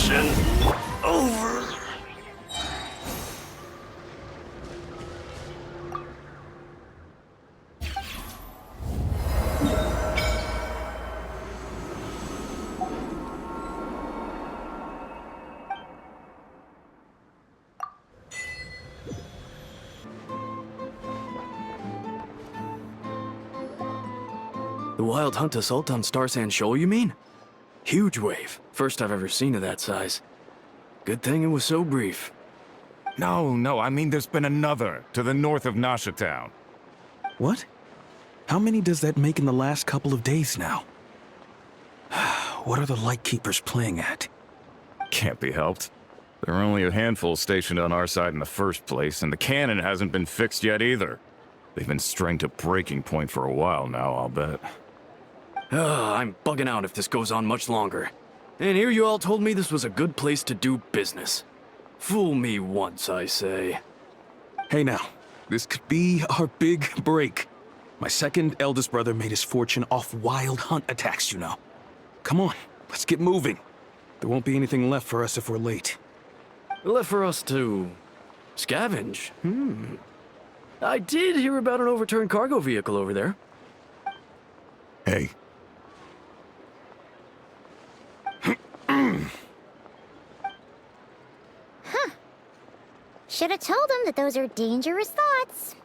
Mission over. The Wild Hunt assault on Star Sand Shoal, you mean? Huge wave. First I've ever seen of that size. Good thing it was so brief. No, I mean there's been another to the north of Nasha Town. What? How many does that make in the last couple of days now? What are the Lightkeepers playing at? Can't be helped. There are only a handful stationed on our side in the first place, and the cannon hasn't been fixed yet either. They've been strained to breaking point for a while now, I'll bet. I'm bugging out if this goes on much longer. And here you all told me this was a good place to do business. Fool me once, I say. Hey now, this could be our big break. My second eldest brother made his fortune off Wild Hunt attacks, you know. Come on, let's get moving. There won't be anything left for us if we're late. Left for us to scavenge? I did hear about an overturned cargo vehicle over there. Hey. Should have told him that those are dangerous thoughts.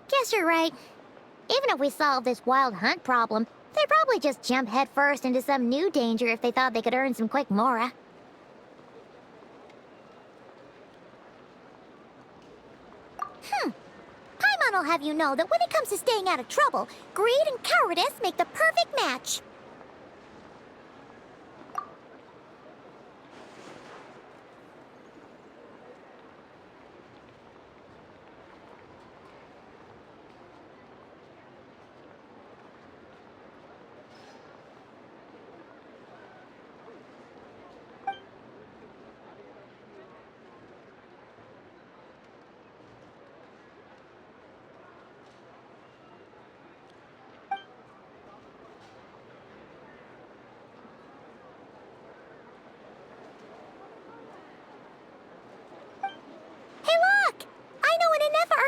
Guess you're right. Even if we solve this Wild Hunt problem, they'd probably just jump headfirst into some new danger if they thought they could earn some quick mora. Paimon will have you know that when it comes to staying out of trouble, greed and cowardice make the perfect match.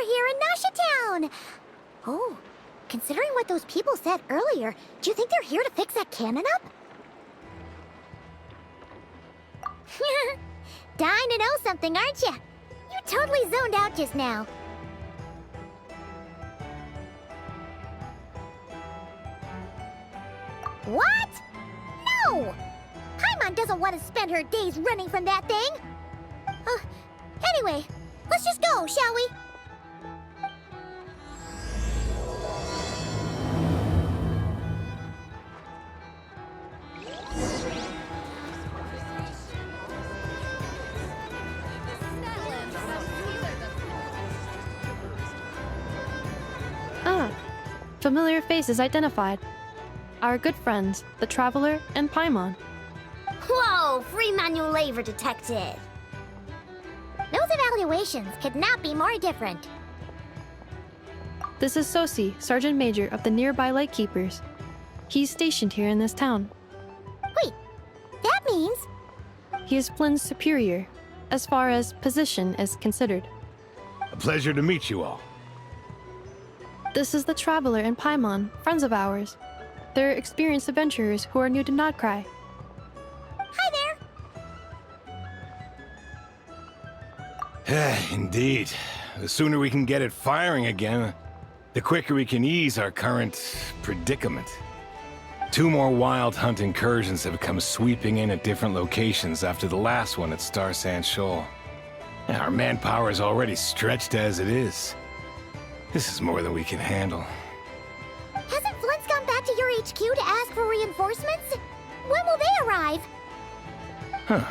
Here in Nasha Town. Oh, considering what those people said earlier, do you think they're here to fix that cannon up? Dying to know something, aren't you? You totally zoned out just now. What? No! Paimon doesn't want to spend her days running from that thing. Anyway, let's just go, shall we? Familiar faces identified. Our good friends, the Traveler and Paimon. Whoa, free manual labor detected. Those evaluations could not be more different. This is Sosi, Sergeant Major of the nearby Lightkeepers. He's stationed here in this town. Wait, that means... He is Flynn's superior, as far as position is considered. A pleasure to meet you all. This is the Traveler and Paimon, friends of ours. They're experienced adventurers who are new to Nodcry. Hi there! Indeed. The sooner we can get it firing again, the quicker we can ease our current predicament. 2 more Wild Hunt incursions have come sweeping in at different locations after the last one at Star Sand Shoal. Our manpower is already stretched as it is. This is more than we can handle. Hasn't Flint's gone back to your HQ to ask for reinforcements? When will they arrive? Huh.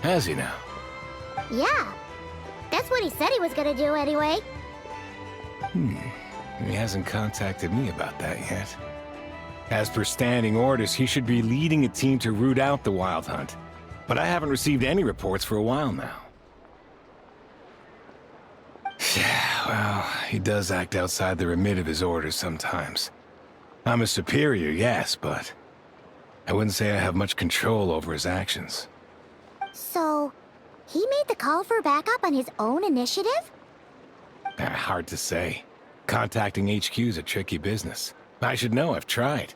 Has he now? Yeah. That's what he said he was gonna do anyway. He hasn't contacted me about that yet. As per standing orders, he should be leading a team to root out the Wild Hunt. But I haven't received any reports for a while now. Well, he does act outside the remit of his orders sometimes. I'm a superior, yes, but I wouldn't say I have much control over his actions. So, he made the call for backup on his own initiative? Hard to say. Contacting HQ's a tricky business. I should know, I've tried.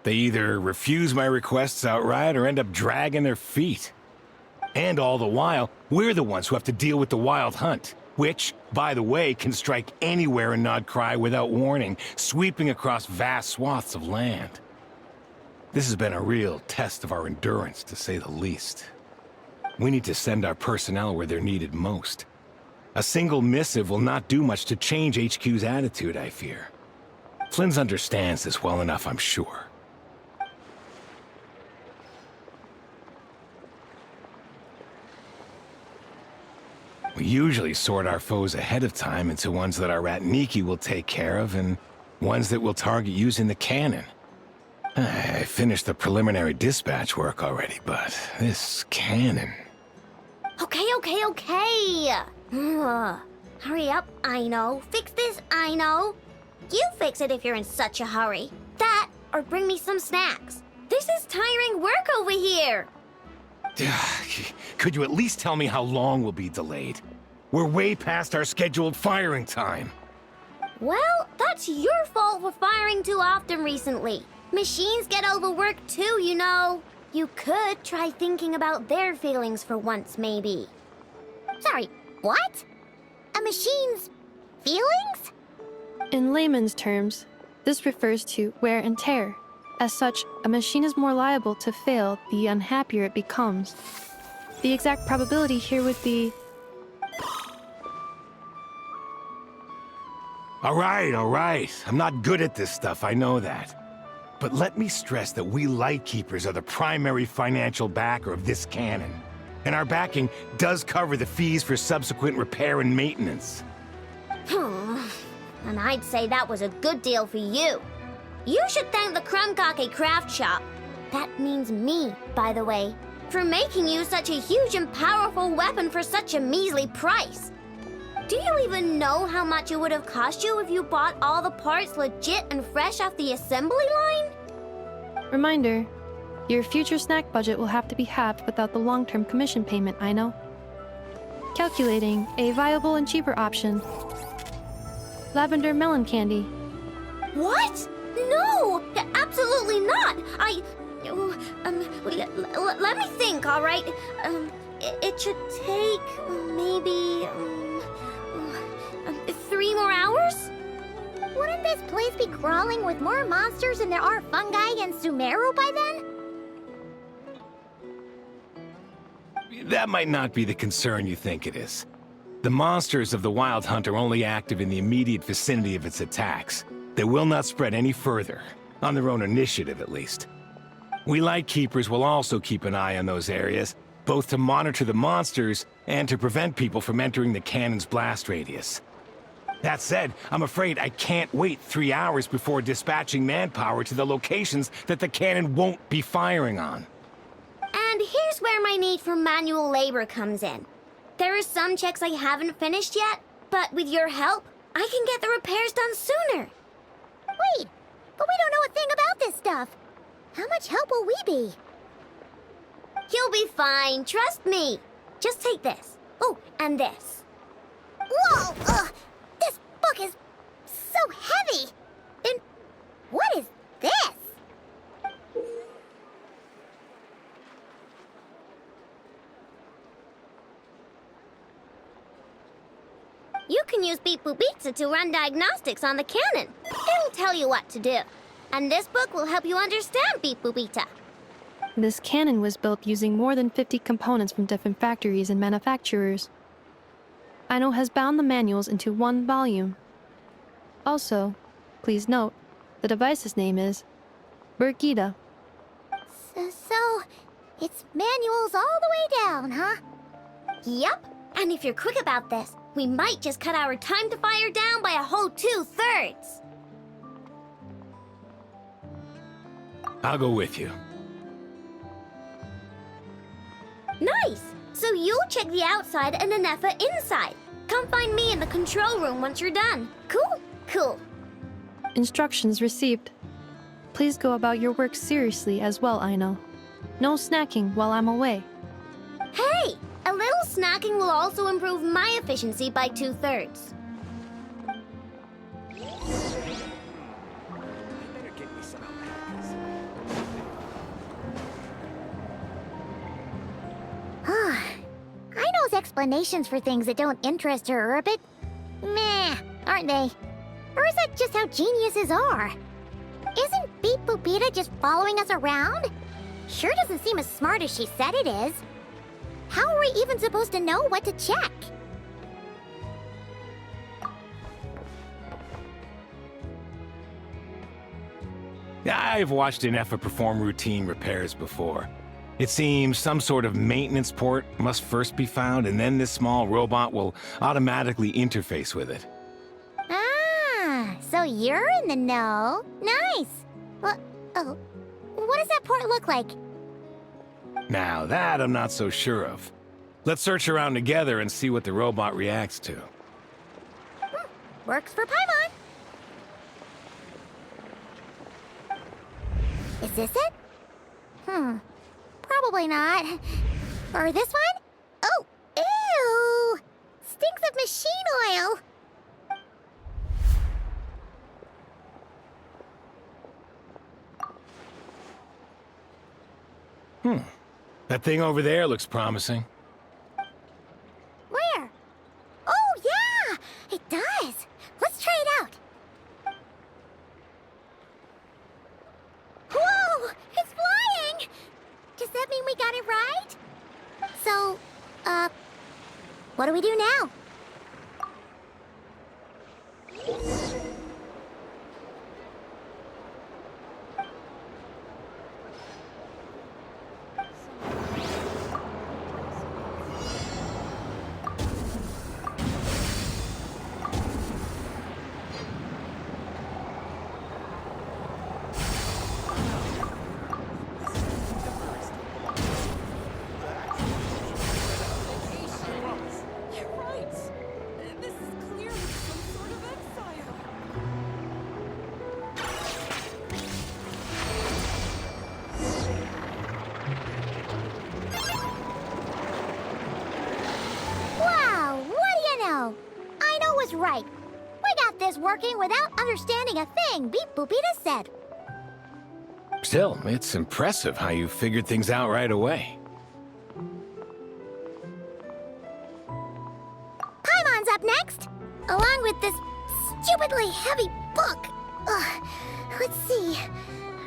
They either refuse my requests outright or end up dragging their feet. And all the while, we're the ones who have to deal with the Wild Hunt, which, by the way, can strike anywhere in Nodcry without warning, sweeping across vast swaths of land. This has been a real test of our endurance, to say the least. We need to send our personnel where they're needed most. A single missive will not do much to change HQ's attitude, I fear. Flynn's understands this well enough, I'm sure. We usually sort our foes ahead of time into ones that our rat Niki will take care of and ones that we'll target using the cannon. I finished the preliminary dispatch work already, but this cannon... Okay. Hurry up, I know. Fix this, I know. You fix it if you're in such a hurry. That, or bring me some snacks. This is tiring work over here. Could you at least tell me how long we'll be delayed? We're way past our scheduled firing time. Well, that's your fault for firing too often recently. Machines get overworked too, you know. You could try thinking about their feelings for once, maybe. Sorry, what? A machine's feelings? In layman's terms, this refers to wear and tear. As such, a machine is more liable to fail the unhappier it becomes. The exact probability here would be... All right. I'm not good at this stuff, I know that. But let me stress that we Lightkeepers are the primary financial backer of this cannon. And our backing does cover the fees for subsequent repair and maintenance. And I'd say that was a good deal for you. You should thank the Krumkake craft shop. That means me, by the way, for making you such a huge and powerful weapon for such a measly price. Do you even know how much it would have cost you if you bought all the parts legit and fresh off the assembly line? Reminder, your future snack budget will have to be halved without the long-term commission payment, I know. Calculating a viable and cheaper option. Lavender melon candy. What? No! Absolutely not! Let me think, all right? It should take maybe 3 more hours? Wouldn't this place be crawling with more monsters than there are fungi in Sumeru by then? That might not be the concern you think it is. The monsters of the Wild Hunt are only active in the immediate vicinity of its attacks. They will not spread any further, on their own initiative at least. We Lightkeepers will also keep an eye on those areas, both to monitor the monsters and to prevent people from entering the cannon's blast radius. That said, I'm afraid I can't wait 3 hours before dispatching manpower to the locations that the cannon won't be firing on. And here's where my need for manual labor comes in. There are some checks I haven't finished yet, but with your help, I can get the repairs done sooner. Wait, but we don't know a thing about this stuff. How much help will we be? You'll be fine, trust me. Just take this. Oh, and this. Whoa! This book is so heavy! And what is this? You can use Beep Boop Pizza to run diagnostics on the cannon. It'll tell you what to do. And this book will help you understand Beep Boop Pizza. This cannon was built using more than 50 components from different factories and manufacturers. Aino has bound the manuals into one volume. Also, please note, the device's name is Birgitta. So, it's manuals all the way down, huh? Yep, and if you're quick about this, we might just cut our time to fire down by a whole 2/3. I'll go with you. Nice! So you'll check the outside and Anefa inside. Come find me in the control room once you're done. Cool? Cool. Instructions received. Please go about your work seriously as well, Aino. No snacking while I'm away. Hey! A little snacking will also improve my efficiency by 2/3. Aino's explanations for things that don't interest her are a bit meh, aren't they? Or is that just how geniuses are? Isn't Beep Boopita just following us around? Sure doesn't seem as smart as she said it is. How are we even supposed to know what to check? I've watched an Effa perform routine repairs before. It seems some sort of maintenance port must first be found, and then this small robot will automatically interface with it. Ah, so you're in the know. Nice. What does that port look like? Now that I'm not so sure of. Let's search around together and see what the robot reacts to. Works for Paimon. Is this it? Probably not. Or this one? Oh, ew! Stinks of machine oil. That thing over there looks promising. Where? Oh, yeah! It does. Let's try it out. Whoa! It's flying! Does that mean we got it right? So, what do we do now? Right. We got this working without understanding a thing Beep Boopita said. Still, it's impressive how you figured things out right away. Paimon's up next, along with this stupidly heavy book. Ugh. Let's see.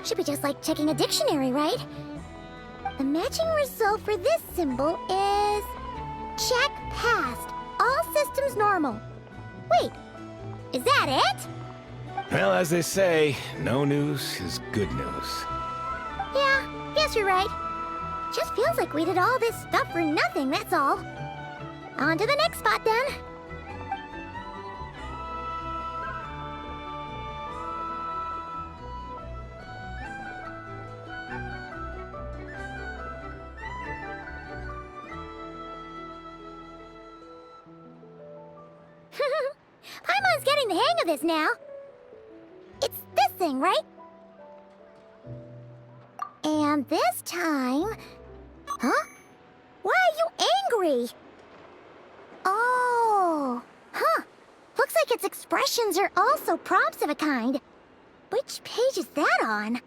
Should be just like checking a dictionary, right? The matching result for this symbol is... check passed. All systems normal. Wait, is that it? Well, as they say, no news is good news. Yeah, guess you're right. Just feels like we did all this stuff for nothing, that's all. On to the next spot, then. Paimon's getting the hang of this now. It's this thing, right? And this time... Huh? Why are you angry? Oh... Huh. Looks like its expressions are also prompts of a kind. Which page is that on?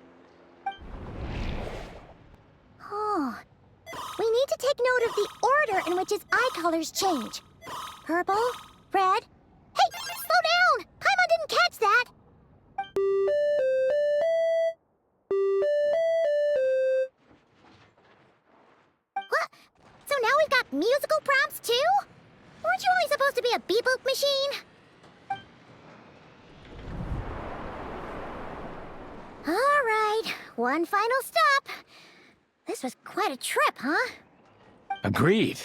Oh... We need to take note of the order in which his eye colors change. Purple, red... Hey! Slow down! Paimon didn't catch that! What? So now we've got musical prompts too? Weren't you only supposed to be a beep-boop machine? Alright, one final stop. This was quite a trip, huh? Agreed.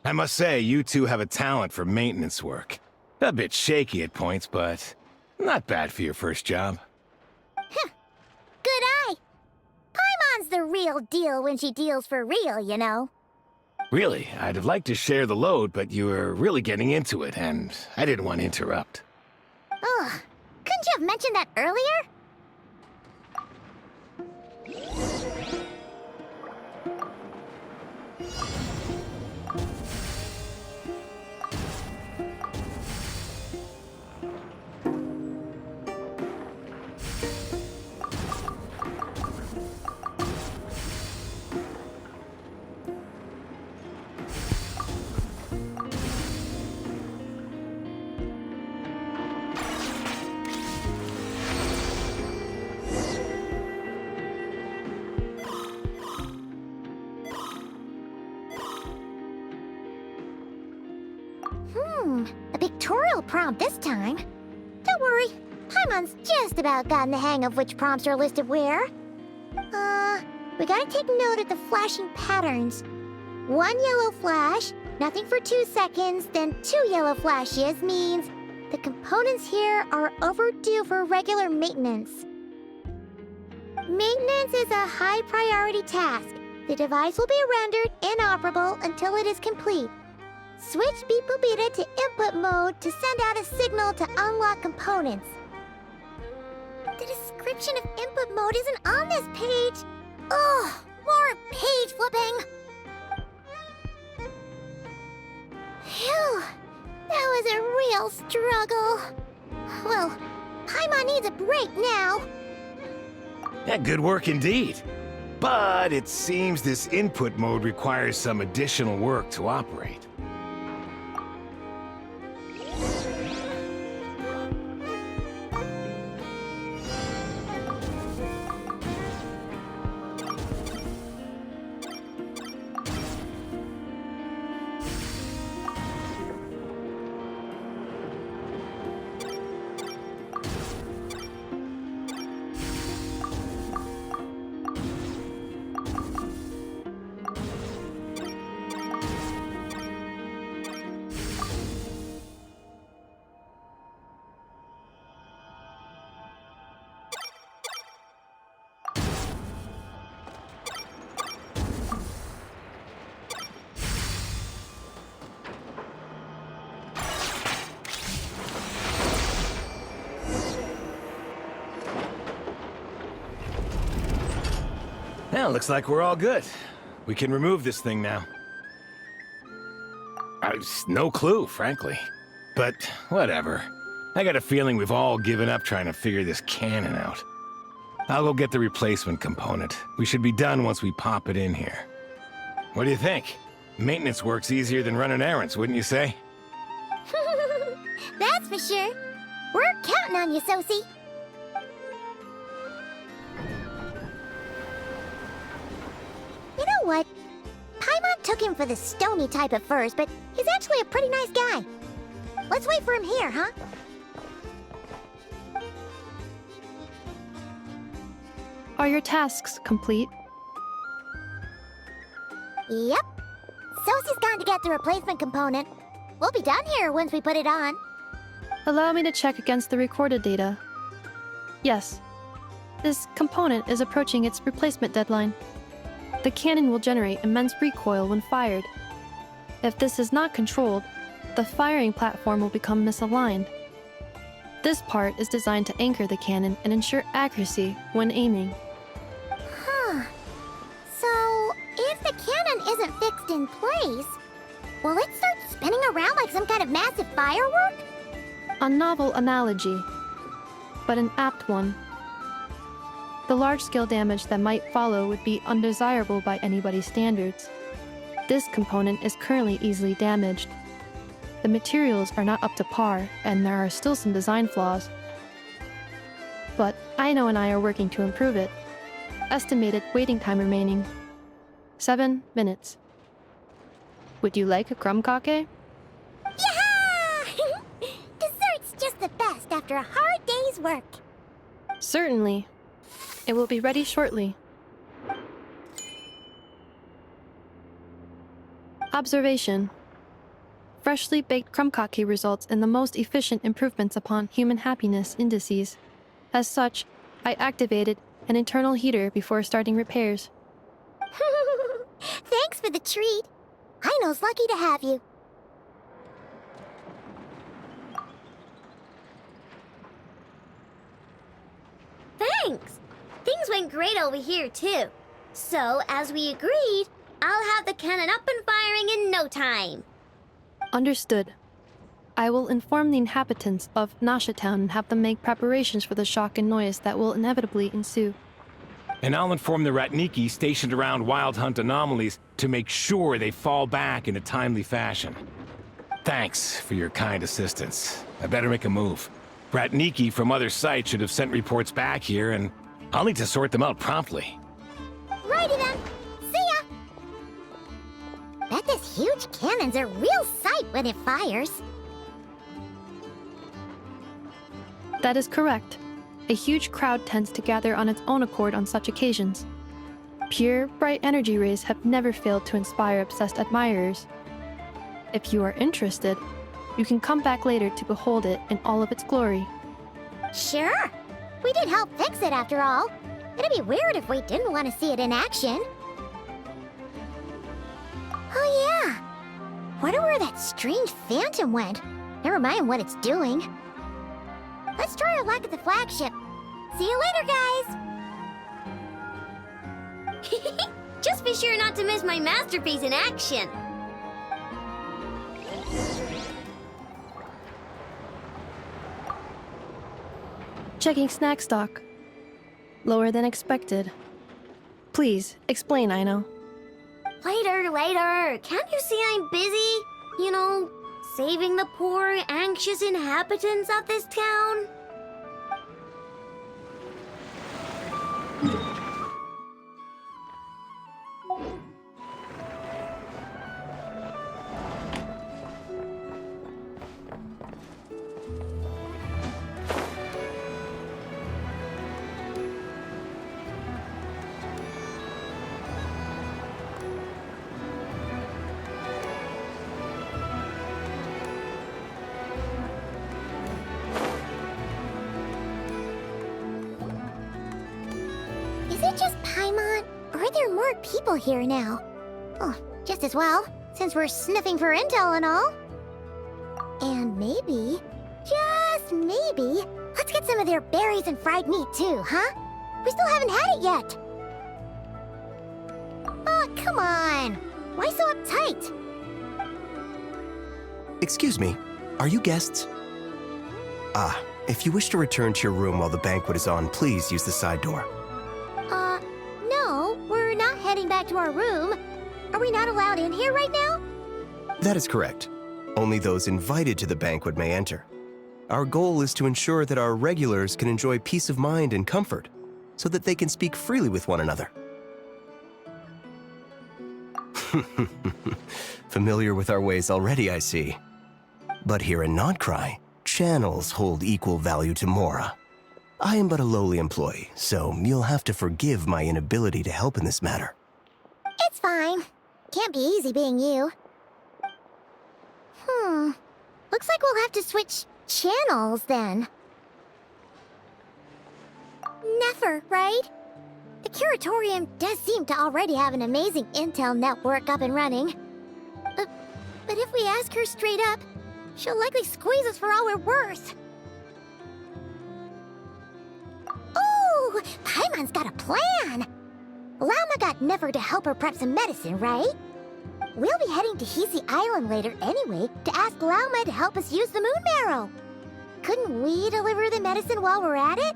I must say, you two have a talent for maintenance work. A bit shaky at points, but not bad for your first job. Huh. Good eye. Paimon's the real deal when she deals for real, you know. Really, I'd have liked to share the load, but you were really getting into it, and I didn't want to interrupt. Ugh. Couldn't you have mentioned that earlier? A pictorial prompt this time. Don't worry, Paimon's just about gotten the hang of which prompts are listed where. We gotta take note of the flashing patterns. 1 yellow flash, nothing for 2 seconds, then 2 yellow flashes means the components here are overdue for regular maintenance. Maintenance is a high priority task. The device will be rendered inoperable until it is complete. Switch Beep Boopita to input mode to send out a signal to unlock components. The description of input mode isn't on this page. Ugh, more page flipping. Phew, that was a real struggle. Well, Paimon needs a break now. Yeah, good work indeed. But it seems this input mode requires some additional work to operate. Well, looks like we're all good. We can remove this thing now. I've no clue, frankly. But whatever. I got a feeling we've all given up trying to figure this cannon out. I'll go get the replacement component. We should be done once we pop it in here. What do you think? Maintenance work's easier than running errands, wouldn't you say? That's for sure. We're counting on you, Sosie. You know what? Paimon took him for the stony type at first, but he's actually a pretty nice guy. Let's wait for him here, huh? Are your tasks complete? Yep. Sosie's gone to get the replacement component. We'll be done here once we put it on. Allow me to check against the recorded data. Yes. This component is approaching its replacement deadline. The cannon will generate immense recoil when fired. If this is not controlled, the firing platform will become misaligned. This part is designed to anchor the cannon and ensure accuracy when aiming. Huh. So, if the cannon isn't fixed in place, will it start spinning around like some kind of massive firework? A novel analogy, but an apt one. The large-scale damage that might follow would be undesirable by anybody's standards. This component is currently easily damaged. The materials are not up to par, and there are still some design flaws. But Aino and I are working to improve it. Estimated waiting time remaining: 7 minutes. Would you like a crumb cake? Yeah! Dessert's just the best after a hard day's work. Certainly. It will be ready shortly. Observation. Freshly baked crumb cake results in the most efficient improvements upon human happiness indices. As such, I activated an internal heater before starting repairs. Thanks for the treat. Aino's lucky to have you. Thanks. things went great over here, too. So, as we agreed, I'll have the cannon up and firing in no time. Understood. I will inform the inhabitants of Nasha Town and have them make preparations for the shock and noise that will inevitably ensue. And I'll inform the Ratniki stationed around Wild Hunt anomalies to make sure they fall back in a timely fashion. Thanks for your kind assistance. I better make a move. Ratniki from other sites should have sent reports back here, and I'll need to sort them out promptly. Righty then. See ya! Bet this huge cannon's a real sight when it fires. That is correct. A huge crowd tends to gather on its own accord on such occasions. Pure, bright energy rays have never failed to inspire obsessed admirers. If you are interested, you can come back later to behold it in all of its glory. Sure. We did help fix it after all. It'd be weird if we didn't want to see it in action. Oh yeah. Wonder where that strange phantom went. Never mind what it's doing. Let's try our luck at the flagship. See you later, guys! Just be sure not to miss my masterpiece in action. Checking snack stock. Lower than expected. Please, explain, Aino. Later. Can't you see I'm busy? You know, saving the poor, anxious inhabitants of this town? Is it just Paimon, or are there more people here now? Oh, just as well, since we're sniffing for intel and all. And maybe, just maybe, let's get some of their berries and fried meat too, huh? We still haven't had it yet. Oh, come on. Why so uptight? Excuse me, are you guests? Ah, if you wish to return to your room while the banquet is on, please use the side door. No, we're not heading back to our room. Are we not allowed in here right now? That is correct. Only those invited to the banquet may enter. Our goal is to ensure that our regulars can enjoy peace of mind and comfort, so that they can speak freely with one another. Familiar with our ways already, I see. But here in Notcry, channels hold equal value to Mora. I am but a lowly employee, so you'll have to forgive my inability to help in this matter. It's fine. Can't be easy being you. Looks like we'll have to switch channels then. Never, right? The Curatorium does seem to already have an amazing intel network up and running. But if we ask her straight up, she'll likely squeeze us for all we're worth. Ooh, Paimon's got a plan! Llama got Never to help her prep some medicine, right? We'll be heading to Hisi Island later anyway to ask Llama to help us use the moon marrow. Couldn't we deliver the medicine while we're at it?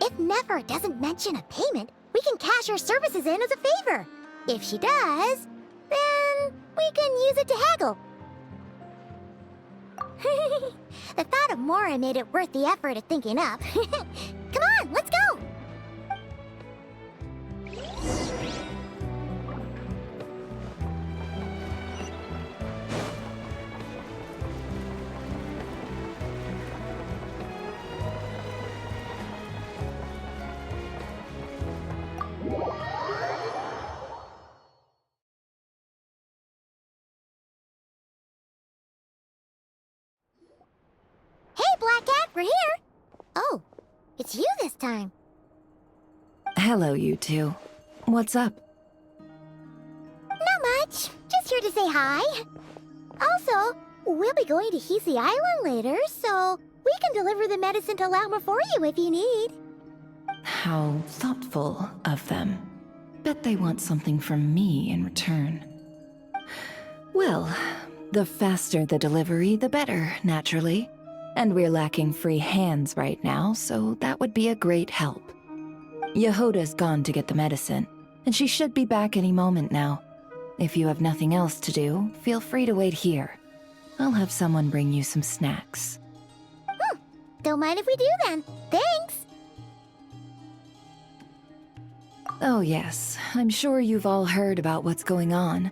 If Never doesn't mention a payment, we can cash our services in as a favor. If she does, then we can use it to haggle. The thought of Mora made it worth the effort of thinking up. Come on, let's go! Hey, Black Cat, we're here! Oh, it's you this time. Hello, you two. What's up? Not much. Just here to say hi. Also, we'll be going to Hisi Island later, so we can deliver the medicine to Llama for you if you need. How thoughtful of them. Bet they want something from me in return. Well, the faster the delivery, the better, naturally. And we're lacking free hands right now, so that would be a great help. Yehoda's gone to get the medicine, and she should be back any moment now. If you have nothing else to do, feel free to wait here. I'll have someone bring you some snacks. Don't mind if we do then. Thanks! Oh yes, I'm sure you've all heard about what's going on.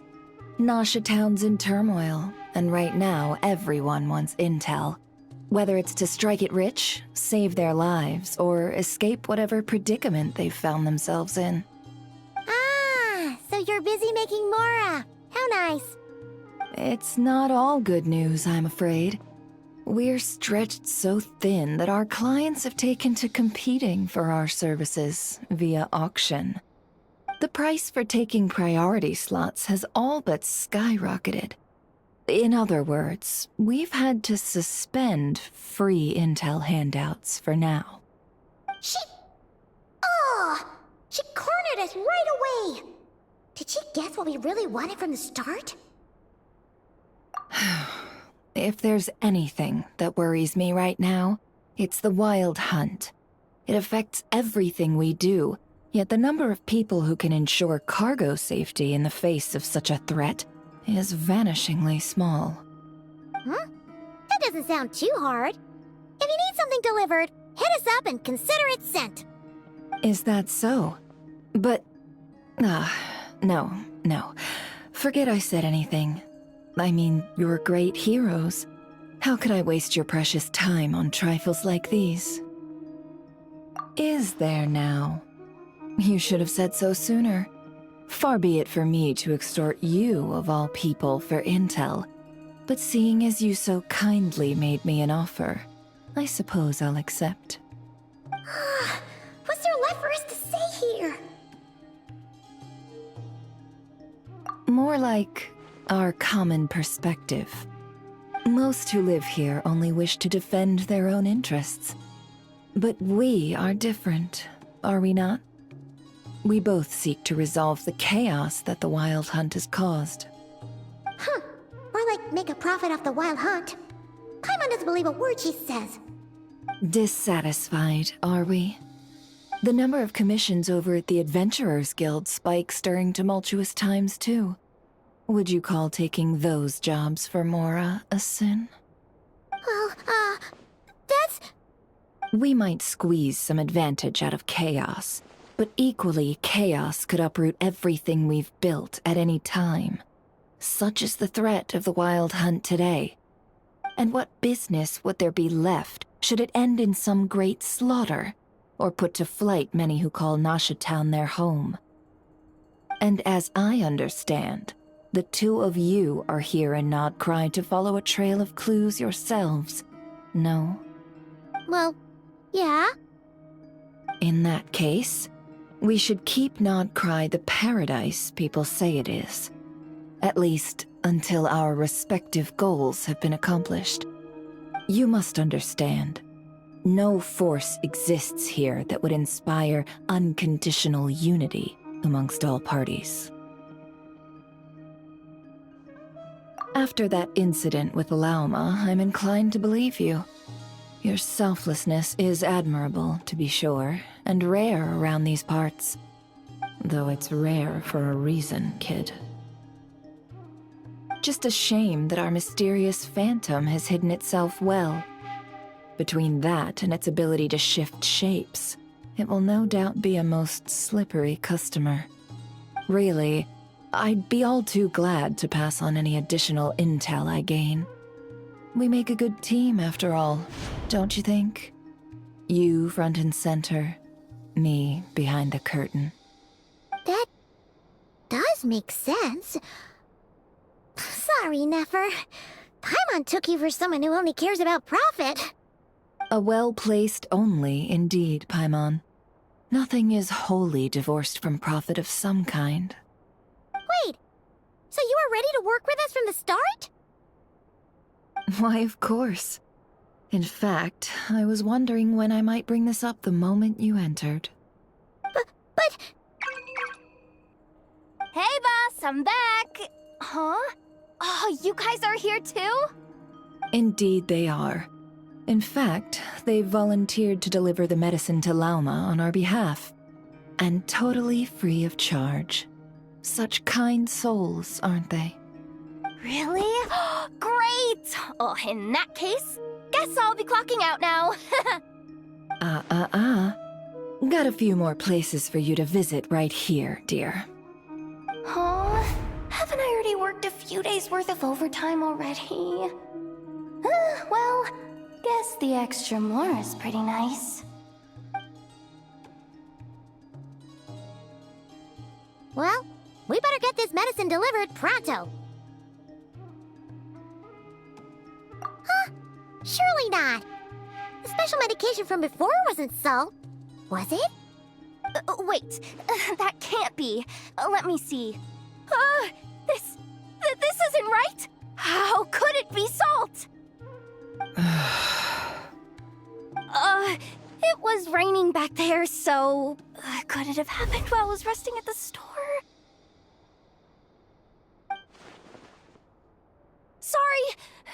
Nasha Town's in turmoil, and right now everyone wants intel. Whether it's to strike it rich, save their lives, or escape whatever predicament they've found themselves in. Ah, so you're busy making Mora. How nice. It's not all good news, I'm afraid. We're stretched so thin that our clients have taken to competing for our services via auction. The price for taking priority slots has all but skyrocketed. In other words, we've had to suspend free intel handouts for now. She cornered us right away! Did she guess what we really wanted from the start? If there's anything that worries me right now, it's the Wild Hunt. It affects everything we do, yet the number of people who can ensure cargo safety in the face of such a threat is vanishingly small. Huh? That doesn't sound too hard. If you need something delivered, hit us up and consider it sent. Is that so? But... no. Forget I said anything. I mean, you're great heroes. How could I waste your precious time on trifles like these? Is there now? You should have said so sooner. Far be it for me to extort you, of all people, for intel. But seeing as you so kindly made me an offer, I suppose I'll accept. What's there left for us to say here? More like our common perspective. Most who live here only wish to defend their own interests. But we are different, are we not? We both seek to resolve the chaos that the Wild Hunt has caused. Huh. Or like make a profit off the Wild Hunt. Paimon doesn't believe a word she says. Dissatisfied, are we? The number of commissions over at the Adventurers Guild spikes during tumultuous times, too. Would you call taking those jobs for Mora a sin? Well, that's... We might squeeze some advantage out of chaos, but equally, chaos could uproot everything we've built at any time. Such is the threat of the Wild Hunt today. And what business would there be left should it end in some great slaughter, or put to flight many who call Nasha Town their home? And as I understand, the two of you are here in Nodcry to follow a trail of clues yourselves, no? Well, yeah. In that case, we should keep Nodcry the paradise people say it is. At least, until our respective goals have been accomplished. You must understand, no force exists here that would inspire unconditional unity amongst all parties. After that incident with Lauma, I'm inclined to believe you. Your selflessness is admirable, to be sure, and rare around these parts. Though it's rare for a reason, kid. Just a shame that our mysterious phantom has hidden itself well. Between that and its ability to shift shapes, it will no doubt be a most slippery customer. Really, I'd be all too glad to pass on any additional intel I gain. We make a good team, after all, don't you think? You front and center, me behind the curtain. That does make sense. Sorry, Nefer. Paimon took you for someone who only cares about profit. A well-placed only, indeed, Paimon. Nothing is wholly divorced from profit of some kind. Wait, so you were ready to work with us from the start? Why, of course. In fact, I was wondering when I might bring this up the moment you entered. What? Hey, boss, I'm back. Huh? Oh, you guys are here too? Indeed they are. In fact, they volunteered to deliver the medicine to Lauma on our behalf. And totally free of charge. Such kind souls, aren't they? Really? Great! Oh, in that case, guess I'll be clocking out now. Got a few more places for you to visit right here, dear. Huh? Haven't I already worked a few days worth of overtime already? Well, guess the extra more is pretty nice. Well, we better get this medicine delivered pronto. Huh? Surely not. The special medication from before wasn't so. Was it? Wait, that can't be. Let me see. This isn't right. How could it be salt? It was raining back there, so could it have happened while I was resting at the store?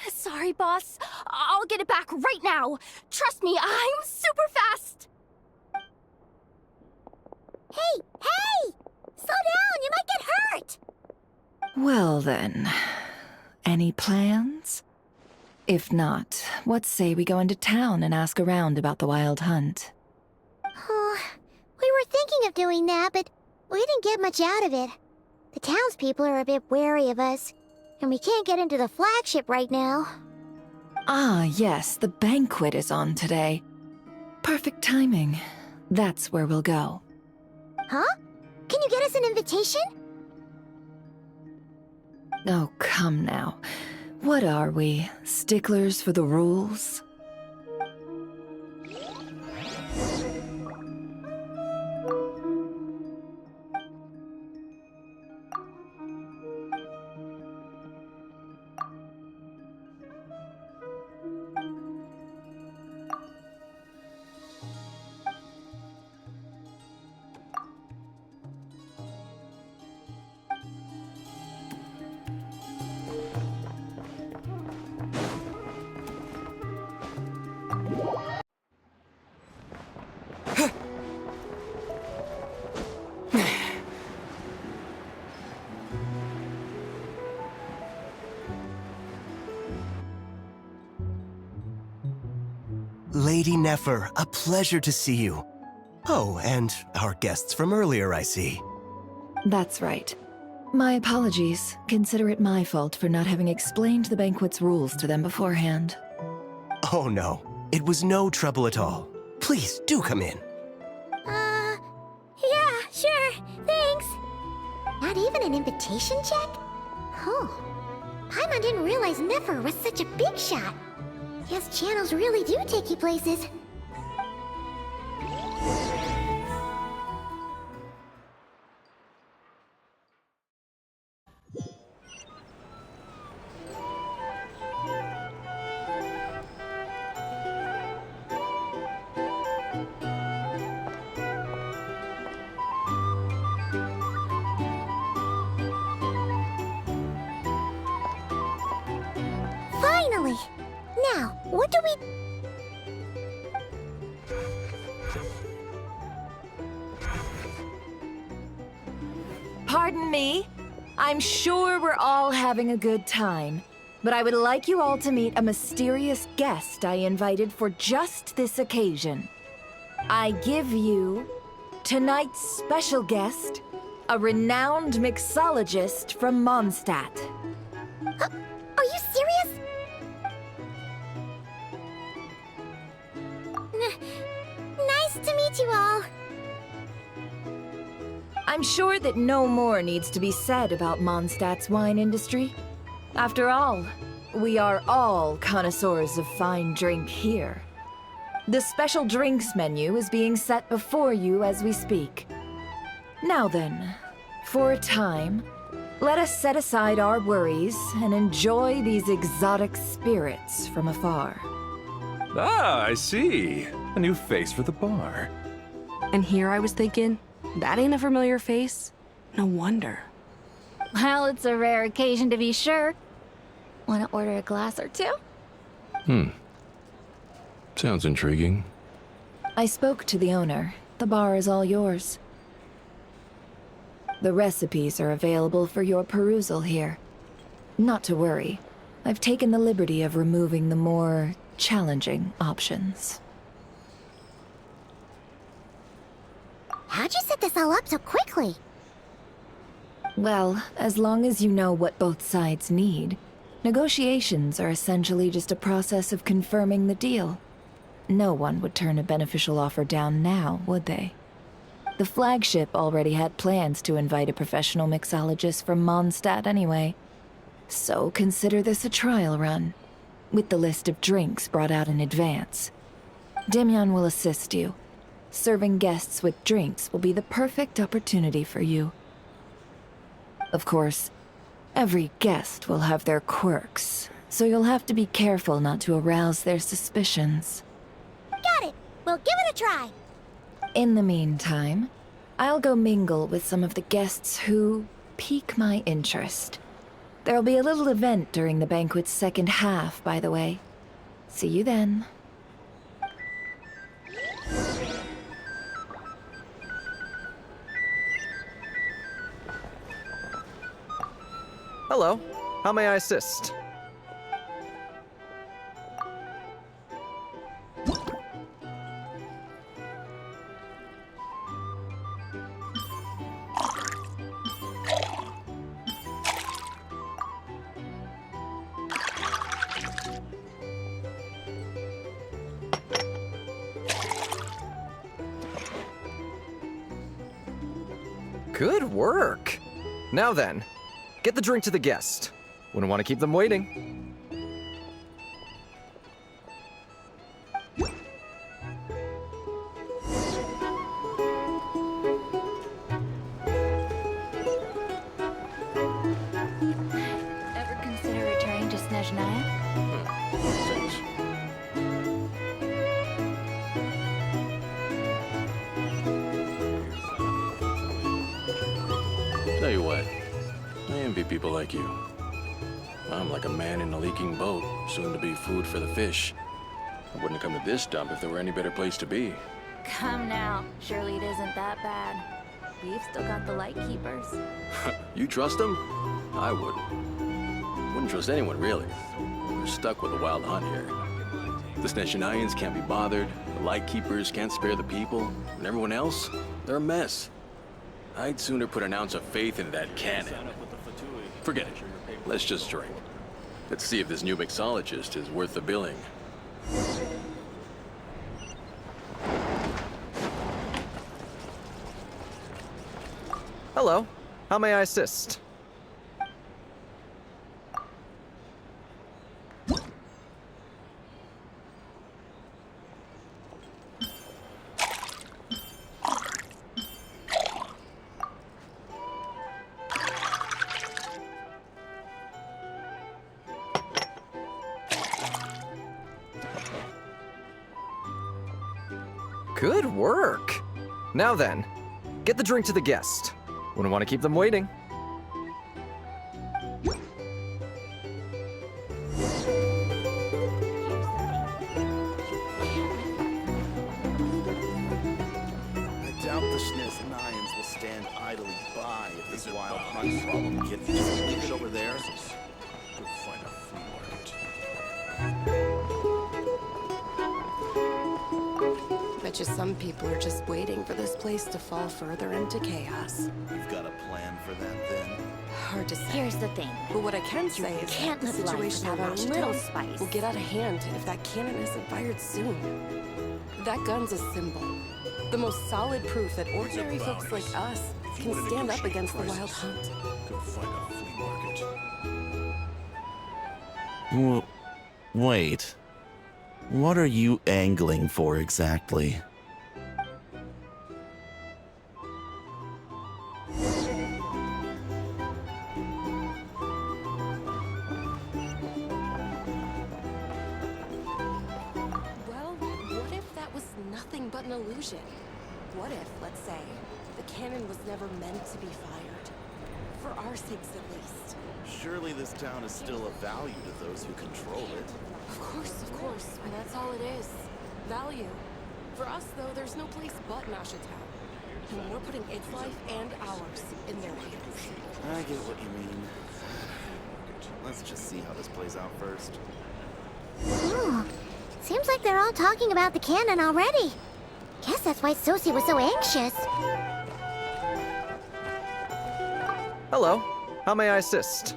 Sorry, boss. I'll get it back right now. Trust me, I'm super fast. Hey! Slow down, you might get hurt! Well then, any plans? If not, what say we go into town and ask around about the wild hunt? Oh, we were thinking of doing that, but we didn't get much out of it. The townspeople are a bit wary of us, and we can't get into the flagship right now. Ah, yes, the banquet is on today. Perfect timing. That's where we'll go. Huh? Can you get us an invitation? Oh, come now. What are we, sticklers for the rules? Lady Nefer, a pleasure to see you. Oh, and our guests from earlier, I see. That's right. My apologies. Consider it my fault for not having explained the banquet's rules to them beforehand. Oh no, it was no trouble at all. Please, do come in. Yeah, sure, thanks. Not even an invitation check? Oh, Paimon didn't realize Nefer was such a big shot. Yes, channels really do take you places. Finally! Now, what do we... Pardon me. I'm sure we're all having a good time, but I would like you all to meet a mysterious guest I invited for just this occasion. I give you tonight's special guest, a renowned mixologist from Mondstadt. Are you serious? Nice to meet you all. I'm sure that no more needs to be said about Mondstadt's wine industry. After all, we are all connoisseurs of fine drink here. The special drinks menu is being set before you as we speak. Now then, for a time, let us set aside our worries and enjoy these exotic spirits from afar. Ah, I see. A new face for the bar. And here I was thinking, That ain't a familiar face. No wonder. Well, it's a rare occasion to be sure. Want to order a glass or two? Sounds intriguing. I spoke to the owner. The bar is all yours. The recipes are available for your perusal here. Not to worry. I've taken the liberty of removing the more challenging options. How'd you set this all up so quickly? Well, as long as you know what both sides need, negotiations are essentially just a process of confirming the deal. No one would turn a beneficial offer down now, would they? The flagship already had plans to invite a professional mixologist from Mondstadt anyway. So consider this a trial run, with the list of drinks brought out in advance. Demyon will assist you. Serving guests with drinks will be the perfect opportunity for you. Of course, every guest will have their quirks, so you'll have to be careful not to arouse their suspicions. Got it. We'll give it a try. In the meantime, I'll go mingle with some of the guests who pique my interest. There'll be a little event during the banquet's second half, by the way. See you then. Hello. How may I assist? Good work. Now then, get the drink to the guest. Wouldn't want to keep them waiting. Ever consider returning to Snezhnaya? Tell you what, I envy people like you. I'm like a man in a leaking boat, soon to be food for the fish. I wouldn't come to this dump if there were any better place to be. Come now. Surely it isn't that bad. We've still got the light keepers. You trust them? I wouldn't. Wouldn't trust anyone, really. We're stuck with the wild hunt here. The Snezhnayans can't be bothered, the light keepers can't spare the people, and everyone else, they're a mess. I'd sooner put an ounce of faith in that cannon. Forget it. Let's just drink. Let's see if this new mixologist is worth the billing. Hello. How may I assist? Good work. Now then, get the drink to the guest. Wouldn't want to keep them waiting. I doubt the Snezhnayans will stand idly by if this wild hunt problem gets it over there. Go find a flea market. Bet you some people are just waiting for this place to fall further into chaos. You've got a plan for that, then? Hard to say. Here's the thing. But what I can say is can't that the live life situation without a around little town spice. will get out of hand if that cannon isn't fired soon. That gun's a symbol. The most solid proof that ordinary folks like us can stand up against the wild hunt. Go find a flea market. Well, wait. What are you angling for exactly? Well, what if that was nothing but an illusion? What if, let's say, the cannon was never meant to be fired? For our sakes, at least. Surely this town is still of value to those who control it. Of course. Well, that's all it is. Value. For us, though, there's no place but Nasha Town. And we're putting its life and ours in their hands. I get what you mean. Let's just see how this plays out first. Seems like they're all talking about the cannon already. Guess that's why Sosie was so anxious. Hello. How may I assist?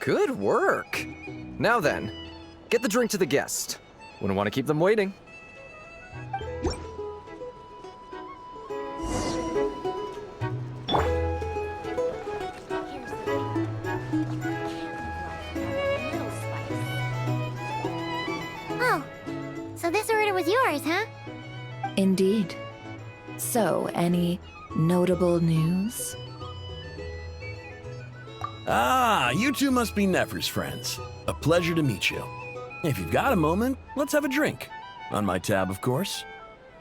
Good work. Now then, get the drink to the guest. Wouldn't want to keep them waiting. Oh, so this order was yours, huh? Indeed. So, any notable news? Ah, you two must be Nefer's friends. A pleasure to meet you. If you've got a moment, let's have a drink. On my tab, of course.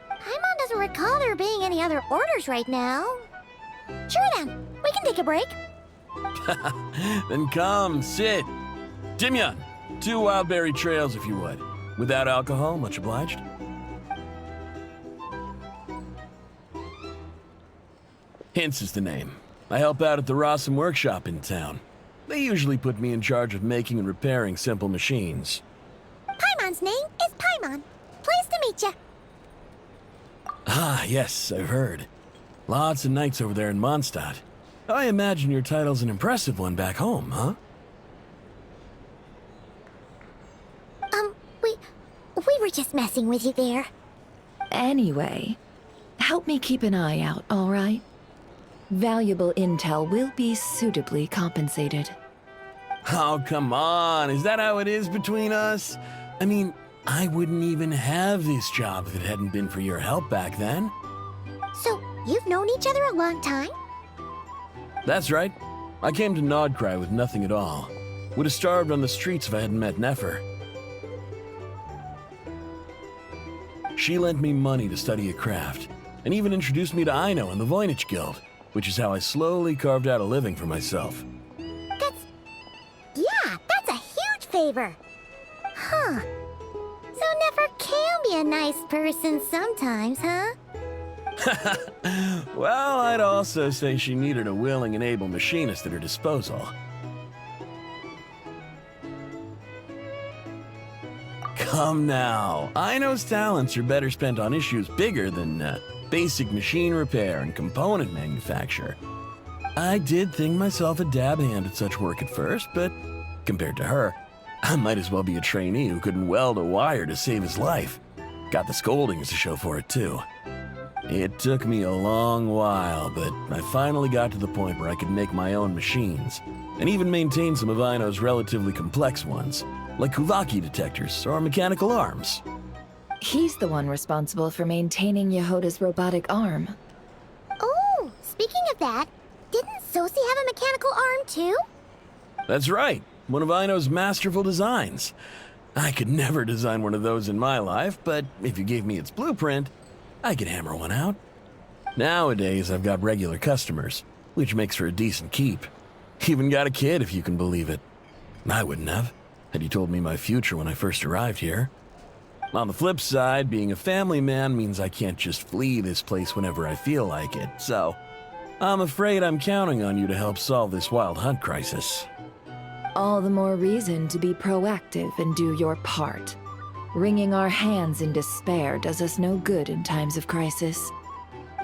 Paimon doesn't recall there being any other orders right now. Sure then, we can take a break. Then come, sit. Dimyon, 2 wildberry trails if you would. Without alcohol, much obliged. Hints is the name. I help out at the Rossum workshop in town. They usually put me in charge of making and repairing simple machines. Paimon's name is Paimon. Pleased to meet you. Ah, yes, I've heard. Lots of knights over there in Mondstadt. I imagine your title's an impressive one back home, huh? We were just messing with you there. Anyway, help me keep an eye out, all right? Valuable intel will be suitably compensated. Oh, come on. Is that how it is between us? I mean, I wouldn't even have this job if it hadn't been for your help back then. So, you've known each other a long time? That's right. I came to Nodcry with nothing at all. Would have starved on the streets if I hadn't met Nefer. She lent me money to study a craft, and even introduced me to Aino and the Voynich Guild, which is how I slowly carved out a living for myself. That's a huge favor. Huh. So Nefer can be a nice person sometimes, huh? Well, I'd also say she needed a willing and able machinist at her disposal. Come now. Aino's talents are better spent on issues bigger than basic machine repair and component manufacture. I did think myself a dab hand at such work at first, but compared to her, I might as well be a trainee who couldn't weld a wire to save his life. Got the scoldings to show for it, too. It took me a long while, but I finally got to the point where I could make my own machines, and even maintain some of Aino's relatively complex ones, like Kuvaki detectors or mechanical arms. He's the one responsible for maintaining Yehoda's robotic arm. Oh, speaking of that, didn't Sosie have a mechanical arm too? That's right, one of Aino's masterful designs. I could never design one of those in my life, but if you gave me its blueprint, I could hammer one out. Nowadays, I've got regular customers, which makes for a decent keep. Even got a kid, if you can believe it. I wouldn't have, had you told me my future when I first arrived here. On the flip side, being a family man means I can't just flee this place whenever I feel like it, so I'm afraid I'm counting on you to help solve this wild hunt crisis. All the more reason to be proactive and do your part. Wringing our hands in despair does us no good in times of crisis.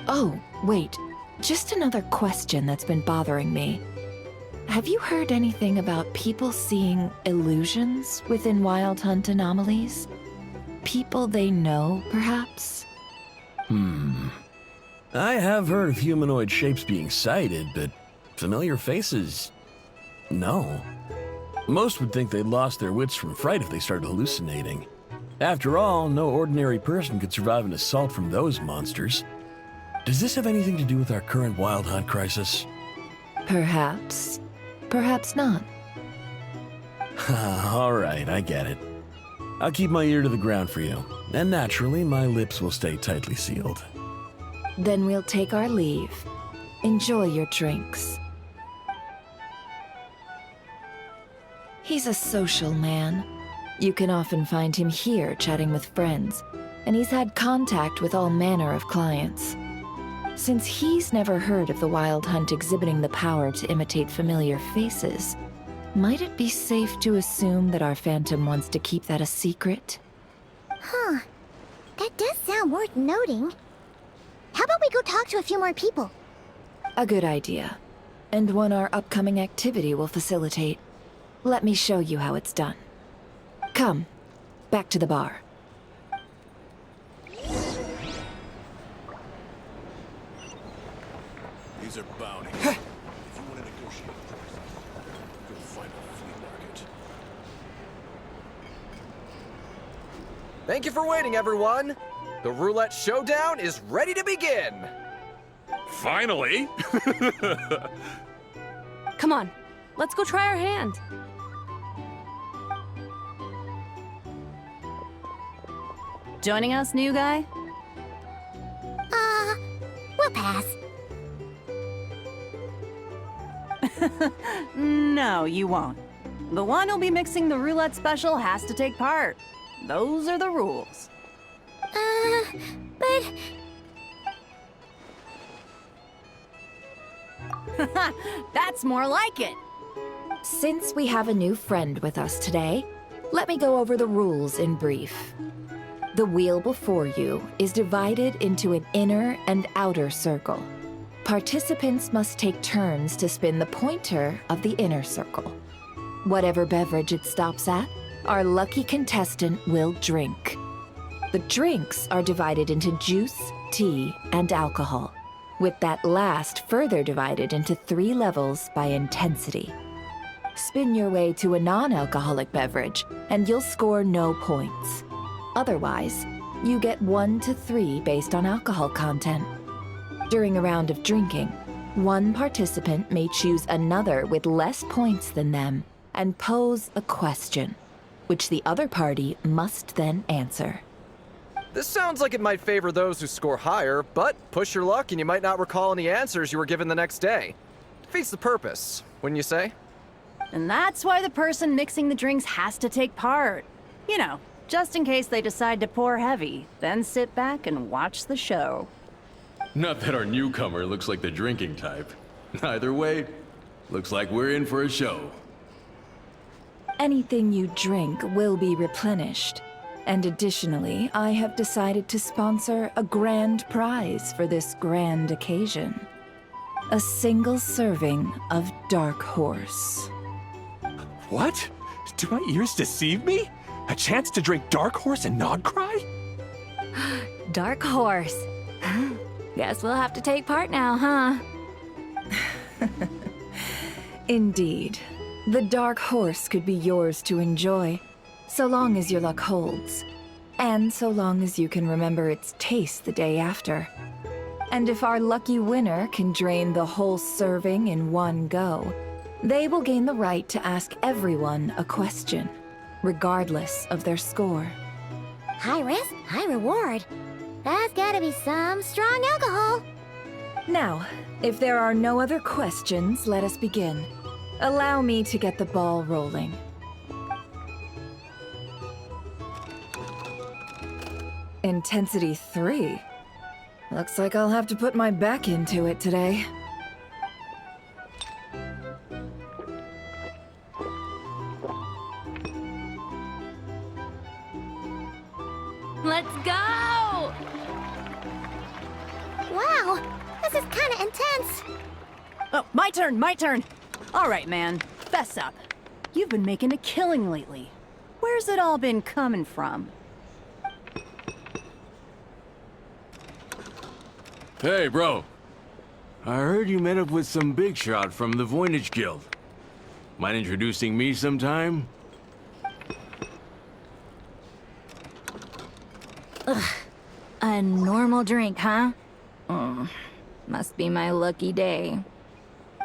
Oh, wait. Just another question that's been bothering me. Have you heard anything about people seeing illusions within Wild Hunt anomalies? People they know, perhaps? I have heard of humanoid shapes being sighted, but familiar faces? No. Most would think they'd lost their wits from fright if they started hallucinating. After all, no ordinary person could survive an assault from those monsters. Does this have anything to do with our current wild hunt crisis? Perhaps. Perhaps not. All right, I get it. I'll keep my ear to the ground for you, and naturally, my lips will stay tightly sealed. Then we'll take our leave. Enjoy your drinks. He's a social man. You can often find him here chatting with friends, and he's had contact with all manner of clients. Since he's never heard of the Wild Hunt exhibiting the power to imitate familiar faces, might it be safe to assume that our Phantom wants to keep that a secret? Huh. That does sound worth noting. How about we go talk to a few more people? A good idea, and one our upcoming activity will facilitate. Let me show you how it's done. Come, back to the bar. These are bounties. If you want to negotiate prices, go find a flea market. Thank you for waiting, everyone. The roulette showdown is ready to begin. Finally! Come on, let's go try our hand. Joining us, new guy? We'll pass. No, you won't. The one who'll be mixing the roulette special has to take part. Those are the rules. But... That's more like it. Since we have a new friend with us today, let me go over the rules in brief. The wheel before you is divided into an inner and outer circle. Participants must take turns to spin the pointer of the inner circle. Whatever beverage it stops at, our lucky contestant will drink. The drinks are divided into juice, tea, and alcohol, with that last further divided into 3 levels by intensity. Spin your way to a non-alcoholic beverage, and you'll score no points. Otherwise, you get 1 to 3 based on alcohol content. During a round of drinking, one participant may choose another with less points than them and pose a question, which the other party must then answer. This sounds like it might favor those who score higher, but push your luck and you might not recall any answers you were given the next day. Defeats the purpose, wouldn't you say? And that's why the person mixing the drinks has to take part. You know, just in case they decide to pour heavy, then sit back and watch the show. Not that our newcomer looks like the drinking type. Either way, looks like we're in for a show. Anything you drink will be replenished. And additionally, I have decided to sponsor a grand prize for this grand occasion. A single serving of Dark Horse. What? Do my ears deceive me? A chance to drink Dark Horse and not cry? Dark Horse. Guess we'll have to take part now, huh? Indeed. The Dark Horse could be yours to enjoy, so long as your luck holds. And so long as you can remember its taste the day after. And if our lucky winner can drain the whole serving in one go, they will gain the right to ask everyone a question, regardless of their score. High risk, high reward. That's gotta be some strong alcohol. Now, if there are no other questions, let us begin. Allow me to get the ball rolling. Intensity 3. Looks like I'll have to put my back into it today. Let's go! Wow, this is kinda intense. Oh, my turn, my turn. All right, man, fess up. You've been making a killing lately. Where's it all been coming from? Hey, bro. I heard you met up with some big shot from the Voynich Guild. Mind introducing me sometime? Ugh. A normal drink, huh? Must be my lucky day.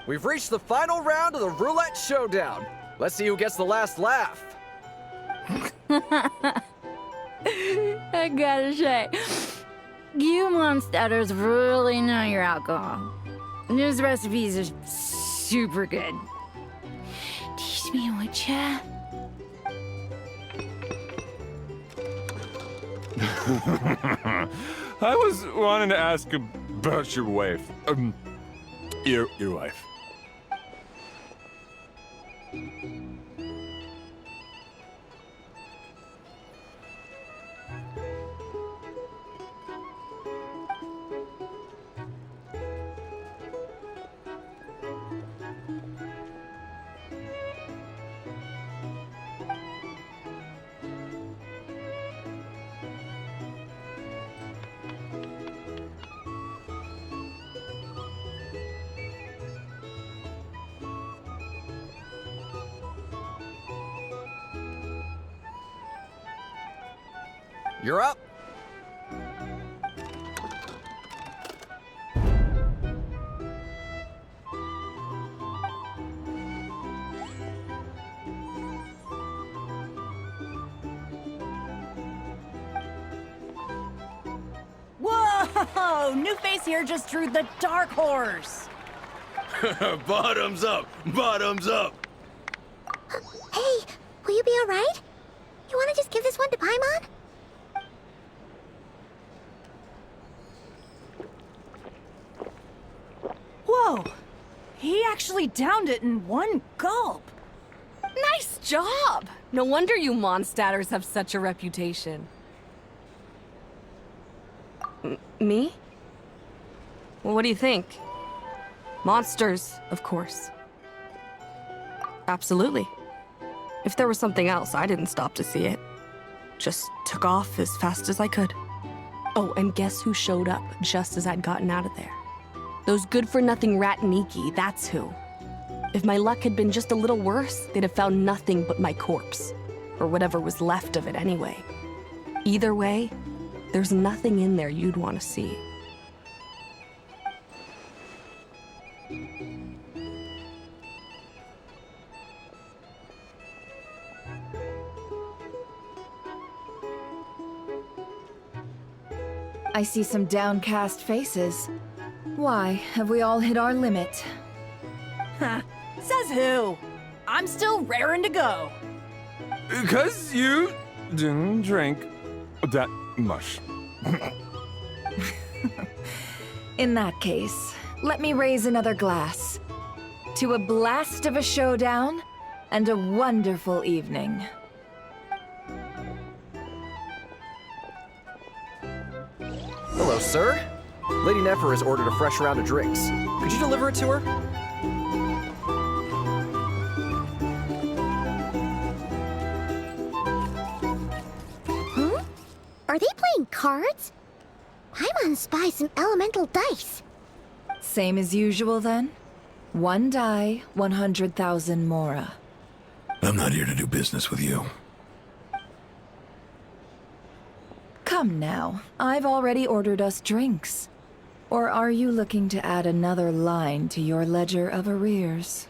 We've reached the final round of the roulette showdown. Let's see who gets the last laugh. I gotta say, you Mondstadters really know your alcohol. These recipes are super good. Teach me, would ya? I was wanting to ask about your wife. Your wife. You're up. Whoa! New face here just drew the dark horse. Bottoms up! Bottoms up! Hey, will you be alright? You wanna just give this one to Paimon? Whoa! He actually downed it in one gulp. Nice job! No wonder you Mondstadters have such a reputation. Me? Well, what do you think? Monsters, of course. Absolutely. If there was something else, I didn't stop to see it. Just took off as fast as I could. Oh, and guess who showed up just as I'd gotten out of there? Those good-for-nothing Rat-Niki, that's who. If my luck had been just a little worse, they'd have found nothing but my corpse. Or whatever was left of it anyway. Either way, there's nothing in there you'd want to see. I see some downcast faces. Why, have we all hit our limit? Says who? I'm still raring to go. 'Cause you didn't drink that much. In that case, let me raise another glass. To a blast of a showdown and a wonderful evening. Hello, sir. Lady Nefer has ordered a fresh round of drinks. Could you deliver it to her? Huh? Are they playing cards? Paimon spies some elemental dice. Same as usual then? One die, 100,000 mora. I'm not here to do business with you. Come now, I've already ordered us drinks. Or are you looking to add another line to your ledger of arrears?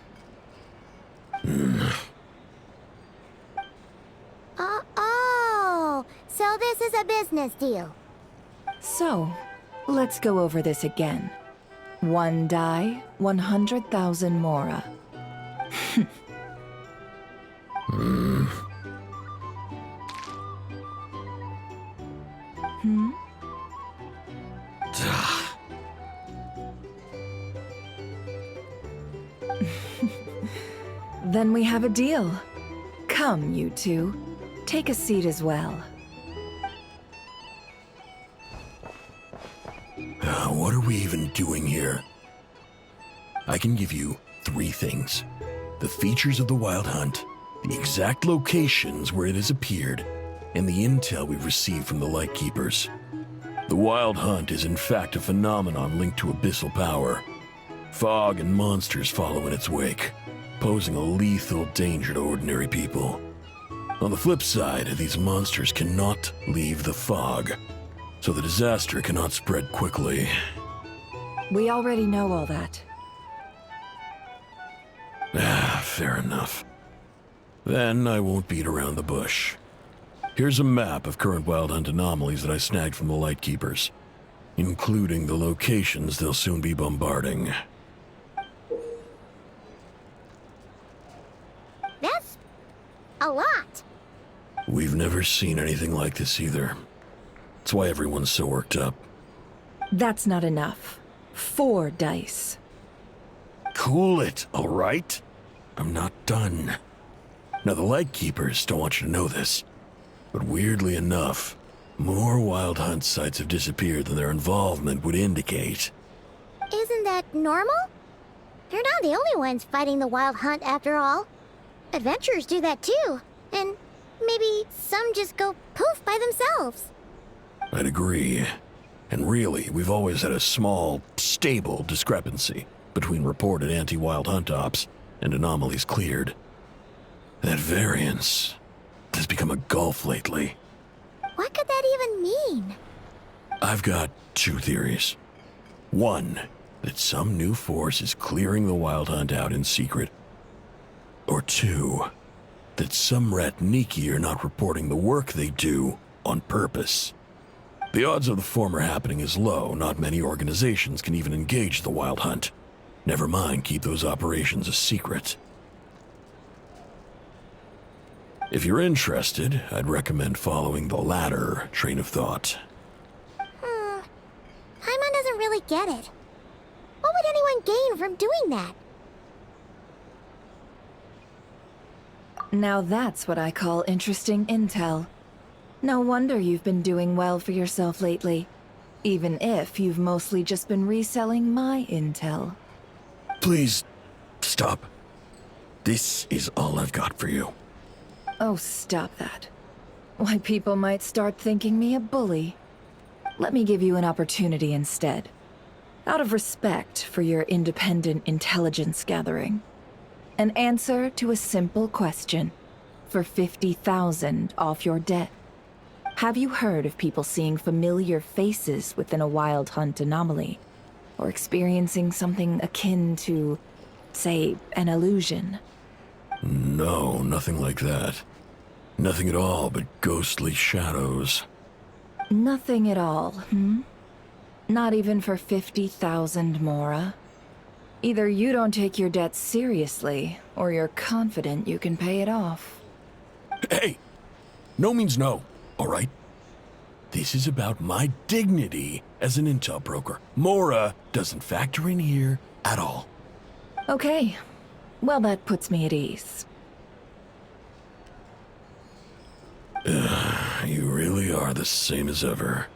Oh, so this is a business deal. So, let's go over this again. One die, 100,000 mora. Then we have a deal. Come, you two. Take a seat as well. What are we even doing here? I can give you 3 things. The features of the Wild Hunt, the exact locations where it has appeared, and the intel we've received from the Lightkeepers. The Wild Hunt is in fact a phenomenon linked to abyssal power. Fog and monsters follow in its wake. posing a lethal danger to ordinary people. On the flip side, these monsters cannot leave the fog, so the disaster cannot spread quickly. We already know all that. Fair enough. Then I won't beat around the bush. Here's a map of current Wild Hunt anomalies that I snagged from the Lightkeepers, including the locations they'll soon be bombarding. That's a lot. We've never seen anything like this either. That's why everyone's so worked up. That's not enough. 4 dice. Cool it, all right? I'm not done. Now, the Lightkeepers don't want you to know this, but weirdly enough, more Wild Hunt sites have disappeared than their involvement would indicate. Isn't that normal? They're not the only ones fighting the Wild Hunt after all. Adventurers do that too, and maybe some just go poof by themselves. I'd agree. And really, we've always had a small, stable discrepancy between reported anti-Wild Hunt ops and anomalies cleared. That variance has become a gulf lately. What could that even mean? I've got 2 theories. One, that some new force is clearing the Wild Hunt out in secret. Or 2, that some Ratniki are not reporting the work they do on purpose. The odds of the former happening is low. Not many organizations can even engage the Wild Hunt. Never mind keep those operations a secret. If you're interested, I'd recommend following the latter train of thought. Paimon doesn't really get it. What would anyone gain from doing that? Now that's what I call interesting intel. No wonder you've been doing well for yourself lately. Even if you've mostly just been reselling my intel. Please, stop. This is all I've got for you. Oh, stop that. Why, people might start thinking me a bully. Let me give you an opportunity instead. Out of respect for your independent intelligence gathering. An answer to a simple question. For 50,000 off your debt. Have you heard of people seeing familiar faces within a Wild Hunt anomaly? Or experiencing something akin to, say, an illusion? No, nothing like that. Nothing at all but ghostly shadows. Nothing at all, Not even for 50,000 Mora? Either you don't take your debt seriously, or you're confident you can pay it off. Hey! No means no, all right? This is about my dignity as an intel broker. Mora doesn't factor in here at all. Okay. Well, that puts me at ease. You really are the same as ever.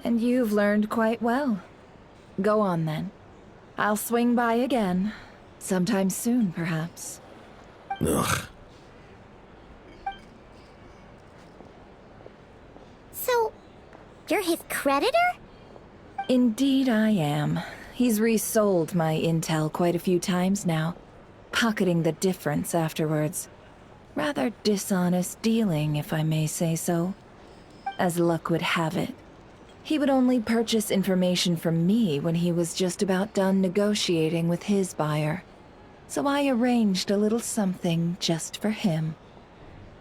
And you've learned quite well. Go on, then. I'll swing by again. Sometime soon, perhaps. Ugh. So, you're his creditor? Indeed I am. He's resold my intel quite a few times now, pocketing the difference afterwards. Rather dishonest dealing, if I may say so. As luck would have it, he would only purchase information from me when he was just about done negotiating with his buyer. So I arranged a little something just for him.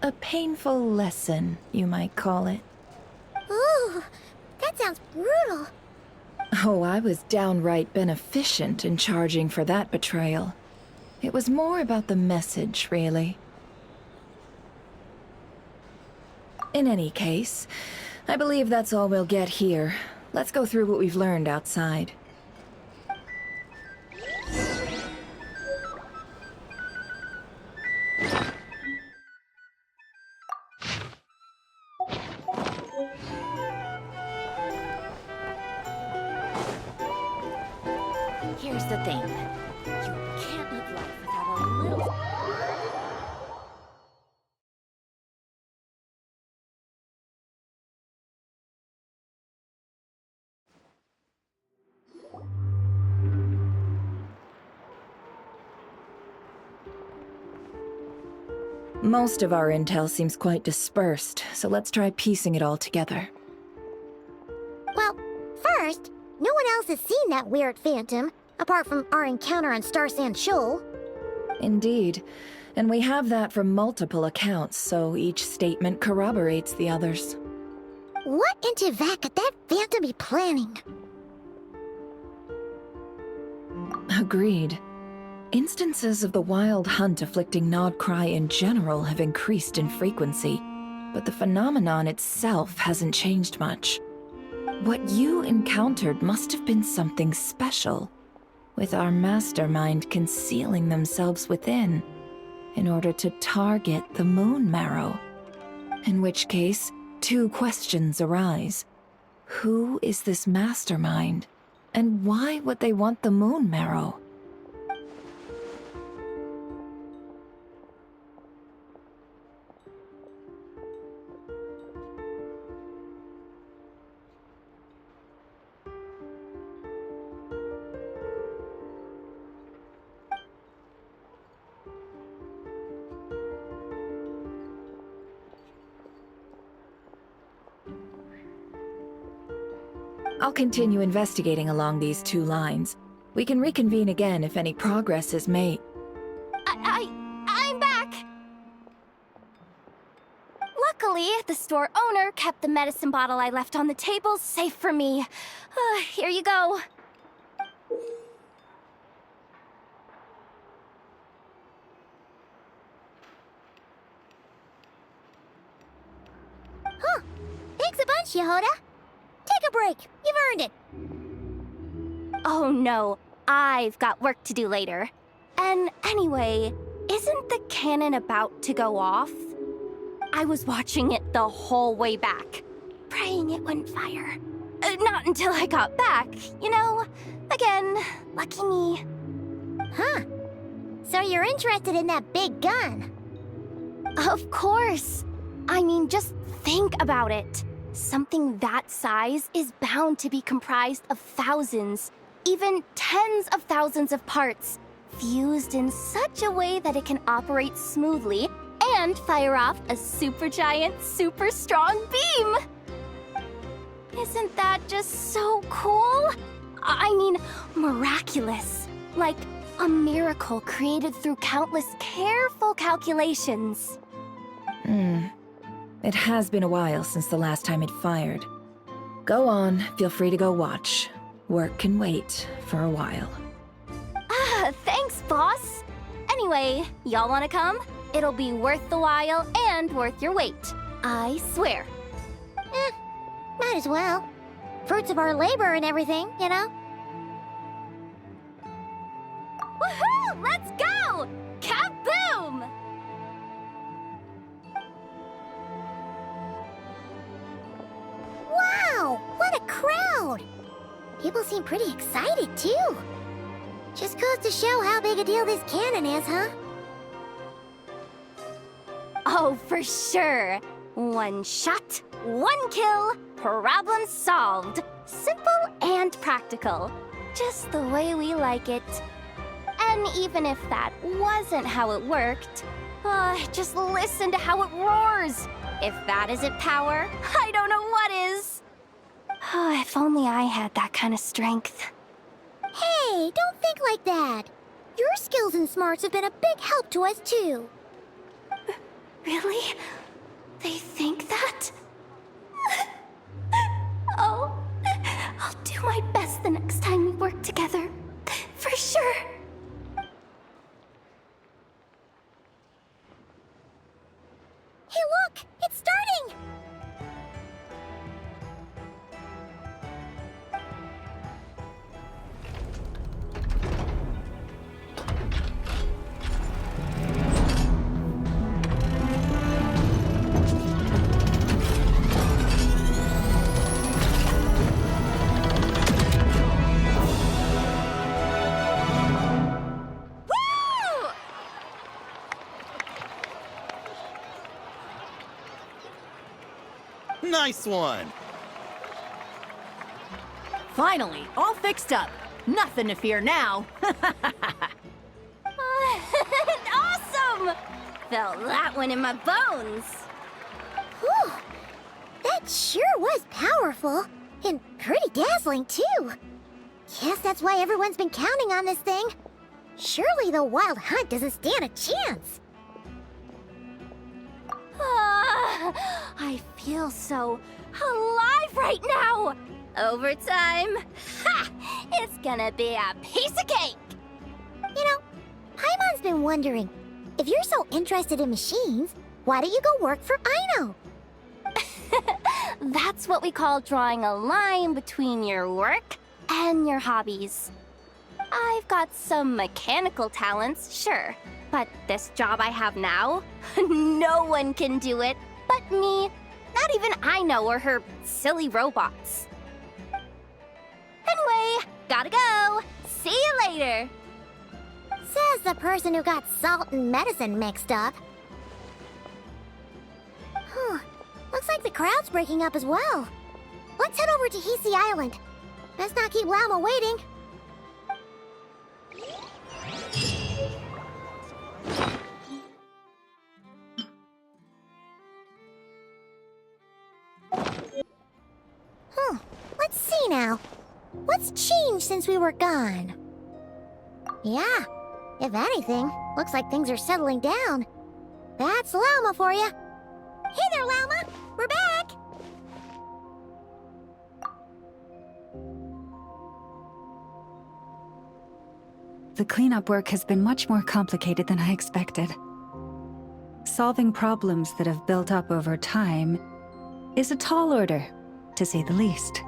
A painful lesson, you might call it. Ooh, that sounds brutal. Oh, I was downright beneficent in charging for that betrayal. It was more about the message, really. In any case, I believe that's all we'll get here. Let's go through what we've learned outside. Here's the thing. You can't live life without a little... Most of our intel seems quite dispersed, so let's try piecing it all together. Well, first, no one else has seen that weird phantom, apart from our encounter on Star Sand Shoal. Indeed. And we have that from multiple accounts, so each statement corroborates the others. What in Teyvat could that phantom be planning? Agreed. Instances of the wild hunt afflicting Nodcry in general have increased in frequency, but the phenomenon itself hasn't changed much. What you encountered must have been something special, with our mastermind concealing themselves within, in order to target the Moon Marrow. In which case, two questions arise. Who is this mastermind? And why would they want the Moon Marrow? I'll continue investigating along these two lines. We can reconvene again if any progress is made. I'm back! Luckily, the store owner kept the medicine bottle I left on the table safe for me. Here you go. Huh. Thanks a bunch, Yehoda. Take a break. You've earned it. Oh no, I've got work to do later. And anyway, isn't the cannon about to go off? I was watching it the whole way back, praying it wouldn't fire. Not until I got back, you know? Again, lucky me. Huh. So you're interested in that big gun? Of course. I mean, just think about it. Something that size is bound to be comprised of thousands, even tens of thousands of parts, fused in such a way that it can operate smoothly and fire off a supergiant, super strong beam! Isn't that just so cool? I mean, miraculous. Like a miracle created through countless careful calculations. It has been a while since the last time it fired. Go on, feel free to go watch. Work can wait for a while. Thanks, boss. Anyway, y'all wanna come? It'll be worth the while and worth your wait. I swear. Might as well. Fruits of our labor and everything, you know? Woohoo! Let's go! Kaboom! Wow! What a crowd! People seem pretty excited, too. Just goes to show how big a deal this cannon is, huh? Oh, for sure. One shot, one kill, problem solved. Simple and practical. Just the way we like it. And even if that wasn't how it worked, just listen to how it roars. If that isn't power, I don't know what is. If only I had that kind of strength. Hey, don't think like that. Your skills and smarts have been a big help to us, too. Really? They think that? Oh, I'll do my best the next time we work together. For sure. Hey, look! It's starting! Nice one! Finally, all fixed up. Nothing to fear now. Awesome! Felt that one in my bones. Whew. That sure was powerful. And pretty dazzling, too. Guess that's why everyone's been counting on this thing. Surely the Wild Hunt doesn't stand a chance. I feel so alive right now. Overtime. Ha! It's gonna be a piece of cake. You know, Paimon's been wondering, if you're so interested in machines, why don't you go work for Aino? That's what we call drawing a line between your work and your hobbies. I've got some mechanical talents, sure, but this job I have now, no one can do it but me. Not even Aino or her silly robots. Anyway, gotta go. See you later. Says the person who got salt and medicine mixed up. Huh. Looks like the crowd's breaking up as well. Let's head over to Hisi Island. Best not keep Llama waiting. Let's see now. What's changed since we were gone? Yeah, if anything, looks like things are settling down. That's Llama for you. Hey there, Llama! We're back! The cleanup work has been much more complicated than I expected. Solving problems that have built up over time is a tall order, to say the least.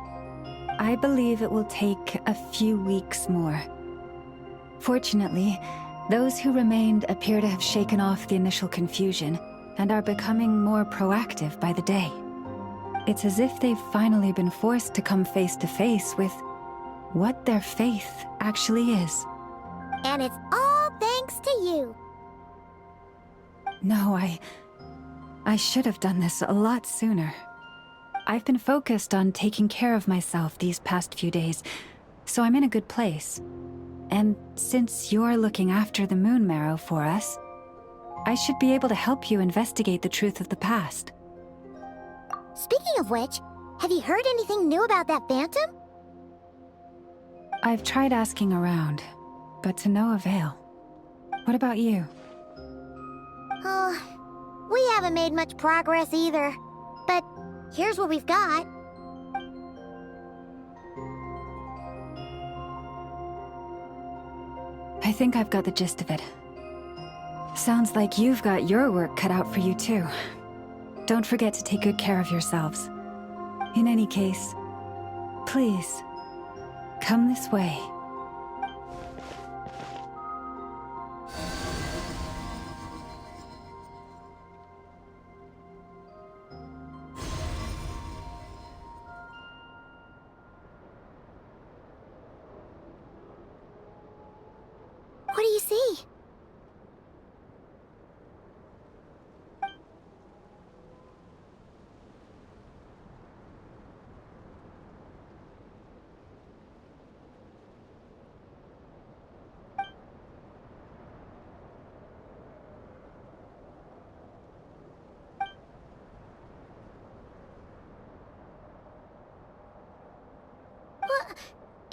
I believe it will take a few weeks more. Fortunately, those who remained appear to have shaken off the initial confusion and are becoming more proactive by the day. It's as if they've finally been forced to come face to face with what their faith actually is. And it's all thanks to you. No, I should have done this a lot sooner. I've been focused on taking care of myself these past few days, so I'm in a good place. And since you're looking after the Moon Marrow for us, I should be able to help you investigate the truth of the past. Speaking of which, have you heard anything new about that phantom? I've tried asking around, but to no avail. What about you? We haven't made much progress either. But here's what we've got. I think I've got the gist of it. Sounds like you've got your work cut out for you too. Don't forget to take good care of yourselves. In any case, please, come this way. What do you see?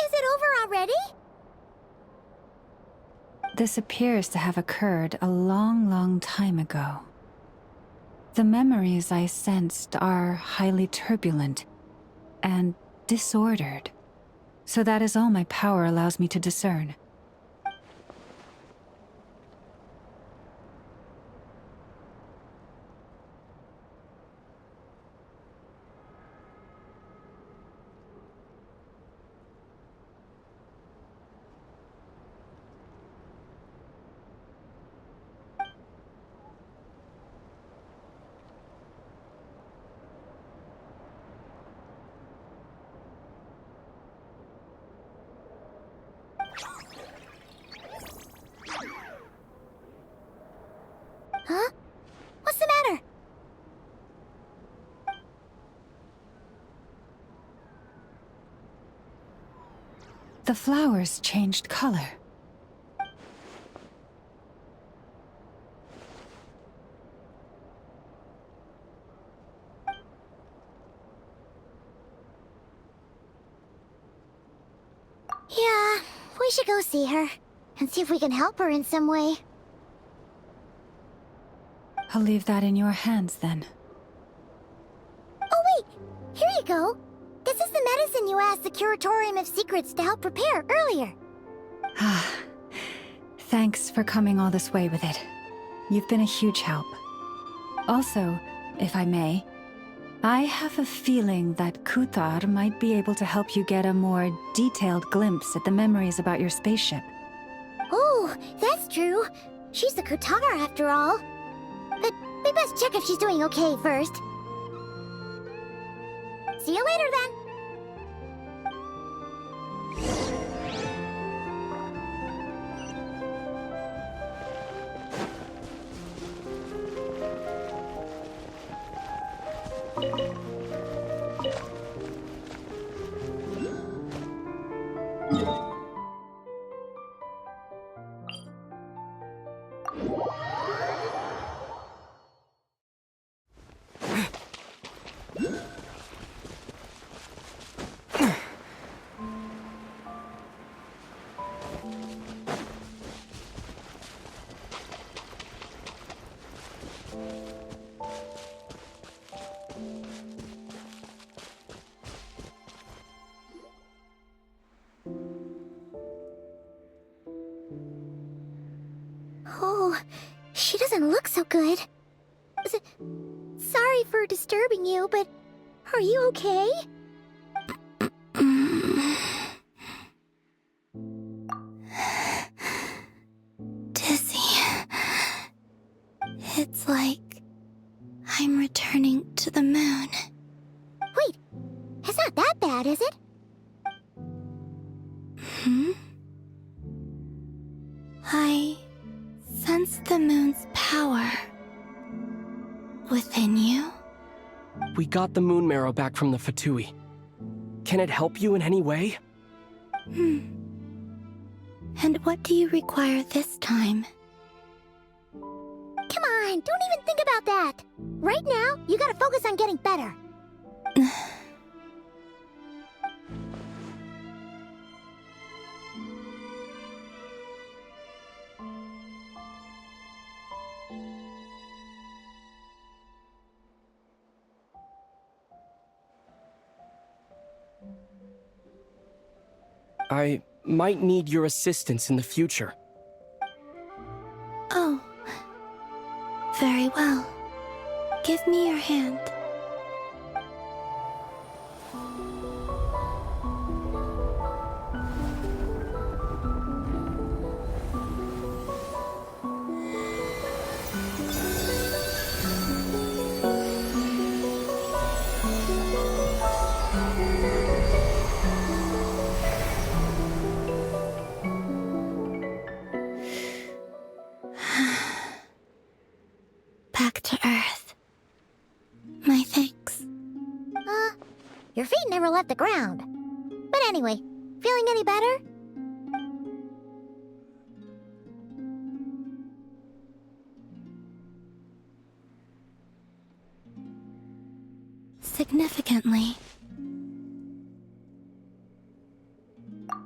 Is it over already? This appears to have occurred a long, long time ago. The memories I sensed are highly turbulent and disordered, so that is all my power allows me to discern. Huh? What's the matter? The flowers changed color. Yeah, we should go see her and see if we can help her in some way. I'll leave that in your hands then. Oh wait, here you go. This is the medicine you asked the Curatorium of Secrets to help prepare earlier. Thanks for coming all this way with it. You've been a huge help. Also, if I may, I have a feeling that Kuthar might be able to help you get a more detailed glimpse at the memories about your spaceship. Oh, that's true. She's the Kutar after all. But we best check if she's doing okay first. See you later then. Oh, she doesn't look so good. Sorry for disturbing you, but are you okay? Dizzy. It's like I'm returning to the moon. Wait, it's not that bad, is it? I sense the moon's power within you. We got the moon marrow back from the Fatui. Can it help you in any way? And what do you require this time? Come on, don't even think about that. Right now, you gotta focus on getting better. I might need your assistance in the future. Oh. Very well. Give me your hand. Back to Earth. My thanks. Your feet never left the ground. But anyway, feeling any better? Significantly.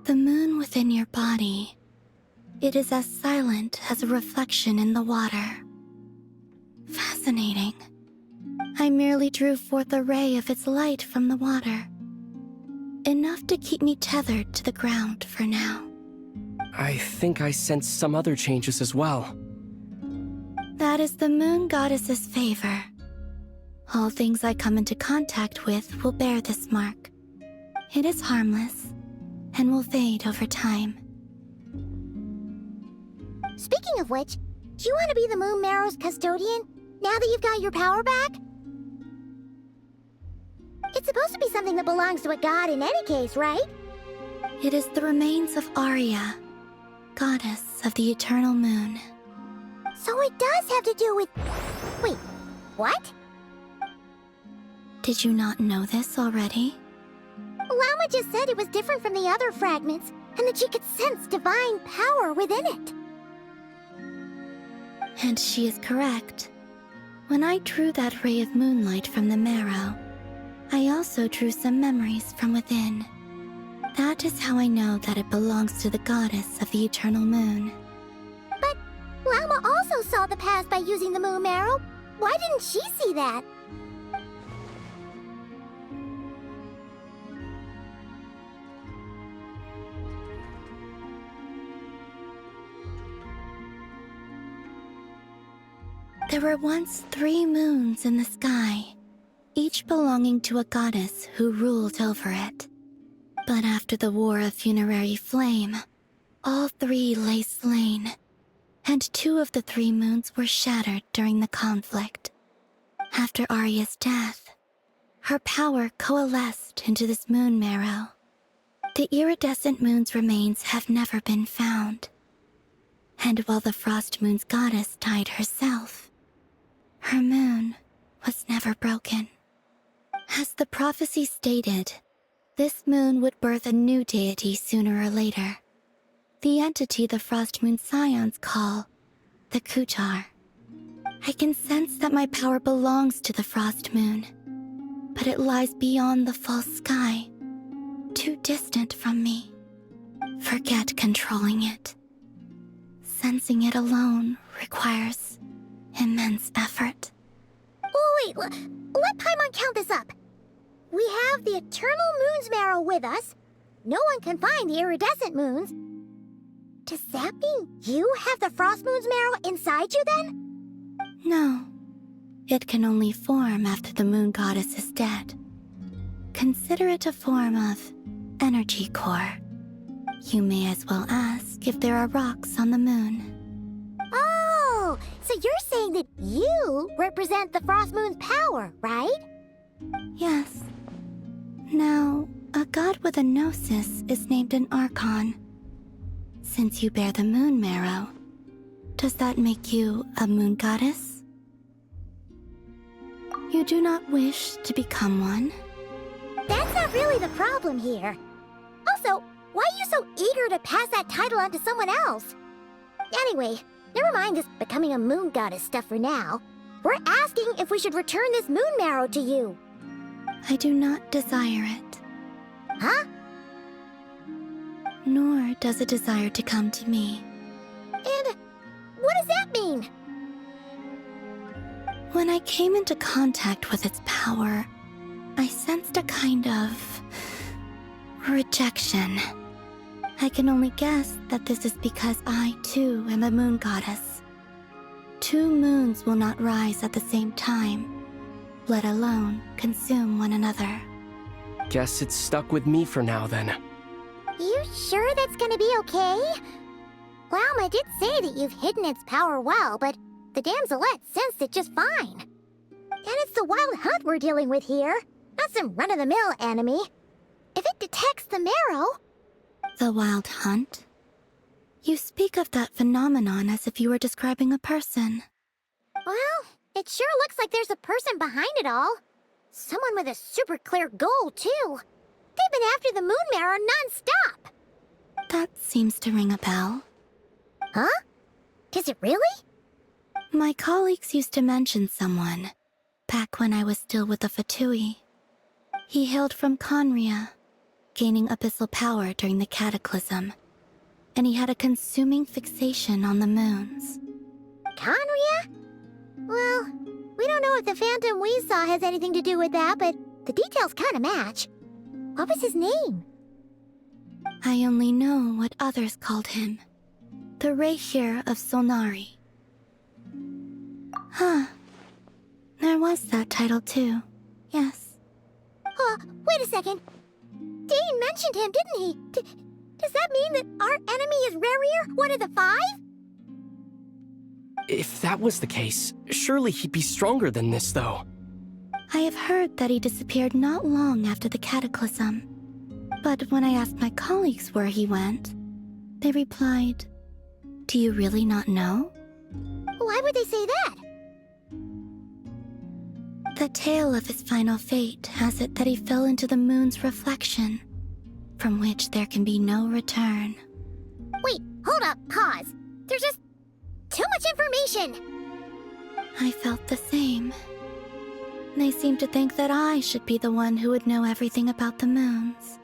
The moon within your body. It is as silent as a reflection in the water. Fascinating. I merely drew forth a ray of its light from the water. Enough to keep me tethered to the ground for now. I think I sense some other changes as well. That is the moon goddess's favor. All things I come into contact with will bear this mark. It is harmless and will fade over time. Speaking of which, do you want to be the Moon Marrow's custodian, now that you've got your power back? It's supposed to be something that belongs to a god in any case, right? It is the remains of Arya, goddess of the eternal moon. So it does have to do with... Wait, what? Did you not know this already? Lama just said it was different from the other fragments, and that she could sense divine power within it. And she is correct. When I drew that ray of moonlight from the marrow, I also drew some memories from within. That is how I know that it belongs to the goddess of the eternal moon. But Llama also saw the past by using the moon marrow. Why didn't she see that? There were once 3 moons in the sky, each belonging to a goddess who ruled over it. But after the War of Funerary Flame, all 3 lay slain, and 2 of the 3 moons were shattered during the conflict. After Arya's death, her power coalesced into this moon marrow. The iridescent moon's remains have never been found. And while the Frost Moon's goddess died herself, her moon was never broken. As the prophecy stated, this moon would birth a new deity sooner or later. The entity the Frost Moon Scions call the Kutar. I can sense that my power belongs to the Frost Moon, but it lies beyond the false sky, too distant from me. Forget controlling it. Sensing it alone requires immense effort. Oh, wait, let Paimon count this up. We have the Eternal Moon's marrow with us. No one can find the iridescent moons. Does that mean you have the Frost Moon's marrow inside you then? No. It can only form after the moon goddess is dead. Consider it a form of energy core. You may as well ask if there are rocks on the moon. Oh, so you're saying that you represent the Frost Moon's power, right? Yes. Now, a god with a gnosis is named an Archon. Since you bear the moon marrow, does that make you a moon goddess? You do not wish to become one? That's not really the problem here. Also, why are you so eager to pass that title on to someone else? Anyway, never mind this becoming a moon goddess stuff for now. We're asking if we should return this moon marrow to you. I do not desire it. Huh? Nor does it desire to come to me. And what does that mean? When I came into contact with its power, I sensed a kind of rejection. I can only guess that this is because I, too, am a moon goddess. 2 moons will not rise at the same time, let alone consume one another. Guess it's stuck with me for now, then. You sure that's gonna be okay? Llama did say that you've hidden its power well, but the damselette sensed it just fine. And it's the wild hunt we're dealing with here, not some run-of-the-mill enemy. If it detects the marrow... The wild hunt? You speak of that phenomenon as if you were describing a person. Well, it sure looks like there's a person behind it all. Someone with a super clear goal, too. They've been after the moon marrow non-stop. That seems to ring a bell. Huh? Does it really? My colleagues used to mention someone, back when I was still with the Fatui. He hailed from Conria, gaining abyssal power during the Cataclysm, and he had a consuming fixation on the moons. Conria? Well, we don't know if the phantom we saw has anything to do with that, but the details kind of match. What was his name? I only know what others called him. The Rehir of Solnari. Huh. There was that title too. Yes. Wait a second. Dane mentioned him, didn't he? Does that mean that our enemy is Rehir, one of the 5? If that was the case, surely he'd be stronger than this, though. I have heard that he disappeared not long after the Cataclysm. But when I asked my colleagues where he went, they replied, "Do you really not know?" Why would they say that? The tale of his final fate has it that he fell into the moon's reflection, from which there can be no return. Wait, hold up, pause. There's just too much information. I felt the same. They seemed to think that I should be the one who would know everything about the moons.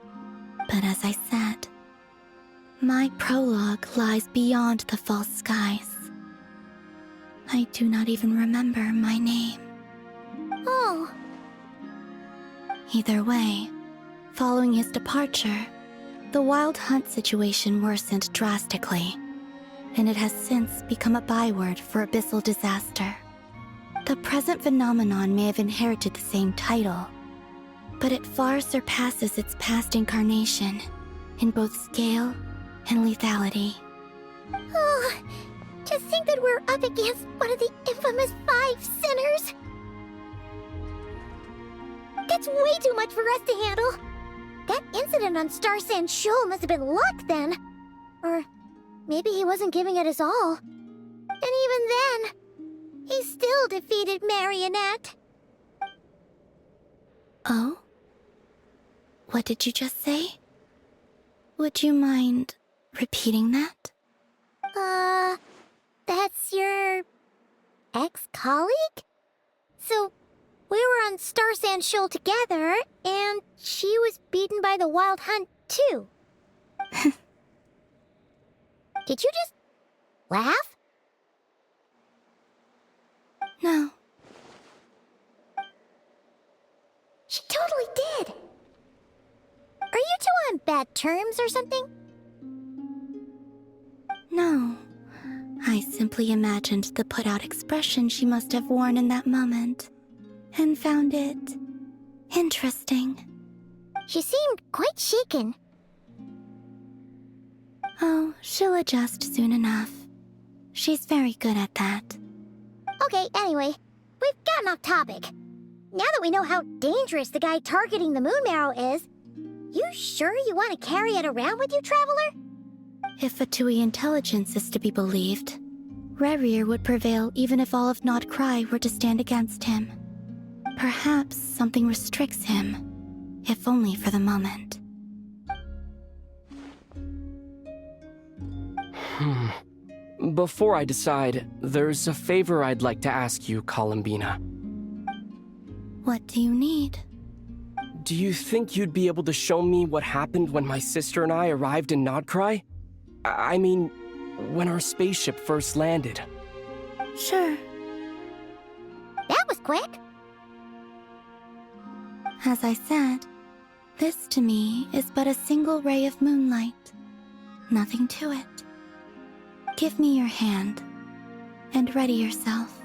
But as I said, my prologue lies beyond the false skies. I do not even remember my name. Oh. Either way, following his departure, the Wild Hunt situation worsened drastically, and it has since become a byword for abyssal disaster. The present phenomenon may have inherited the same title, but it far surpasses its past incarnation in both scale and lethality. Oh, to think that we're up against one of the infamous 5 sinners! That's way too much for us to handle! That incident on Star Sand Shoal must have been luck then! Or maybe he wasn't giving it his all. And even then, he still defeated Marionette. Oh? What did you just say? Would you mind repeating that? That's your ex-colleague? So, we were on Star Sand Shoal together, and she was beaten by the Wild Hunt, too. Did you just laugh? No. She totally did. Are you two on bad terms or something? No. I simply imagined the put-out expression she must have worn in that moment, and found it interesting. She seemed quite shaken. Oh, she'll adjust soon enough. She's very good at that. Okay, anyway, we've gotten off topic. Now that we know how dangerous the guy targeting the Moon Marrow is, you sure you want to carry it around with you, Traveler? If Fatui intelligence is to be believed, Rerir would prevail even if all of Nod Cry were to stand against him. Perhaps something restricts him, if only for the moment. Before I decide, there's a favor I'd like to ask you, Columbina. What do you need? Do you think you'd be able to show me what happened when my sister and I arrived in Nodcry? I mean, when our spaceship first landed. Sure. That was quick. As I said, this to me is but a single ray of moonlight. Nothing to it. Give me your hand, and ready yourself.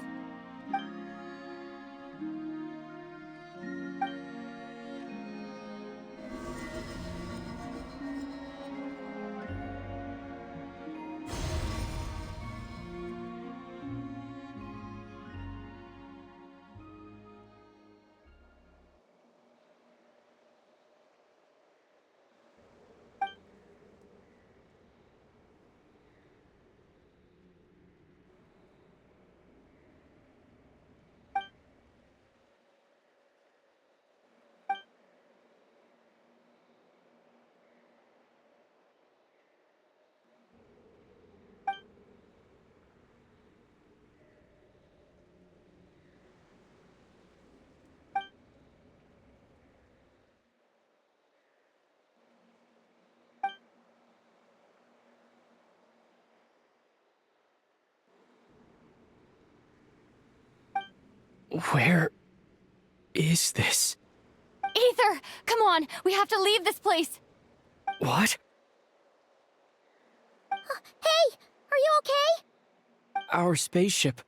Where is this? Aether! Come on! We have to leave this place! What? Hey! Are you okay? Our spaceship.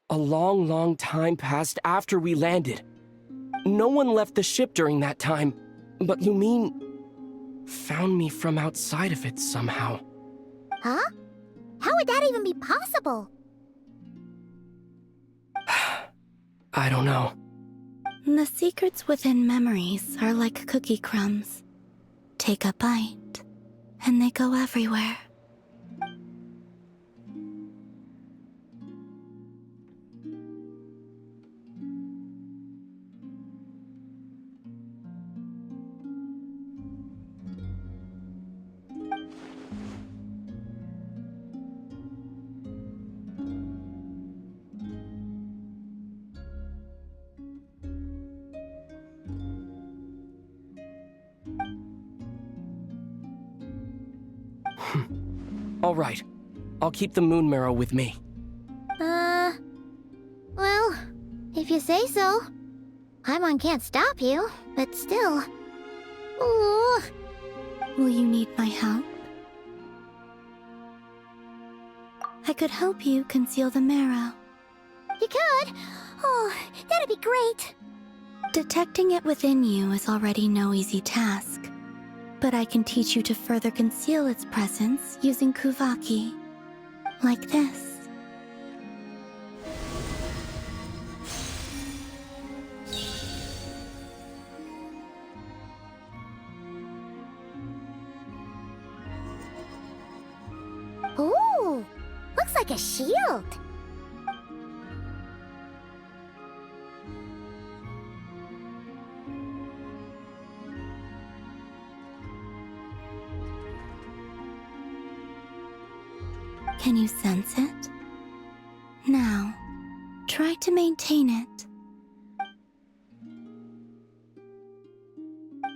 A long, long time passed after we landed. No one left the ship during that time, but Lumine found me from outside of it somehow. Huh? How would that even be possible? I don't know. The secrets within memories are like cookie crumbs. Take a bite, and they go everywhere. All right. I'll keep the moon marrow with me. Well, if you say so. Paimon can't stop you, but still. Ooh. Will you need my help? I could help you conceal the marrow. You could? Oh, that'd be great. Detecting it within you is already no easy task. But I can teach you to further conceal its presence using Kuvaki. Like this. Ooh, looks like a shield. Can you sense it? Now, try to maintain it.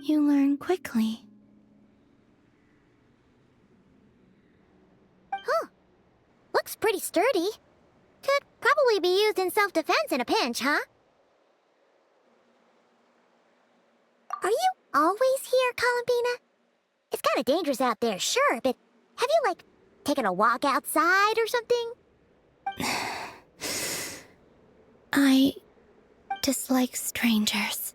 You learn quickly. Huh. Looks pretty sturdy. Could probably be used in self-defense in a pinch, huh? Are you always here, Columbina? It's kinda dangerous out there, sure, but have you, like, taken a walk outside or something? I dislike strangers.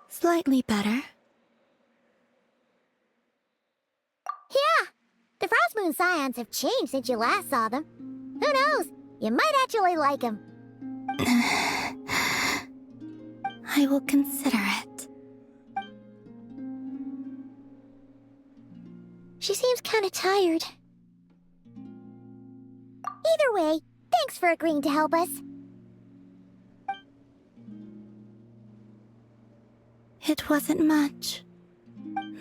Slightly better. Yeah, the Frost Moon Scions have changed since you last saw them. Who knows? You might actually like them. I will consider it. She seems kinda tired. Either way, thanks for agreeing to help us. It wasn't much.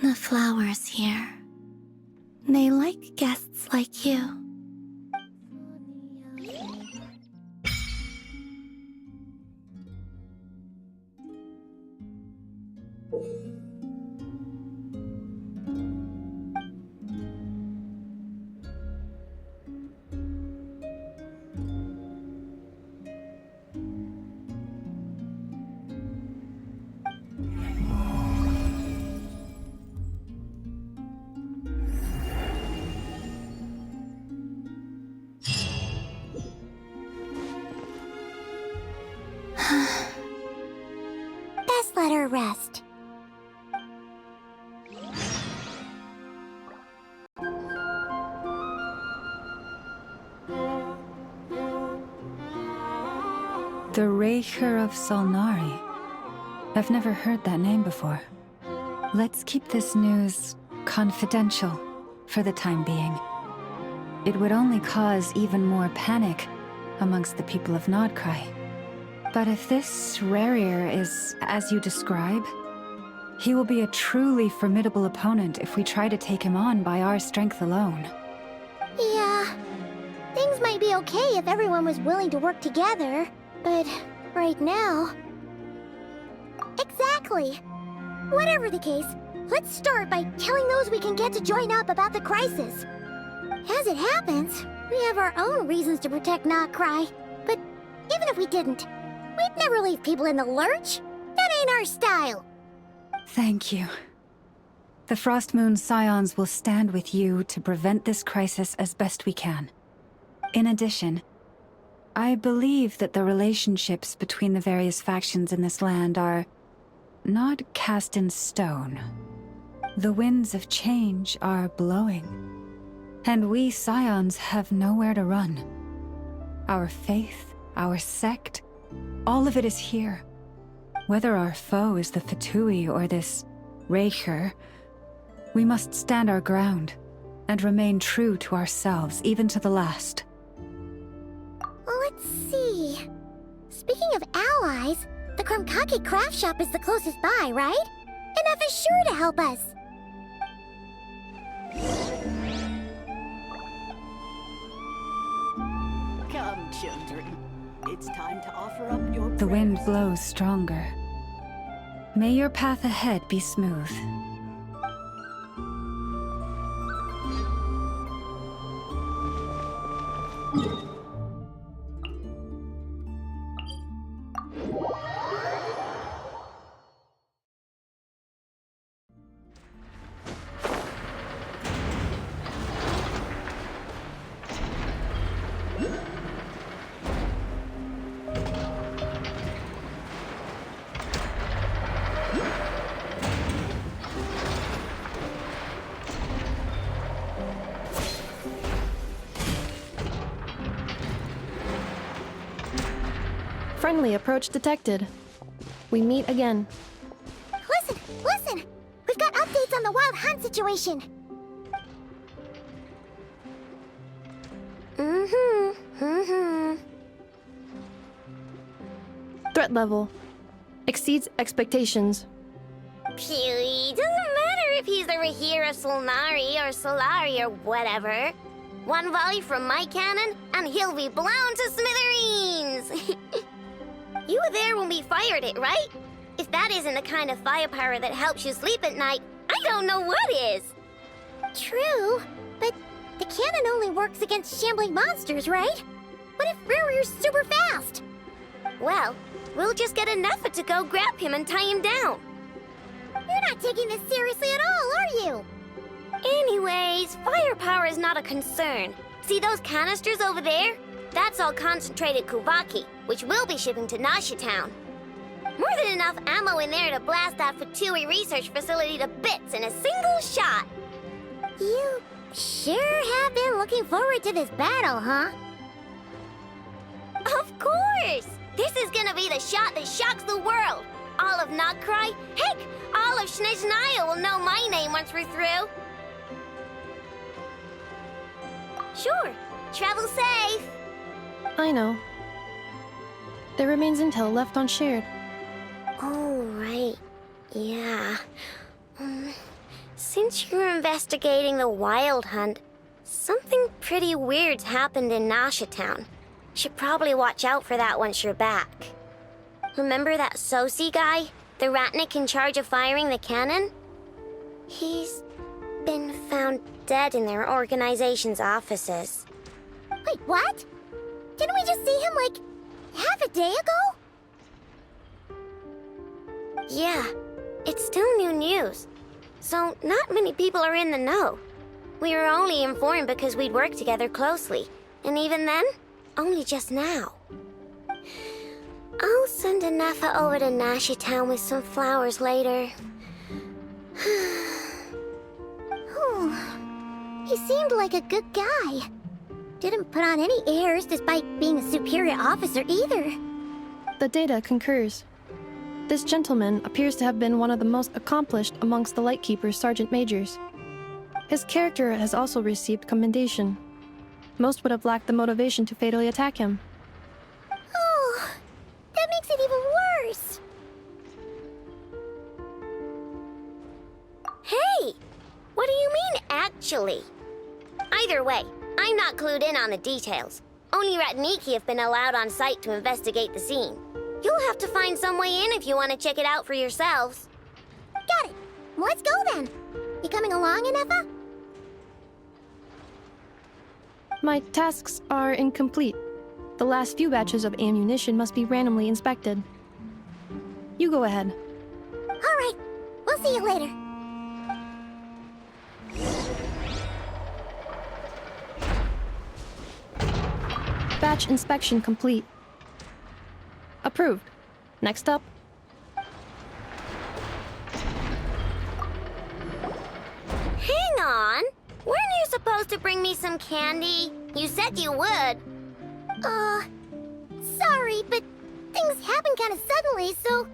The flowers here. They like guests like you. Best let her rest. The Raker of Solnari. I've never heard that name before. Let's keep this news confidential for the time being. It would only cause even more panic amongst the people of Nodcry. But if this Rarier is as you describe, he will be a truly formidable opponent if we try to take him on by our strength alone. Yeah, things might be okay if everyone was willing to work together, but right now... Exactly! Whatever the case, let's start by telling those we can get to join up about the crisis. As it happens, we have our own reasons to protect Nodcry, but even if we didn't, we'd never leave people in the lurch. That ain't our style. Thank you. The Frost Moon Scions will stand with you to prevent this crisis as best we can. In addition, I believe that the relationships between the various factions in this land are not cast in stone. The winds of change are blowing, and we Scions have nowhere to run. Our faith, our sect, all of it is here. Whether our foe is the Fatui or this Raker, we must stand our ground and remain true to ourselves, even to the last. Let's see. Speaking of allies, the Krumkake craft shop is the closest by, right? And F is sure to help us. Come, children. It's time to offer up your The wind blows stronger. May your path ahead be smooth. Friendly approach detected. We meet again. Listen, listen! We've got updates on the wild hunt situation. Threat level exceeds expectations. Phew, doesn't matter if he's the Rahira Solnari or Solari or whatever. One volley from my cannon, and he'll be blown to smithereens! You were there when we fired it, right? If that isn't the kind of firepower that helps you sleep at night, I don't know what is! True, but the cannon only works against shambling monsters, right? What if Rarir's super fast? Well, we'll just get enough to go grab him and tie him down. You're not taking this seriously at all, are you? Anyways, firepower is not a concern. See those canisters over there? That's all concentrated Kuvaki, which we'll be shipping to Nasha Town. More than enough ammo in there to blast that Fatui research facility to bits in a single shot. You sure have been looking forward to this battle, huh? Of course! This is gonna be the shot that shocks the world. All of Nokrai, heck, all of Snezhnaya will know my name once we're through. Sure, travel safe. I know. There remains intel left unshared. Oh, right. Yeah. Since you're investigating the Wild Hunt, something pretty weird's happened in Nasha Town. Should probably watch out for that once you're back. Remember that Sosi guy? The Ratnik in charge of firing the cannon? He's been found dead in their organization's offices. Wait, what? Didn't we just see him, like, half a day ago? Yeah, it's still new news. So not many people are in the know. We were only informed because we'd worked together closely. And even then, only just now. I'll send a Nefa over to Nasha Town with some flowers later. He seemed like a good guy. Didn't put on any airs despite being a superior officer either. The data concurs. This gentleman appears to have been one of the most accomplished amongst the Lightkeeper's sergeant majors. His character has also received commendation. Most would have lacked the motivation to fatally attack him. Oh, that makes it even worse. Hey, what do you mean, actually? Either way, I'm not clued in on the details. Only Ratniki have been allowed on site to investigate the scene. You'll have to find some way in if you want to check it out for yourselves. Got it. Let's go then. You coming along, Inefa? My tasks are incomplete. The last few batches of ammunition must be randomly inspected. You go ahead. All right. We'll see you later. Batch inspection complete. Approved. Next up. Hang on. Weren't you supposed to bring me some candy? You said you would. Sorry, but things happen kind of suddenly, so...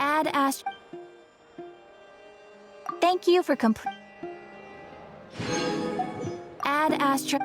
Add Astro. Thank you for complete. Add Astro.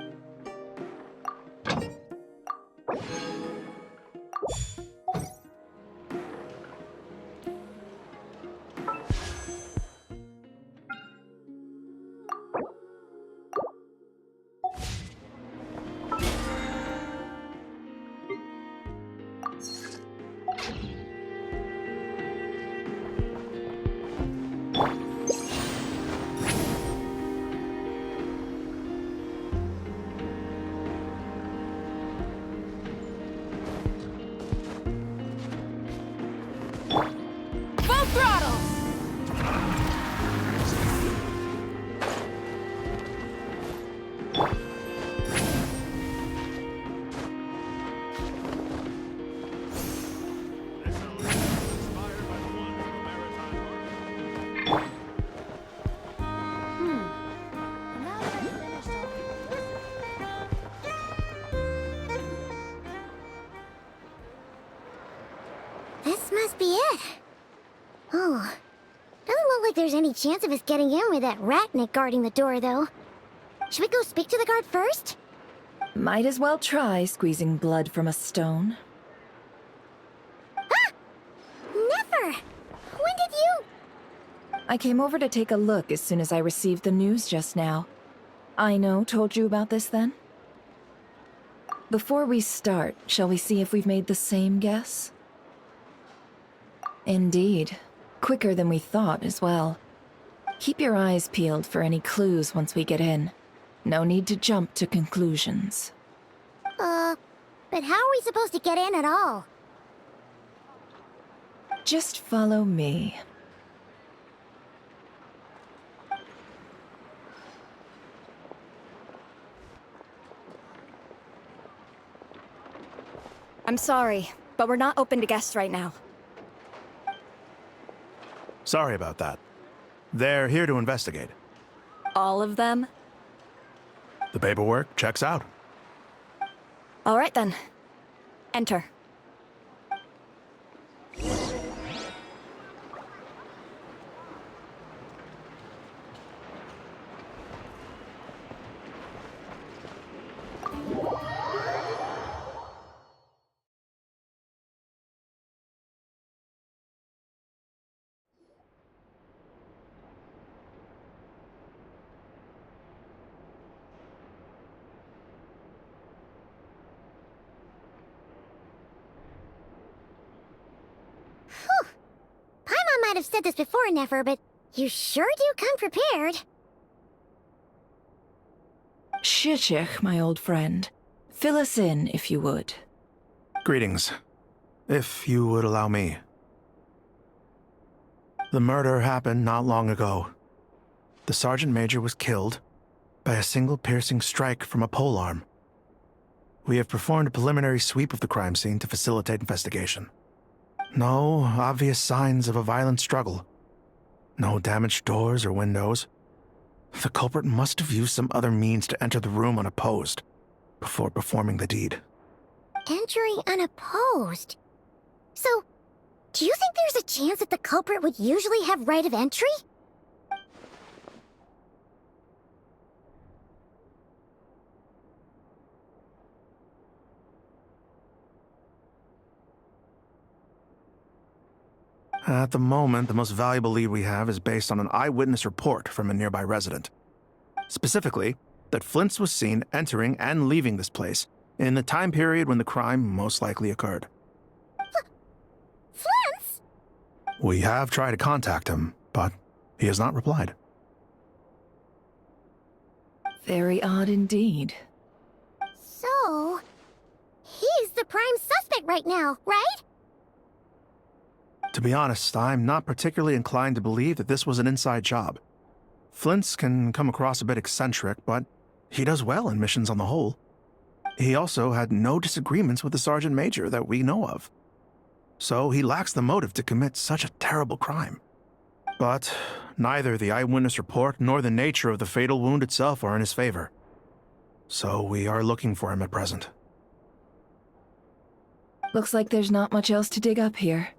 be it. Oh. Doesn't look like there's any chance of us getting in with that ratnik guarding the door, though. Should we go speak to the guard first? Might as well try squeezing blood from a stone. Ah! Never! When did you... I came over to take a look as soon as I received the news just now. Aino told you about this then? Before we start, shall we see if we've made the same guess? Indeed. Quicker than we thought as well. Keep your eyes peeled for any clues once we get in. No need to jump to conclusions. But how are we supposed to get in at all? Just follow me. I'm sorry, but we're not open to guests right now. Sorry about that. They're here to investigate. All of them? The paperwork checks out. All right then. Enter. Paimon might have said this before, Nefer, but you sure do come prepared. Shishich, my old friend. Fill us in, if you would. Greetings. If you would allow me. The murder happened not long ago. The Sergeant Major was killed by a single piercing strike from a polearm. We have performed a preliminary sweep of the crime scene to facilitate investigation. No obvious signs of a violent struggle. No damaged doors or windows. The culprit must have used some other means to enter the room unopposed before performing the deed. Entering unopposed? So, do you think there's a chance that the culprit would usually have right of entry? At the moment, the most valuable lead we have is based on an eyewitness report from a nearby resident. Specifically, that Flint's was seen entering and leaving this place in the time period when the crime most likely occurred. Flint's? We have tried to contact him, but he has not replied. Very odd indeed. So, he's the prime suspect right now, right? To be honest, I'm not particularly inclined to believe that this was an inside job. Flint's can come across a bit eccentric, but he does well in missions on the whole. He also had no disagreements with the Sergeant Major that we know of. So he lacks the motive to commit such a terrible crime. But neither the eyewitness report nor the nature of the fatal wound itself are in his favor. So we are looking for him at present. Looks like there's not much else to dig up here.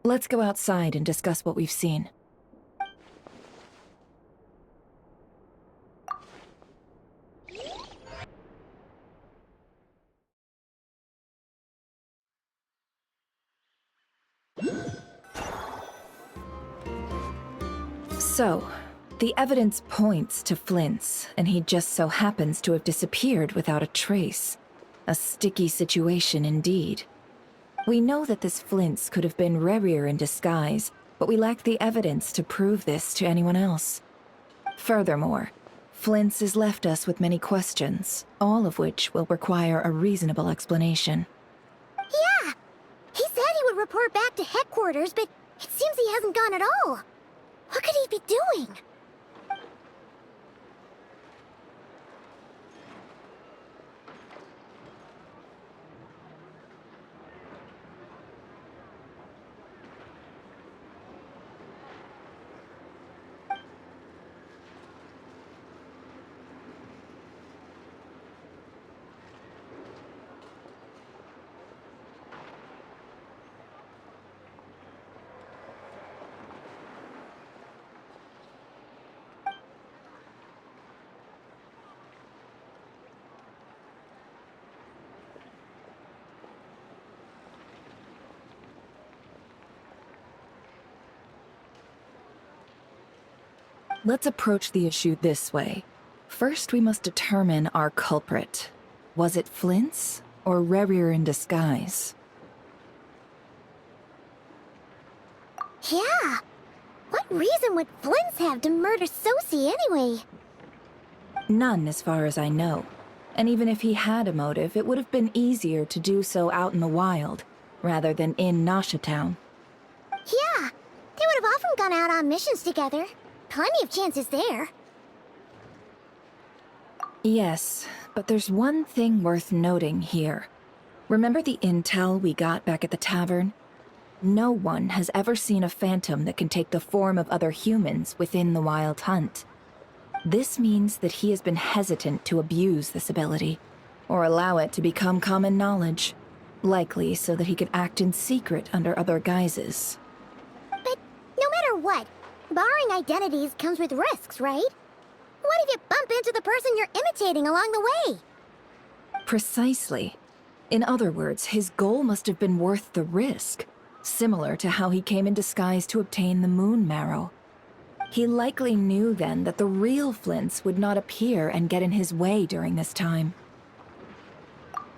Let's go outside and discuss what we've seen. So, the evidence points to Flint's, and he just so happens to have disappeared without a trace. A sticky situation indeed. We know that this Flint's could have been Rerir in disguise, but we lack the evidence to prove this to anyone else. Furthermore, Flint's has left us with many questions, all of which will require a reasonable explanation. Yeah! He said he would report back to headquarters, but it seems he hasn't gone at all. What could he be doing? Let's approach the issue this way. First, we must determine our culprit. Was it Flint's or Rerir in disguise? Yeah. What reason would Flint's have to murder Sosie anyway? None, as far as I know. And even if he had a motive, it would have been easier to do so out in the wild, rather than in Nasha Town. Yeah. They would have often gone out on missions together. Plenty of chances there. Yes, but there's one thing worth noting here. Remember the intel we got back at the tavern? No one has ever seen a phantom that can take the form of other humans within the Wild Hunt. This means that he has been hesitant to abuse this ability, or allow it to become common knowledge, likely so that he could act in secret under other guises. But no matter what, borrowing identities comes with risks, right? What if you bump into the person you're imitating along the way? Precisely. In other words, his goal must have been worth the risk, similar to how he came in disguise to obtain the moon marrow. He likely knew then that the real Flints would not appear and get in his way during this time.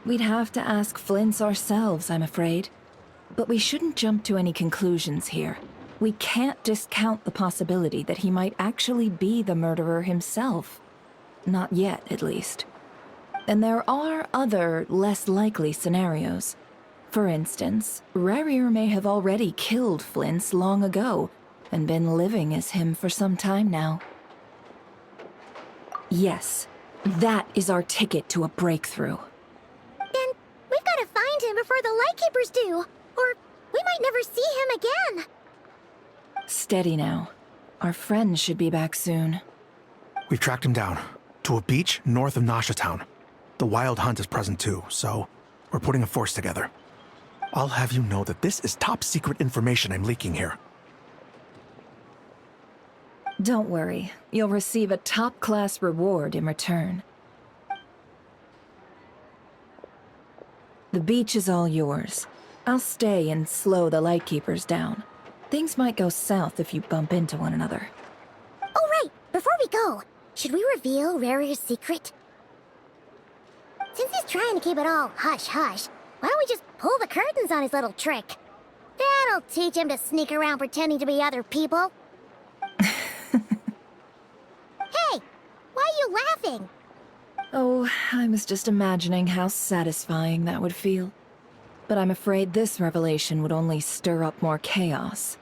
We'd have to ask Flints ourselves, I'm afraid. But we shouldn't jump to any conclusions here. We can't discount the possibility that he might actually be the murderer himself. Not yet, at least. And there are other, less likely scenarios. For instance, Rerir may have already killed Flints long ago, and been living as him for some time now. Yes, that is our ticket to a breakthrough. Then we've got to find him before the Lightkeepers do, or we might never see him again. Steady now. Our friends should be back soon. We've tracked him down to a beach north of Nasha Town. The Wild Hunt is present too, so we're putting a force together. I'll have you know that this is top secret information I'm leaking here. Don't worry, you'll receive a top-class reward in return. The beach is all yours. I'll stay and slow the Lightkeepers down. Things might go south if you bump into one another. Oh, right! Before we go, should we reveal Rerir's secret? Since he's trying to keep it all hush-hush, why don't we just pull the curtains on his little trick? That'll teach him to sneak around pretending to be other people. Hey! Why are you laughing? Oh, I was just imagining how satisfying that would feel. But I'm afraid this revelation would only stir up more chaos.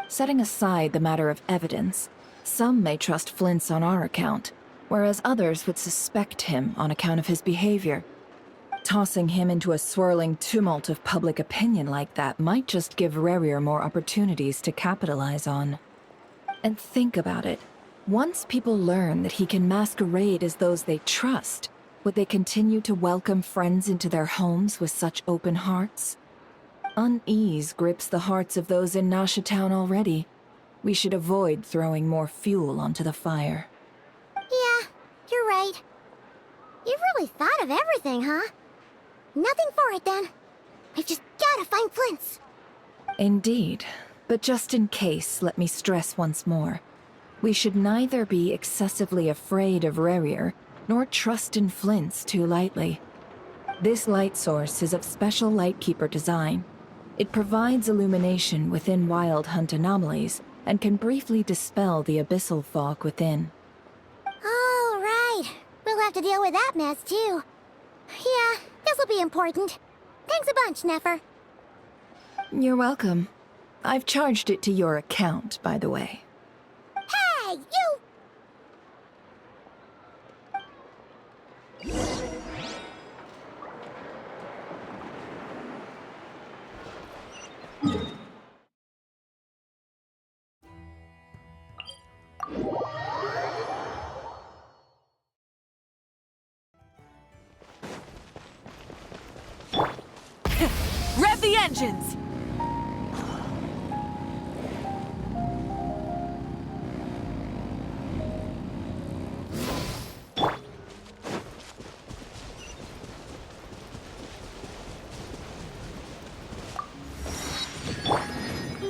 Setting aside the matter of evidence, some may trust Flint's on our account, whereas others would suspect him on account of his behavior. Tossing him into a swirling tumult of public opinion like that might just give Rerir more opportunities to capitalize on. And think about it. Once people learn that he can masquerade as those they trust, would they continue to welcome friends into their homes with such open hearts? Unease grips the hearts of those in Nasha Town already. We should avoid throwing more fuel onto the fire. Yeah, you're right. You've really thought of everything, huh? Nothing for it, then. We've just gotta find Flint's. Indeed. But just in case, let me stress once more. We should neither be excessively afraid of Rerir, nor trust in Flint's too lightly. This light source is of special Lightkeeper design. It provides illumination within Wild Hunt anomalies, and can briefly dispel the abyssal fog within. Oh, right. We'll have to deal with that mess, too. Yeah, this'll be important. Thanks a bunch, Nefer. You're welcome. I've charged it to your account, by the way. Hey, you! Rev the engines!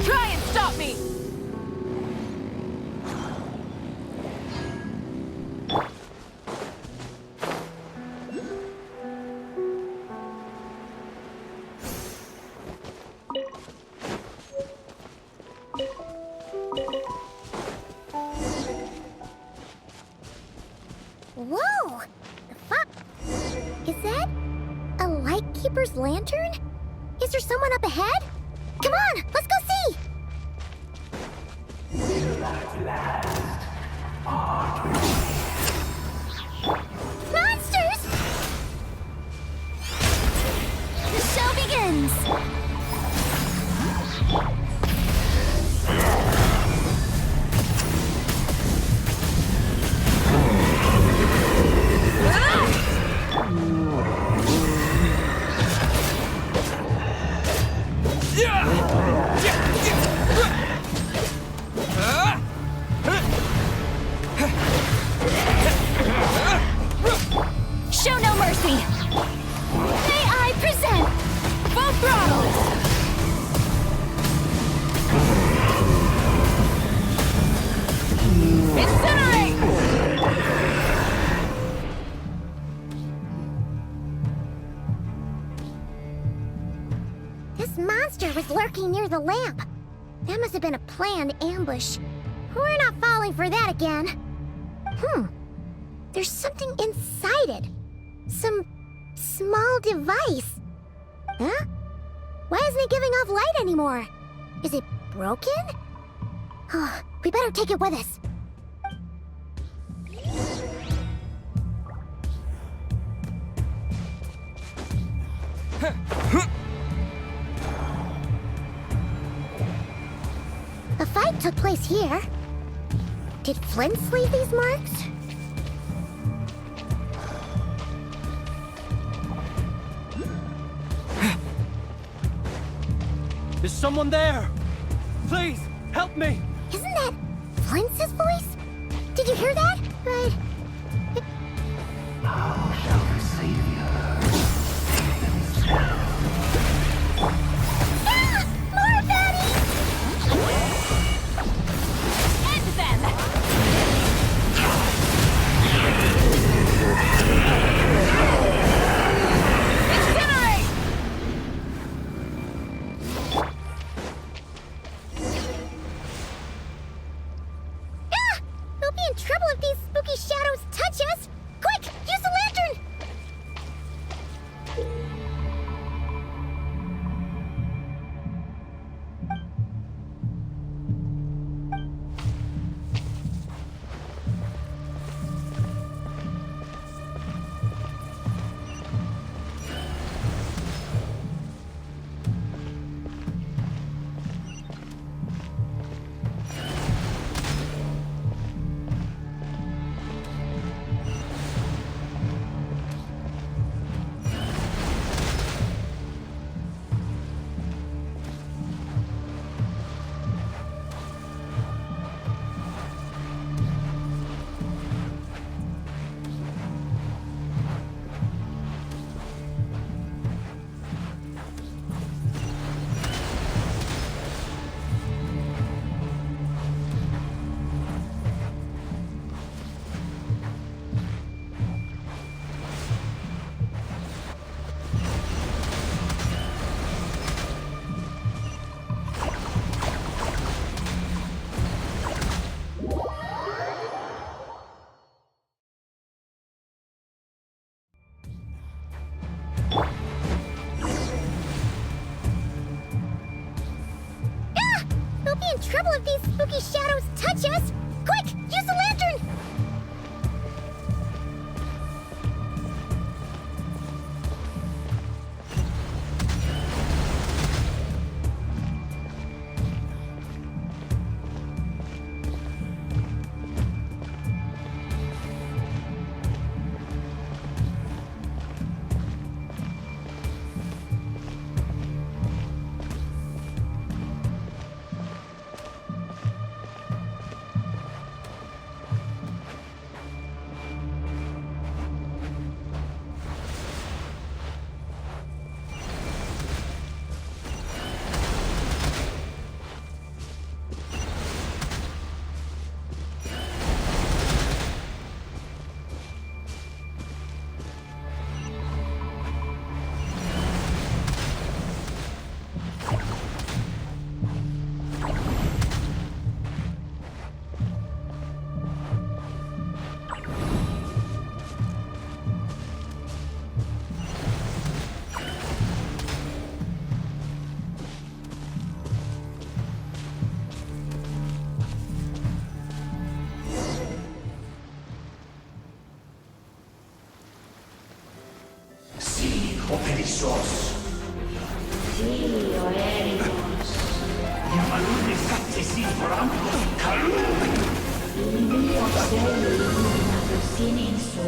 Try and stop me! that a Lightkeeper's lantern? Is there someone up ahead? Come on, let's go see! Monsters! The show begins! Show no mercy! May I present Full throttle! Incinerate! This monster was lurking near the lamp. That must have been a planned ambush. We're not falling for that again. There's something inside it. Some small device. Huh? Why isn't it giving off light anymore? Is it broken? Oh, we better take it with us. A fight took place here. Did Flint leave these marks? Is someone there? Please, help me! Isn't that Flint's voice? Did you hear that? But... How shall the Savior save himself? Ah! More baddies! End them! Incinerate! Ah! We'll be in trouble if these spooky shadows touch us! Quick! Use the lantern! We'll be in trouble if these spooky shadows touch us! Quick! Use the lantern! o perezoso. Sí, oeremos. Yamalun eskatzesin brambos kalun. Ini obselu na sinin so.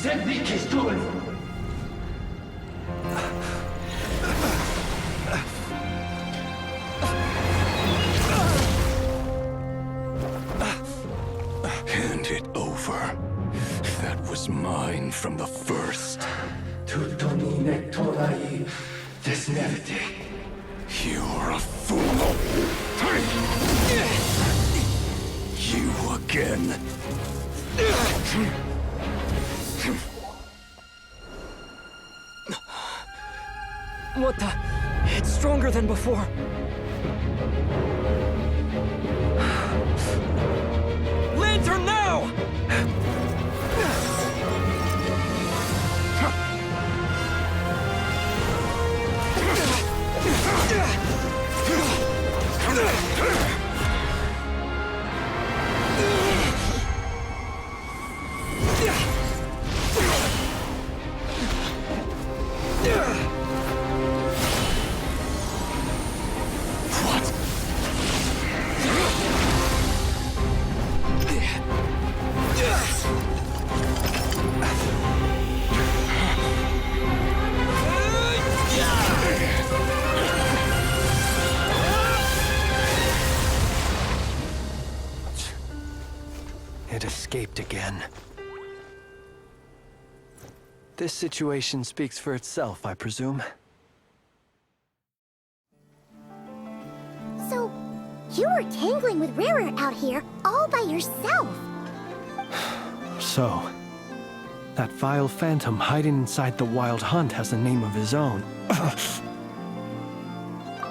Sedni kestun. Hand it over. That was mine from the first. Tutonine torai desnevite. You're a fool. You again. What the? It's stronger than before. Lantern now! It escaped again. This situation speaks for itself, I presume. So, you were tangling with Rarer out here all by yourself. So, that vile phantom hiding inside the Wild Hunt has a name of his own.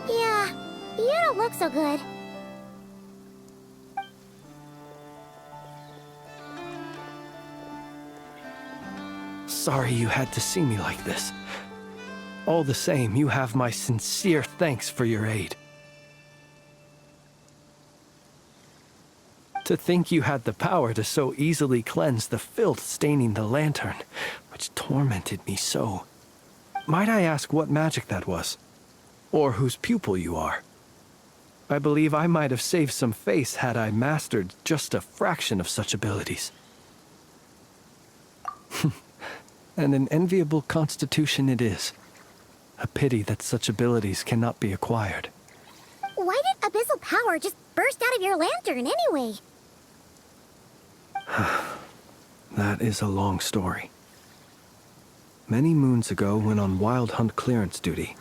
Yeah, you don't look so good. Sorry you had to see me like this. All the same, you have my sincere thanks for your aid. To think you had the power to so easily cleanse the filth staining the lantern, which tormented me so. Might I ask what magic that was? Or whose pupil you are? I believe I might have saved some face had I mastered just a fraction of such abilities. And an enviable constitution it is. A pity that such abilities cannot be acquired. Why did abyssal power just burst out of your lantern anyway? That is a long story. Many moons ago, when on Wild Hunt clearance duty,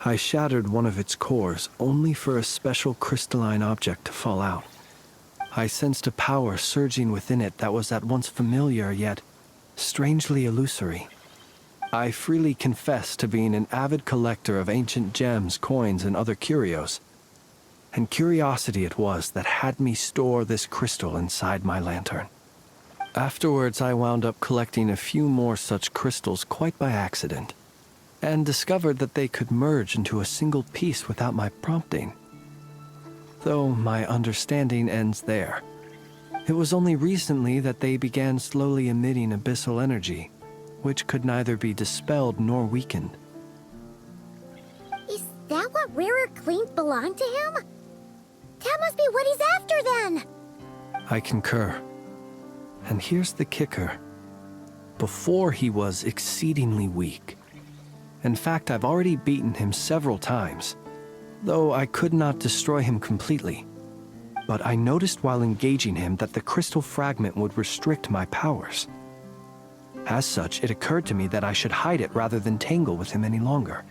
I shattered one of its cores only for a special crystalline object to fall out. I sensed a power surging within it that was at once familiar yet strangely illusory. I freely confess to being an avid collector of ancient gems, coins, and other curios. And curiosity it was that had me store this crystal inside my lantern. Afterwards, I wound up collecting a few more such crystals quite by accident, and discovered that they could merge into a single piece without my prompting. Though my understanding ends there. It was only recently that they began slowly emitting abyssal energy, which could neither be dispelled nor weakened. Is that what Rarer claimed belonged to him? That must be what he's after then! I concur. And here's the kicker. Before he was exceedingly weak. In fact, I've already beaten him several times, though I could not destroy him completely. But I noticed while engaging him that the crystal fragment would restrict my powers. As such, it occurred to me that I should hide it rather than tangle with him any longer.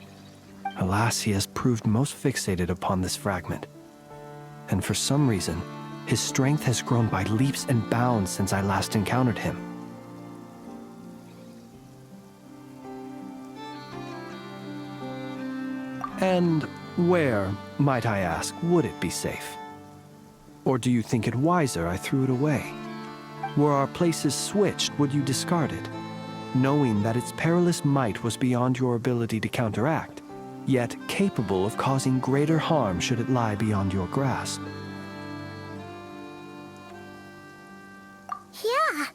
Alas, he has proved most fixated upon this fragment. And for some reason, his strength has grown by leaps and bounds since I last encountered him. And where, might I ask, would it be safe? Or do you think it wiser I threw it away? Were our places switched, would you discard it, knowing that its perilous might was beyond your ability to counteract, yet capable of causing greater harm should it lie beyond your grasp? Yeah,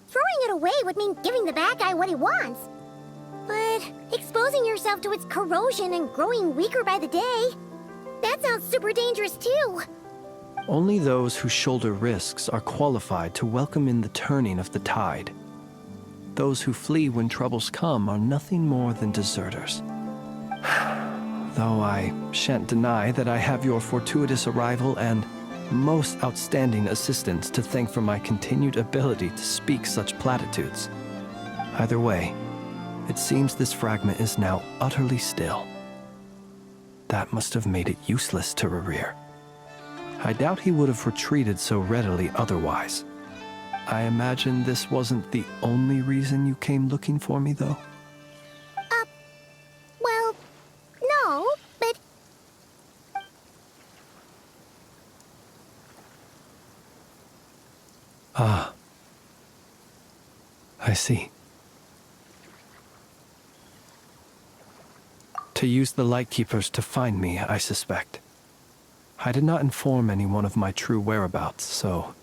throwing it away would mean giving the bad guy what he wants. But exposing yourself to its corrosion and growing weaker by the day. That sounds super dangerous too. Only those who shoulder risks are qualified to welcome in the turning of the tide. Those who flee when troubles come are nothing more than deserters. Though I shan't deny that I have your fortuitous arrival and most outstanding assistance to thank for my continued ability to speak such platitudes. Either way, it seems this fragment is now utterly still. That must have made it useless to Rerir. I doubt he would have retreated so readily otherwise. I imagine this wasn't the only reason you came looking for me, though? Well, no, but... Ah. I see. To use the Lightkeepers to find me, I suspect. I did not inform anyone of my true whereabouts, so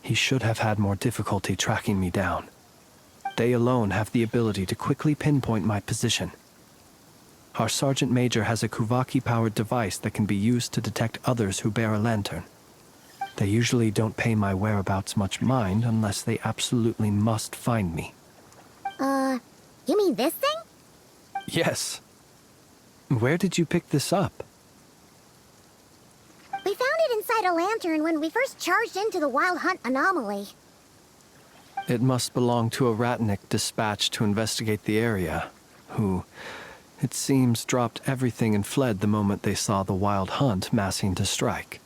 he should have had more difficulty tracking me down. They alone have the ability to quickly pinpoint my position. Our Sergeant Major has a Kuvaki-powered device that can be used to detect others who bear a lantern. They usually don't pay my whereabouts much mind unless they absolutely must find me. You mean this thing? Yes. Where did you pick this up? We found it inside a lantern when we first charged into the Wild Hunt anomaly. It must belong to a Ratnik dispatched to investigate the area, who, it seems, dropped everything and fled the moment they saw the Wild Hunt massing to strike.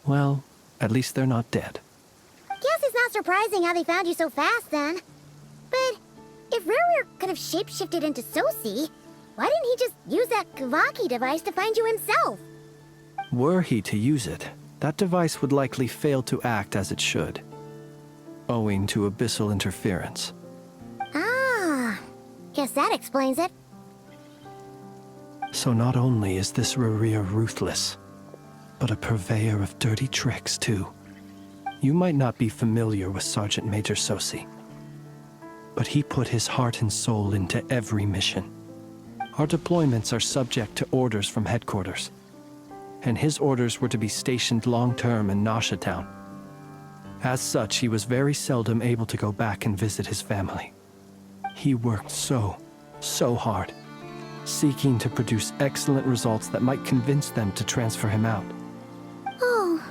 Well, at least they're not dead. Guess it's not surprising how they found you so fast, then. But if Rerir could have shapeshifted into Sosi, why didn't he just use that Kavaki device to find you himself? Were he to use it, that device would likely fail to act as it should, owing to abyssal interference. Ah, guess that explains it. So not only is this Rerir ruthless, but a purveyor of dirty tricks, too. You might not be familiar with Sergeant Major Sosi, but he put his heart and soul into every mission. Our deployments are subject to orders from headquarters, and his orders were to be stationed long-term in Nasha Town. As such, he was very seldom able to go back and visit his family. He worked so hard, seeking to produce excellent results that might convince them to transfer him out. Oh.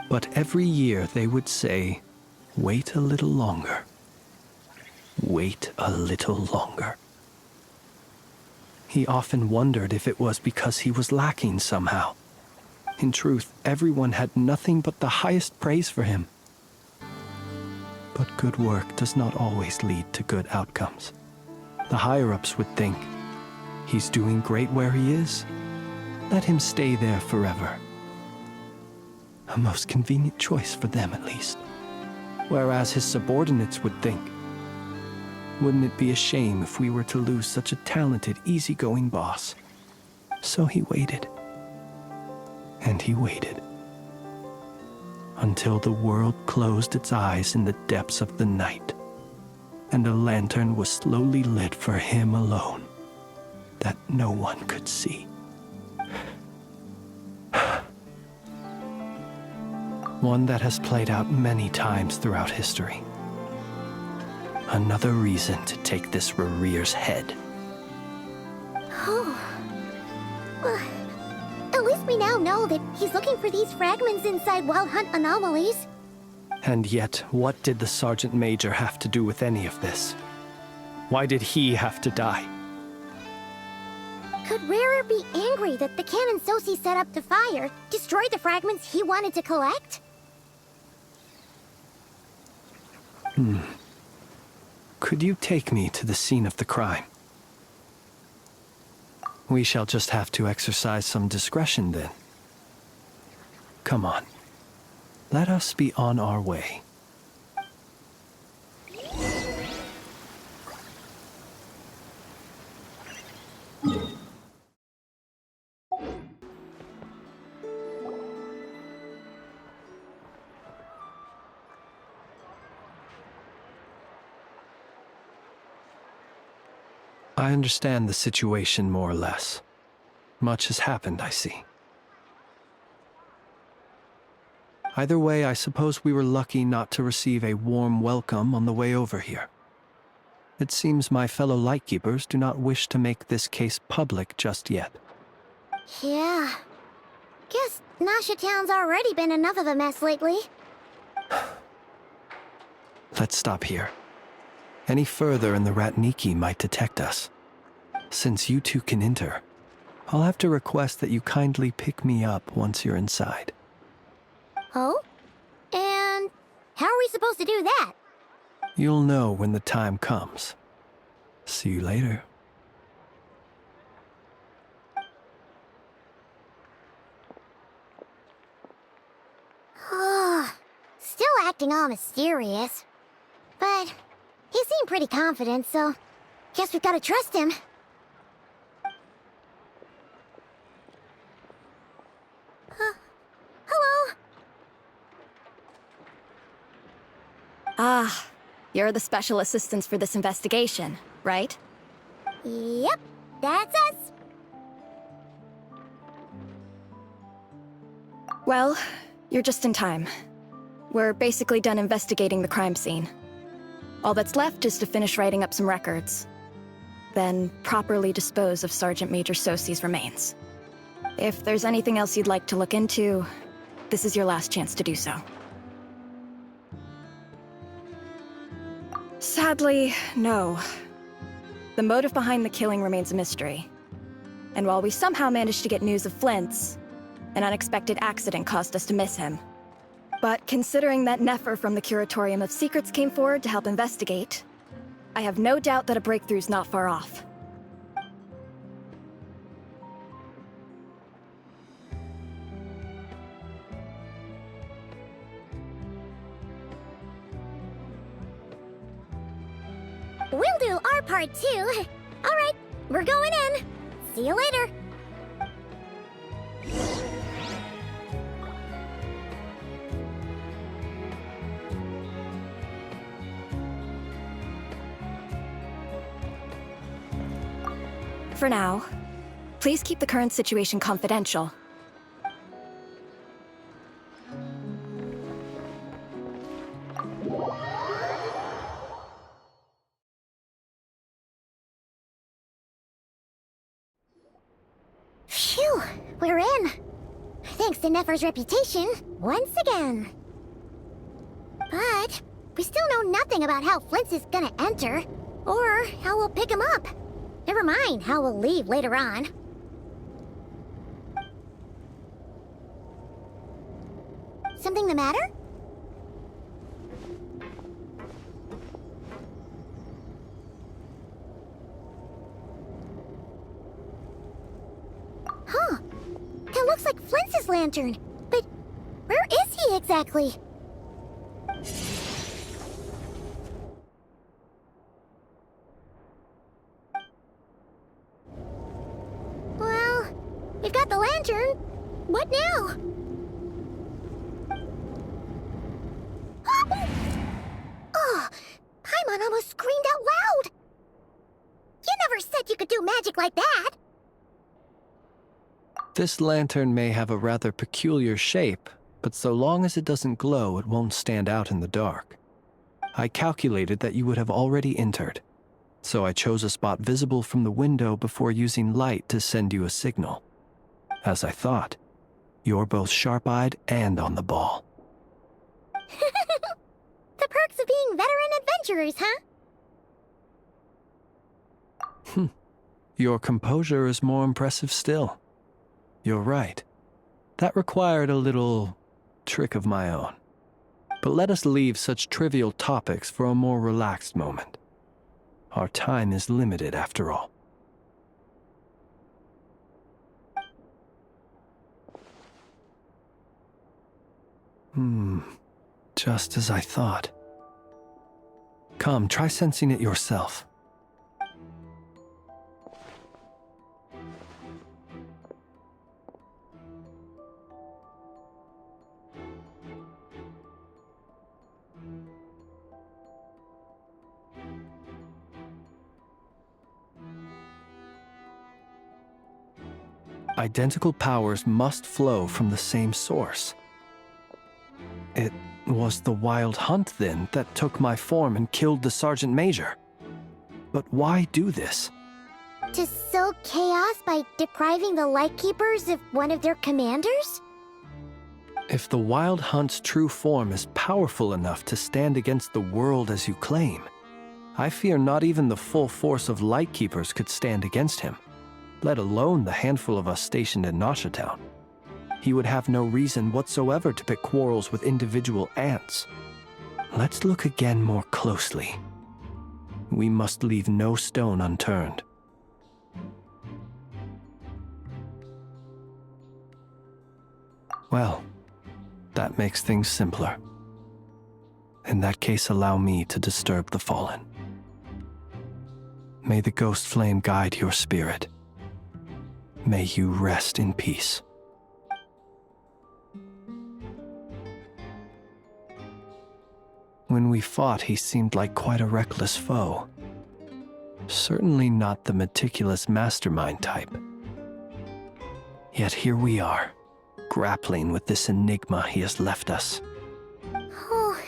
But every year they would say, "Wait a little longer. Wait a little longer." He often wondered if it was because he was lacking somehow. In truth, everyone had nothing but the highest praise for him. But good work does not always lead to good outcomes. The higher-ups would think, he's doing great where he is. Let him stay there forever. A most convenient choice for them, at least. Whereas his subordinates would think, wouldn't it be a shame if we were to lose such a talented, easygoing boss? So he waited. And he waited. Until the world closed its eyes in the depths of the night, and a lantern was slowly lit for him alone, that no one could see. One that has played out many times throughout history. Another reason to take this Rerir's head. Oh. Well, at least we now know that he's looking for these fragments inside Wild Hunt anomalies. And yet, what did the Sergeant Major have to do with any of this? Why did he have to die? Could Rerir be angry that the cannon Sosi set up to fire destroyed the fragments he wanted to collect? Could you take me to the scene of the crime? We shall just have to exercise some discretion then. Come on. Let us be on our way. I understand the situation more or less. Much has happened, I see. Either way, I suppose we were lucky not to receive a warm welcome on the way over here. It seems my fellow Lightkeepers do not wish to make this case public just yet. Yeah. Guess Nasha Town's already been enough of a mess lately. Let's stop here. Any further and the Ratniki might detect us. Since you two can enter, I'll have to request that you kindly pick me up once you're inside. Oh? And how are we supposed to do that? You'll know when the time comes. See you later. Still acting all mysterious. But he seemed pretty confident, so guess we've got to trust him. Hello? Ah, you're the special assistants for this investigation, right? Yep, that's us. Well, you're just in time. We're basically done investigating the crime scene. All that's left is to finish writing up some records. Then properly dispose of Sergeant Major Sosi's remains. If there's anything else you'd like to look into, this is your last chance to do so. Sadly, no. The motive behind the killing remains a mystery. And while we somehow managed to get news of Flint's, an unexpected accident caused us to miss him. But considering that Nefer from the Curatorium of Secrets came forward to help investigate, I have no doubt that a breakthrough's not far off. We'll do our part too. All right, we're going in. See you later. For now, please keep the current situation confidential. Phew, we're in. Thanks to Nefer's reputation, once again. But we still know nothing about how Flint's is gonna enter, or how we'll pick him up. Never mind how we'll leave later on. Something the matter? Huh. That looks like Flint's lantern. But where is he exactly? Well, we've got the lantern. What now? Oh, Paimon almost screamed out loud. You never said you could do magic like that. This lantern may have a rather peculiar shape, but so long as it doesn't glow, it won't stand out in the dark. I calculated that you would have already entered, so I chose a spot visible from the window before using light to send you a signal. As I thought, you're both sharp-eyed and on the ball. The perks of being veteran adventurers, huh? Your composure is more impressive still. You're right. That required a little trick of my own. But let us leave such trivial topics for a more relaxed moment. Our time is limited after all. Just as I thought. Come, try sensing it yourself. identical powers must flow from the same source. It was the Wild Hunt, then, that took my form and killed the Sergeant Major. But why do this? To sow chaos by depriving the Lightkeepers of one of their commanders? If the Wild Hunt's true form is powerful enough to stand against the world as you claim, I fear not even the full force of Lightkeepers could stand against him, let alone the handful of us stationed in Noshatown. He would have no reason whatsoever to pick quarrels with individual ants. Let's look again more closely. We must leave no stone unturned. Well, that makes things simpler. In that case, allow me to disturb the fallen. May the ghost flame guide your spirit. May you rest in peace. When we fought, he seemed like quite a reckless foe. Certainly not the meticulous mastermind type. Yet here we are, grappling with this enigma he has left us. Oh,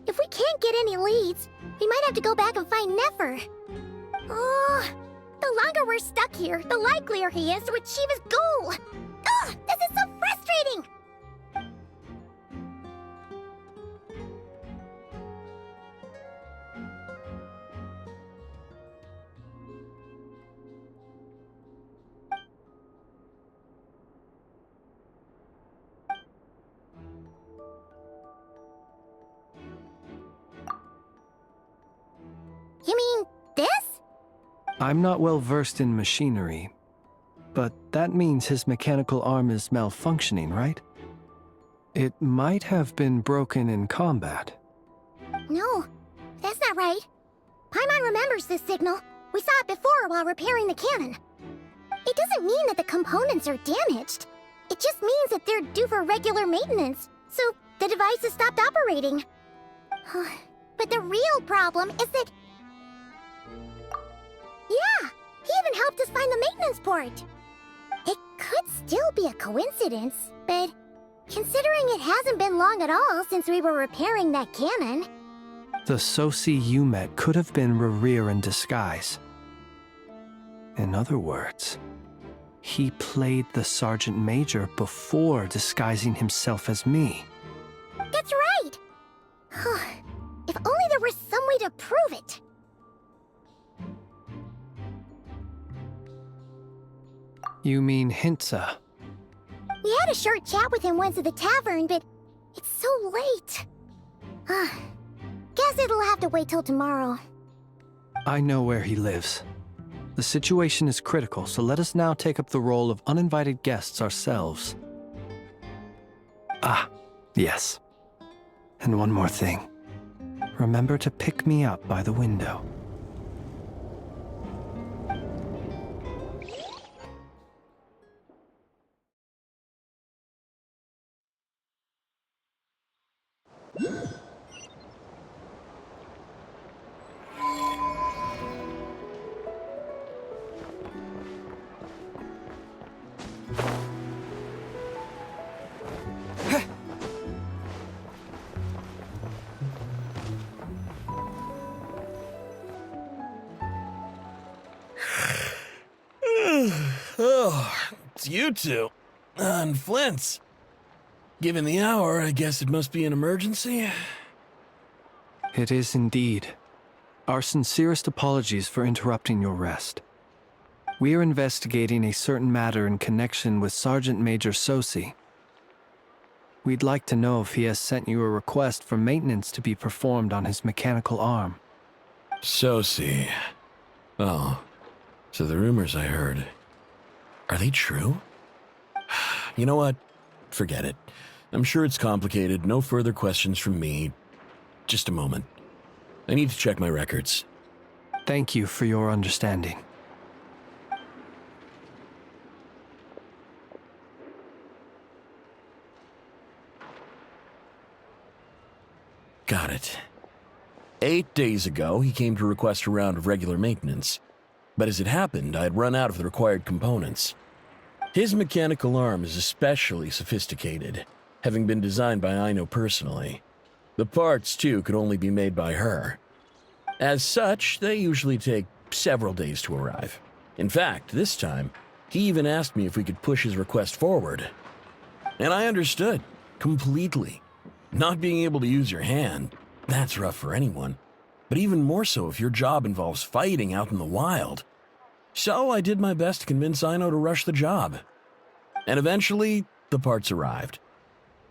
if we can't get any leads, we might have to go back and find Nefer. Oh, the longer we're stuck here, the likelier he is to achieve his goal. Ugh, this is so frustrating! You mean this? I'm not well versed in machinery, but that means his mechanical arm is malfunctioning, right? It might have been broken in combat. No, that's not right. Paimon remembers this signal. We saw it before while repairing the cannon. It doesn't mean that the components are damaged. It just means that they're due for regular maintenance, so the device has stopped operating. But the real problem is that... Yeah, he even helped us find the maintenance port. It could still be a coincidence, but considering it hasn't been long at all since we were repairing that cannon... The Sosi you met could have been Rerir in disguise. In other words, he played the Sergeant Major before disguising himself as me. That's right! If only there was some way to prove it. You mean Hintsa? We had a short chat with him once at the tavern, but it's so late. Guess it'll have to wait till tomorrow. I know where he lives. The situation is critical, so let us now take up the role of uninvited guests ourselves. Ah, yes. And one more thing. Remember to pick me up by the window. Oh, it's you two. And Flint's. Given the hour, I guess it must be an emergency. It is indeed. Our sincerest apologies for interrupting your rest. We are investigating a certain matter in connection with Sergeant Major Sosi. We'd like to know if he has sent you a request for maintenance to be performed on his mechanical arm. Sosi. Oh, so the rumors I heard, are they true? You know what? Forget it. I'm sure it's complicated. No further questions from me. Just a moment. I need to check my records. Thank you for your understanding. Got it. 8 days ago, he came to request a round of regular maintenance. But as it happened, I had run out of the required components. His mechanical arm is especially sophisticated, having been designed by Aino personally. The parts, too, could only be made by her. As such, they usually take several days to arrive. In fact, this time, he even asked me if we could push his request forward. And I understood, completely. Not being able to use your hand, that's rough for anyone. But even more so if your job involves fighting out in the wild. So I did my best to convince Aino to rush the job. And eventually, the parts arrived.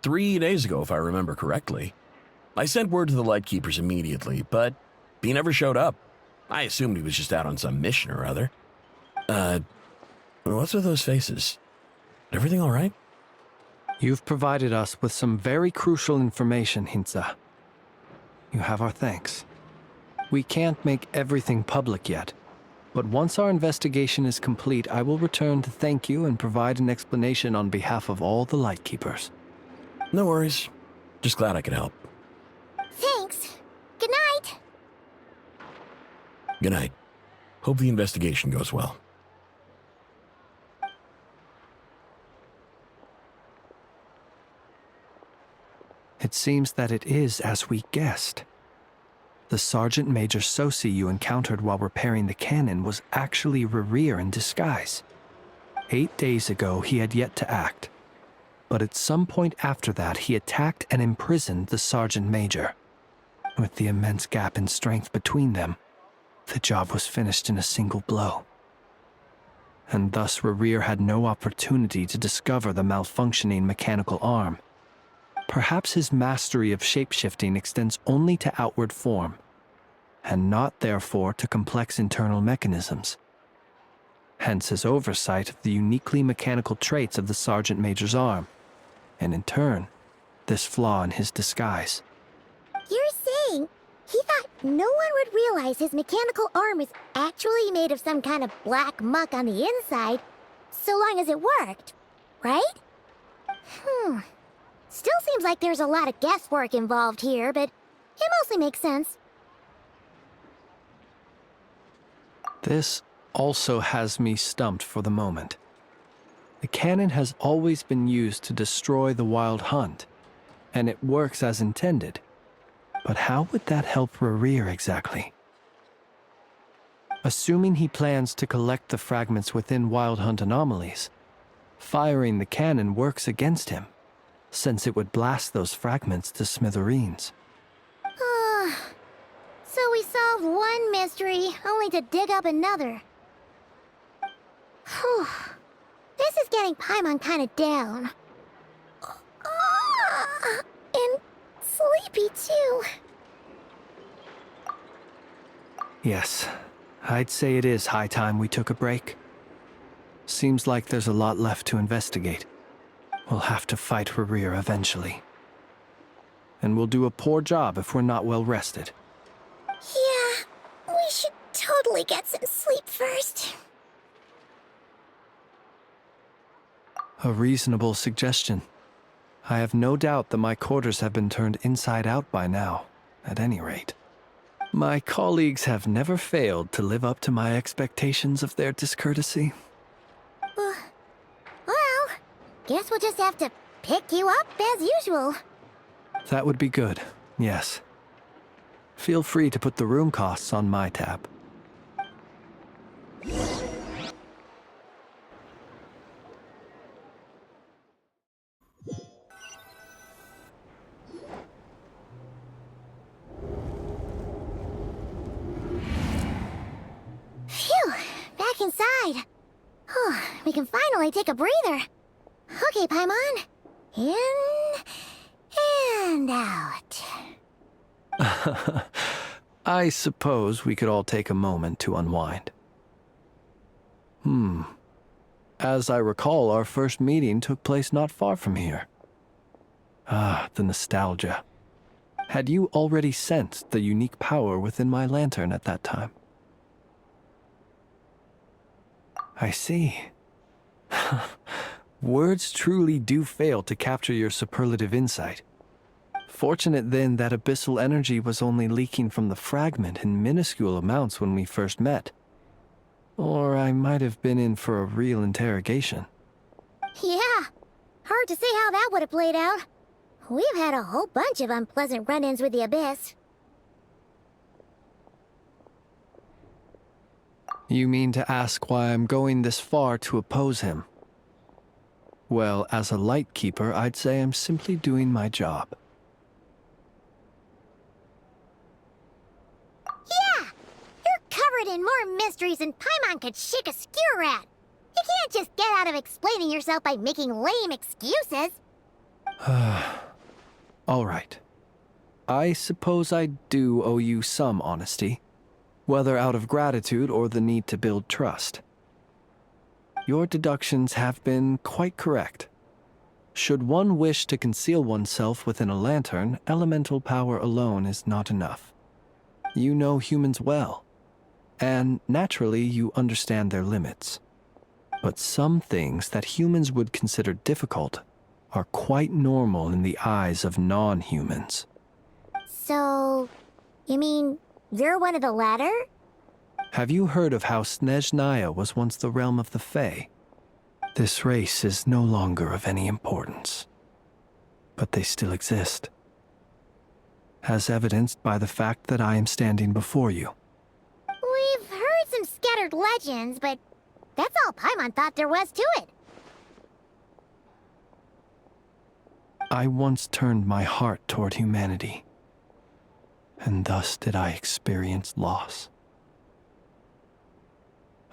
3 days ago, if I remember correctly. I sent word to the Lightkeepers immediately, but he never showed up. I assumed he was just out on some mission or other. What's with those faces? Everything all right? You've provided us with some very crucial information, Hintsa. You have our thanks. We can't make everything public yet, but once our investigation is complete, I will return to thank you and provide an explanation on behalf of all the Lightkeepers. No worries. Just glad I could help. Thanks. Good night. Good night. Hope the investigation goes well. It seems that it is as we guessed. The Sergeant Major Sosi you encountered while repairing the cannon was actually Rerir in disguise. 8 days ago, he had yet to act. But at some point after that, he attacked and imprisoned the Sergeant Major. With the immense gap in strength between them, the job was finished in a single blow. And thus Rerir had no opportunity to discover the malfunctioning mechanical arm. Perhaps his mastery of shapeshifting extends only to outward form, and not therefore to complex internal mechanisms. Hence his oversight of the uniquely mechanical traits of the Sergeant Major's arm, and in turn, this flaw in his disguise. You're saying he thought no one would realize his mechanical arm is actually made of some kind of black muck on the inside, so long as it worked, right? Still seems like there's a lot of guesswork involved here, but it mostly makes sense. This also has me stumped for the moment. The cannon has always been used to destroy the Wild Hunt, and it works as intended. But how would that help Rerir exactly? Assuming he plans to collect the fragments within Wild Hunt anomalies, firing the cannon works against him, since it would blast those fragments to smithereens. So we solved one mystery, only to dig up another. Whew. This is getting Paimon kind of down. And sleepy too. Yes, I'd say it is high time we took a break. Seems like there's a lot left to investigate. We'll have to fight Rerir eventually. And we'll do a poor job if we're not well rested. Yeah, we should totally get some sleep first. A reasonable suggestion. I have no doubt that my quarters have been turned inside out by now, at any rate. My colleagues have never failed to live up to my expectations of their discourtesy. Well, guess we'll just have to pick you up as usual. That would be good, yes. Feel free to put the room costs on my tab. Phew, back inside. We can finally take a breather. Okay, Paimon. In and out. I suppose we could all take a moment to unwind. As I recall, our first meeting took place not far from here. Ah, the nostalgia. Had you already sensed the unique power within my lantern at that time? I see. Words truly do fail to capture your superlative insight. Fortunate then that abyssal energy was only leaking from the fragment in minuscule amounts when we first met. Or I might have been in for a real interrogation. Yeah, hard to say how that would have played out. We've had a whole bunch of unpleasant run-ins with the Abyss. You mean to ask why I'm going this far to oppose him? Well, as a light keeper, I'd say I'm simply doing my job. Yeah! You're covered in more mysteries than Paimon could shake a skewer at. You can't just get out of explaining yourself by making lame excuses. All right. I suppose I do owe you some honesty, whether out of gratitude or the need to build trust. Your deductions have been quite correct. Should one wish to conceal oneself within a lantern, elemental power alone is not enough. You know humans well, and naturally you understand their limits. But some things that humans would consider difficult are quite normal in the eyes of non-humans. So, you mean you're one of the latter? Have you heard of how Snezhnaya was once the realm of the Fae? This race is no longer of any importance, but they still exist, as evidenced by the fact that I am standing before you. We've heard some scattered legends, but that's all Paimon thought there was to it. I once turned my heart toward humanity, and thus did I experience loss.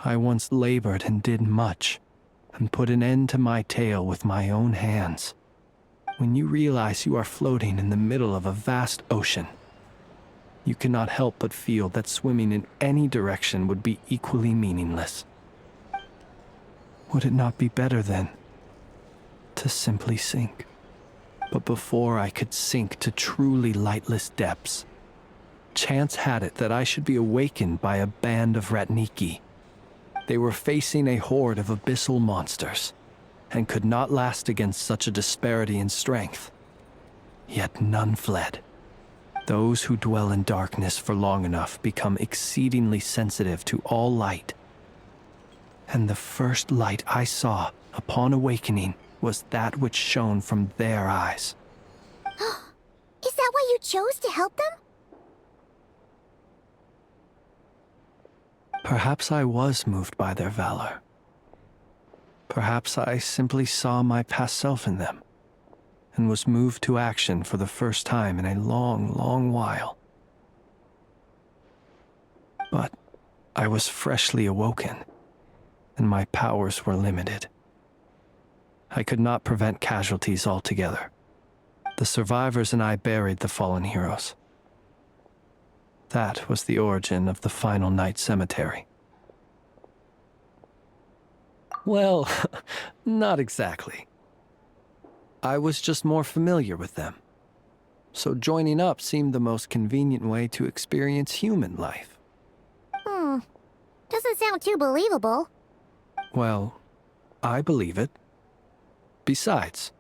I once labored and did much, and put an end to my tale with my own hands. When you realize you are floating in the middle of a vast ocean, you cannot help but feel that swimming in any direction would be equally meaningless. Would it not be better, then, to simply sink? But before I could sink to truly lightless depths, chance had it that I should be awakened by a band of Ratniki. They were facing a horde of abyssal monsters, and could not last against such a disparity in strength. Yet none fled. Those who dwell in darkness for long enough become exceedingly sensitive to all light. And the first light I saw upon awakening was that which shone from their eyes. Is that why you chose to help them? Perhaps I was moved by their valor. Perhaps I simply saw my past self in them, and was moved to action for the first time in a long, long while. But I was freshly awoken, and my powers were limited. I could not prevent casualties altogether. The survivors and I buried the fallen heroes. That was the origin of the final night cemetery. Well, not exactly. I was just more familiar with them. So joining up seemed the most convenient way to experience human life. Doesn't sound too believable. Well, I believe it. Besides,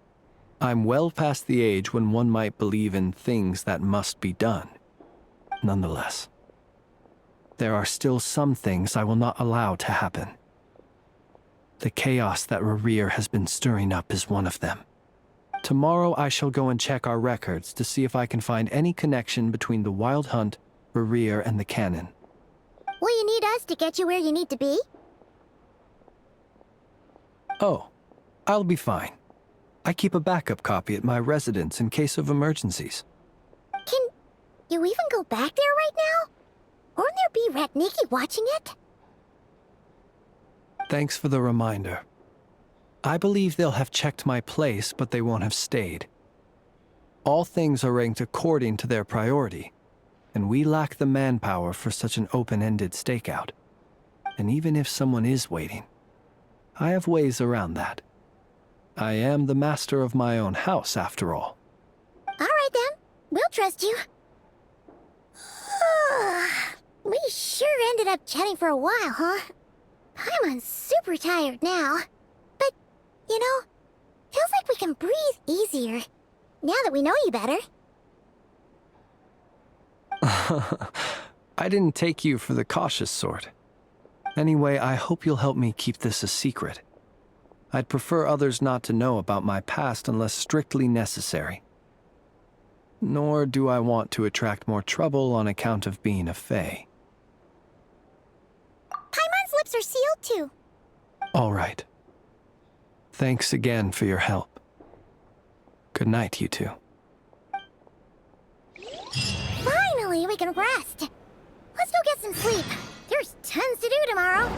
I'm well past the age when one might believe in things that must be done. Nonetheless, there are still some things I will not allow to happen. The chaos that Rerir has been stirring up is one of them. Tomorrow I shall go and check our records to see if I can find any connection between the Wild Hunt, Rerir, and the Canon. Will you need us to get you where you need to be? Oh, I'll be fine. I keep a backup copy at my residence in case of emergencies. Can you even go back there right now? Won't there be Ratniki watching it? Thanks for the reminder. I believe they'll have checked my place, but they won't have stayed. All things are ranked according to their priority, and we lack the manpower for such an open-ended stakeout. And even if someone is waiting, I have ways around that. I am the master of my own house, after all. All right, then. We'll trust you. We sure ended up chatting for a while, huh? I'm super tired now. But, you know, feels like we can breathe easier, now that we know you better. I didn't take you for the cautious sort. Anyway, I hope you'll help me keep this a secret. I'd prefer others not to know about my past unless strictly necessary. Nor do I want to attract more trouble on account of being a Fae. Paimon's lips are sealed too. All right. Thanks again for your help. Good night, you two. Finally, we can rest. Let's go get some sleep. There's tons to do tomorrow.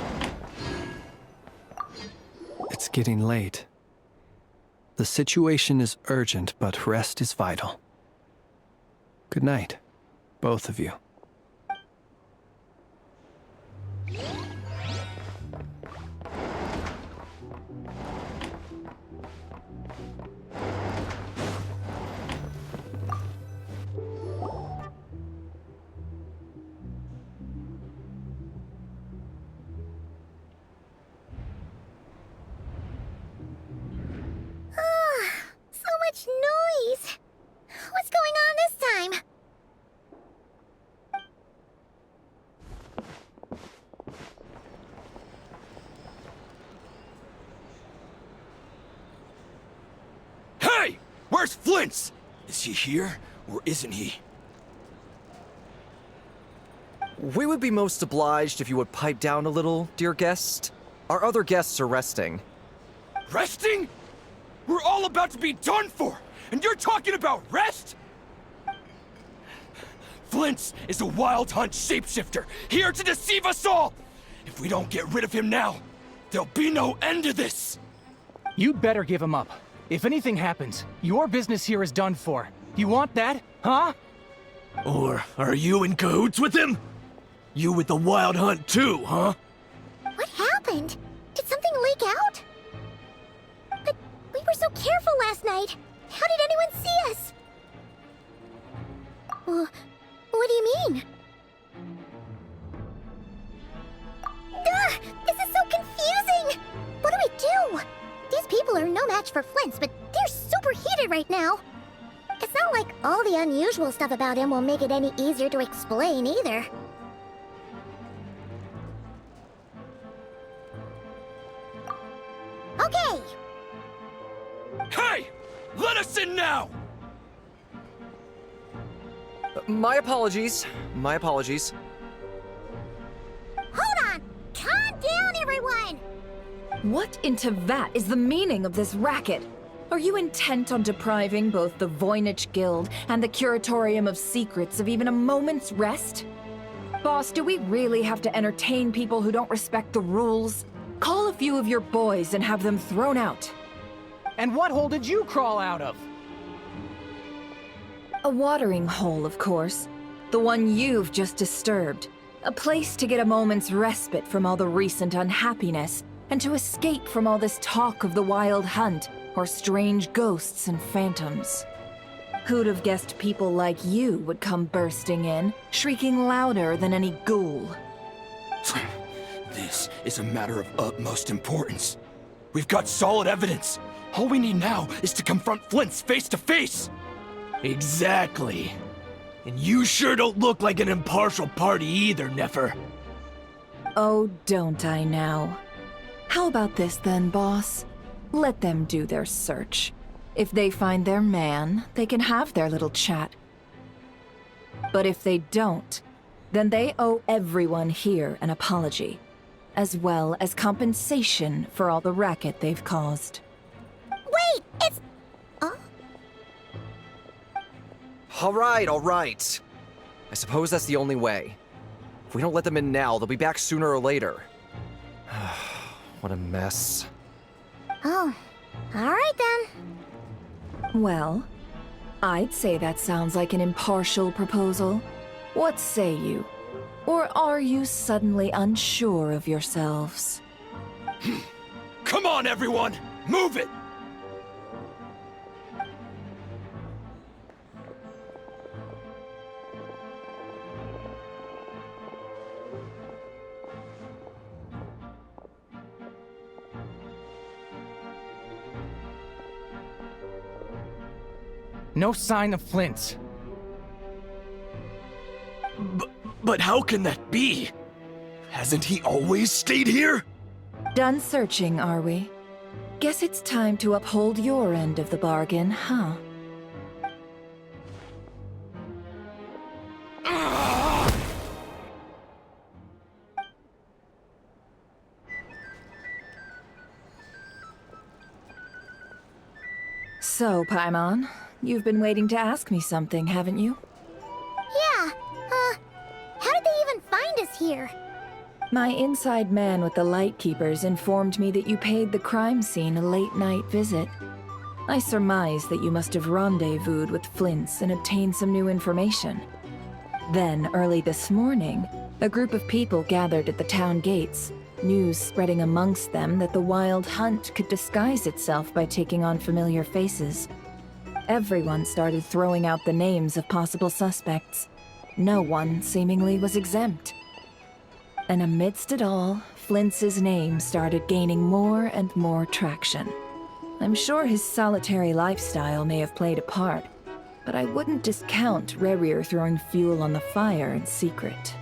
It's getting late. The situation is urgent, but rest is vital. Good night, both of you. So much noise. What's going on this time? Hey! Where's Flint's? Is he here, or isn't he? We would be most obliged if you would pipe down a little, dear guest. Our other guests are resting. Resting? We're all about to be done for, and you're talking about rest? Flint's is a wild hunt shapeshifter, here to deceive us all! If we don't get rid of him now, there'll be no end to this! You'd better give him up. If anything happens, your business here is done for. You want that, huh? Or are you in cahoots with him? You with the wild hunt too, huh? What happened? Did something leak out? But we were so careful last night. How did anyone see us? What do you mean? This is so confusing! What do we do? These people are no match for Flint's, but they're super heated right now. It's not like all the unusual stuff about him will make it any easier to explain either. Okay! Hey! Let us in now! My apologies. My apologies. Hold on! Calm down, everyone! What in Tevat is the meaning of this racket? Are you intent on depriving both the Voynich Guild and the Curatorium of Secrets of even a moment's rest? Boss, do we really have to entertain people who don't respect the rules? Call a few of your boys and have them thrown out. And what hole did you crawl out of? A watering hole, of course. The one you've just disturbed. A place to get a moment's respite from all the recent unhappiness, and to escape from all this talk of the wild hunt, or strange ghosts and phantoms. Who'd have guessed people like you would come bursting in, shrieking louder than any ghoul? This is a matter of utmost importance. We've got solid evidence. All we need now is to confront Flint's face to face. Exactly. And you sure don't look like an impartial party either, Nefer. Oh, don't I now? How about this then, boss? Let them do their search. If they find their man, they can have their little chat. But if they don't, then they owe everyone here an apology, as well as compensation for all the racket they've caused. Wait, it's... All right. I suppose that's the only way. If we don't let them in now, they'll be back sooner or later. What a mess. Oh, all right then. Well, I'd say that sounds like an impartial proposal. What say you? Or are you suddenly unsure of yourselves? Come on, everyone! Move it! No sign of Flint's. But how can that be? Hasn't he always stayed here? Done searching, are we? Guess it's time to uphold your end of the bargain, huh? So, Paimon, you've been waiting to ask me something, haven't you? Yeah, how did they even find us here? My inside man with the Lightkeepers informed me that you paid the crime scene a late-night visit. I surmise that you must have rendezvoused with Flint's and obtained some new information. Then, early this morning, a group of people gathered at the town gates, news spreading amongst them that the Wild Hunt could disguise itself by taking on familiar faces. Everyone started throwing out the names of possible suspects. No one, seemingly, was exempt. And amidst it all, Flint's name started gaining more and more traction. I'm sure his solitary lifestyle may have played a part, but I wouldn't discount Rerir throwing fuel on the fire in secret.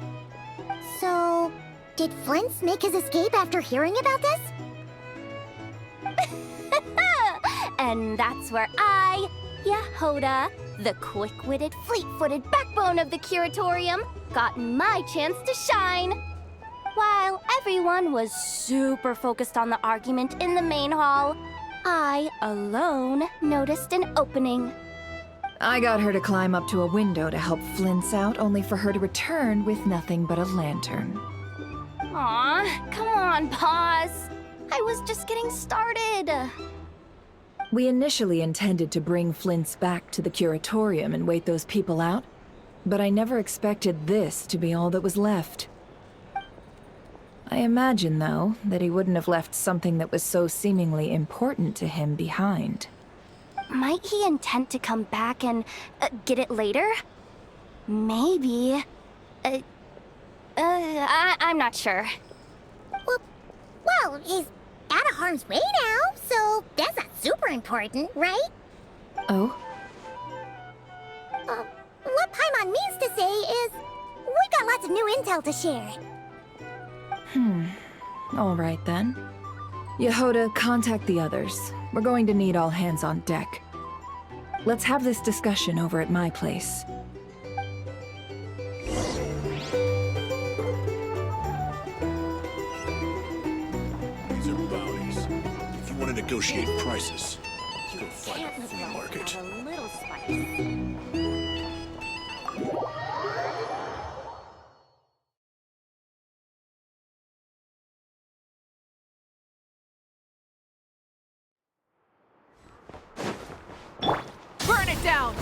So, did Flint's make his escape after hearing about this? And that's where I, Yehoda, the quick-witted, fleet-footed backbone of the Curatorium, got my chance to shine. While everyone was super focused on the argument in the main hall, I, alone, noticed an opening. I got her to climb up to a window to help Flint's out, only for her to return with nothing but a lantern. Aw, come on, pause. I was just getting started. We initially intended to bring Flint's back to the Curatorium and wait those people out, but I never expected this to be all that was left. I imagine, though, that he wouldn't have left something that was so seemingly important to him behind. Might he intend to come back and get it later? Maybe. I'm not sure. Well, he's out of harm's way now, so that's not super important, right? Oh? What Paimon means to say is, we got lots of new intel to share. All right then. Yehoda, contact the others. We're going to need all hands on deck. Let's have this discussion over at my place. These are bounties. If you want to negotiate prices, go find a flea market. A little spice. Burn it down!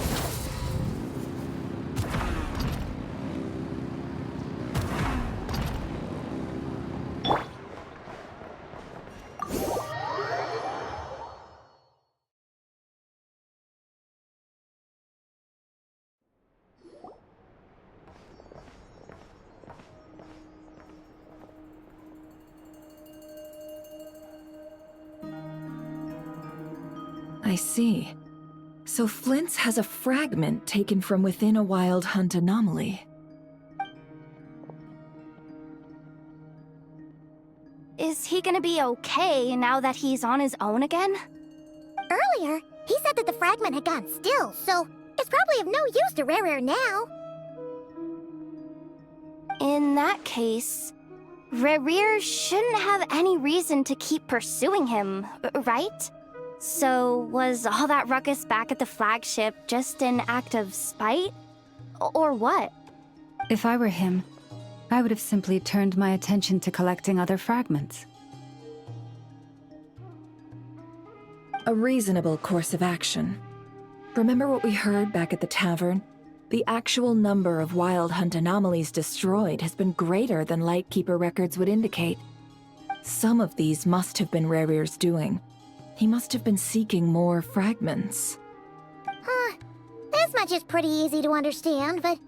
I see. So Flint's has a fragment taken from within a Wild Hunt anomaly. Is he gonna be okay now that he's on his own again? Earlier, he said that the fragment had gone still, so it's probably of no use to Rerir now. In that case, Rerir shouldn't have any reason to keep pursuing him, right? So, was all that ruckus back at the flagship just an act of spite? Or what? If I were him, I would have simply turned my attention to collecting other fragments. A reasonable course of action. Remember what we heard back at the tavern? The actual number of Wild Hunt anomalies destroyed has been greater than Lightkeeper records would indicate. Some of these must have been Rerir's doing. He must have been seeking more fragments. This much is pretty easy to understand, but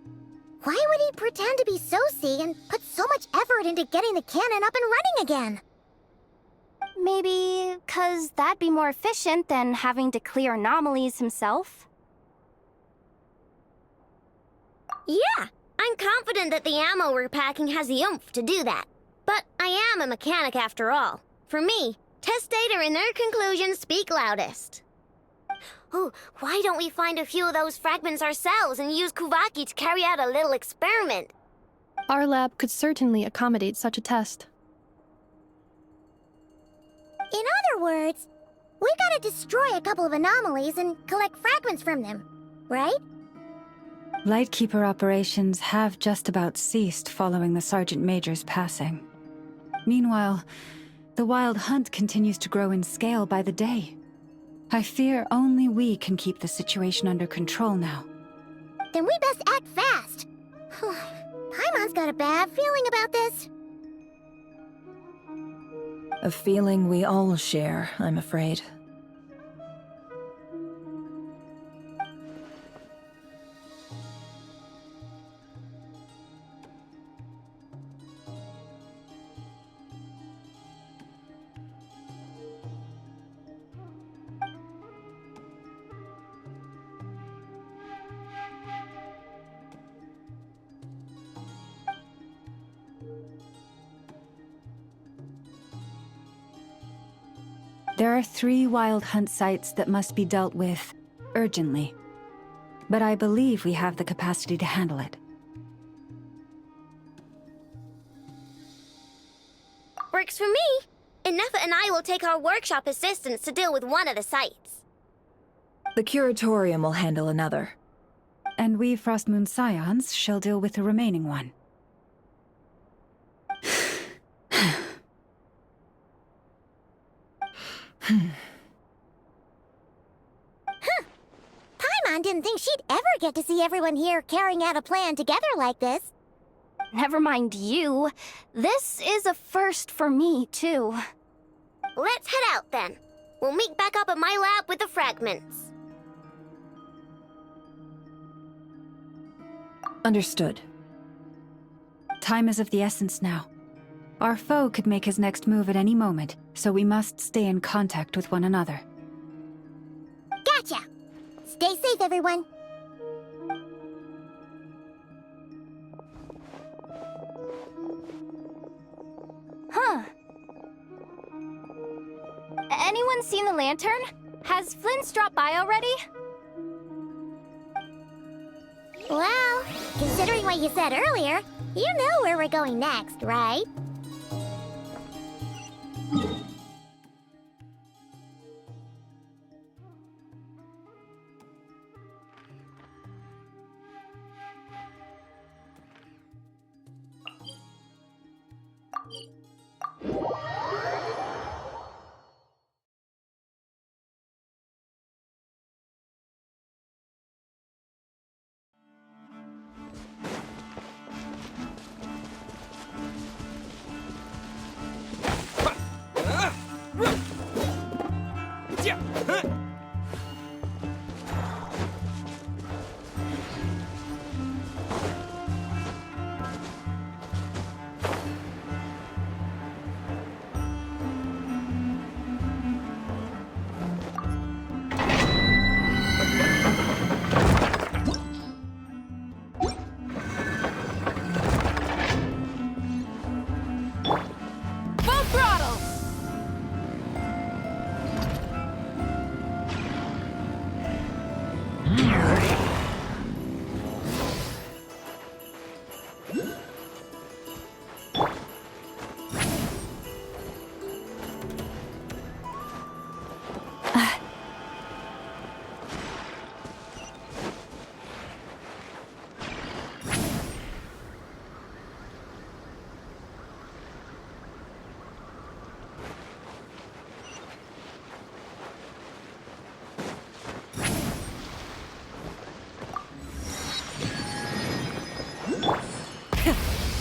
why would he pretend to be Soci and put so much effort into getting the cannon up and running again? Maybe 'cause that'd be more efficient than having to clear anomalies himself? Yeah, I'm confident that the ammo we're packing has the oomph to do that. But I am a mechanic after all. For me, Test data and their conclusions speak loudest. Ooh, why don't we find a few of those fragments ourselves and use Kuvaki to carry out a little experiment? Our lab could certainly accommodate such a test. In other words, we gotta destroy a couple of anomalies and collect fragments from them, right? Lightkeeper operations have just about ceased following the Sergeant Major's passing. Meanwhile, the Wild Hunt continues to grow in scale by the day. I fear only we can keep the situation under control now. Then we best act fast. Paimon's got a bad feeling about this. A feeling we all share, I'm afraid. There are 3 Wild Hunt sites that must be dealt with urgently. But I believe we have the capacity to handle it. Works for me. Nefa and I will take our workshop assistants to deal with one of the sites. The Curatorium will handle another. And we Frostmoon Scions shall deal with the remaining one. Paimon didn't think she'd ever get to see everyone here carrying out a plan together like this. Never mind you. This is a first for me, too. Let's head out then. We'll meet back up at my lab with the fragments. Understood. Time is of the essence now. Our foe could make his next move at any moment, so we must stay in contact with one another. Gotcha! Stay safe, everyone. Huh. Anyone seen the lantern? Has Flint's dropped by already? Well, considering what you said earlier, you know where we're going next, right?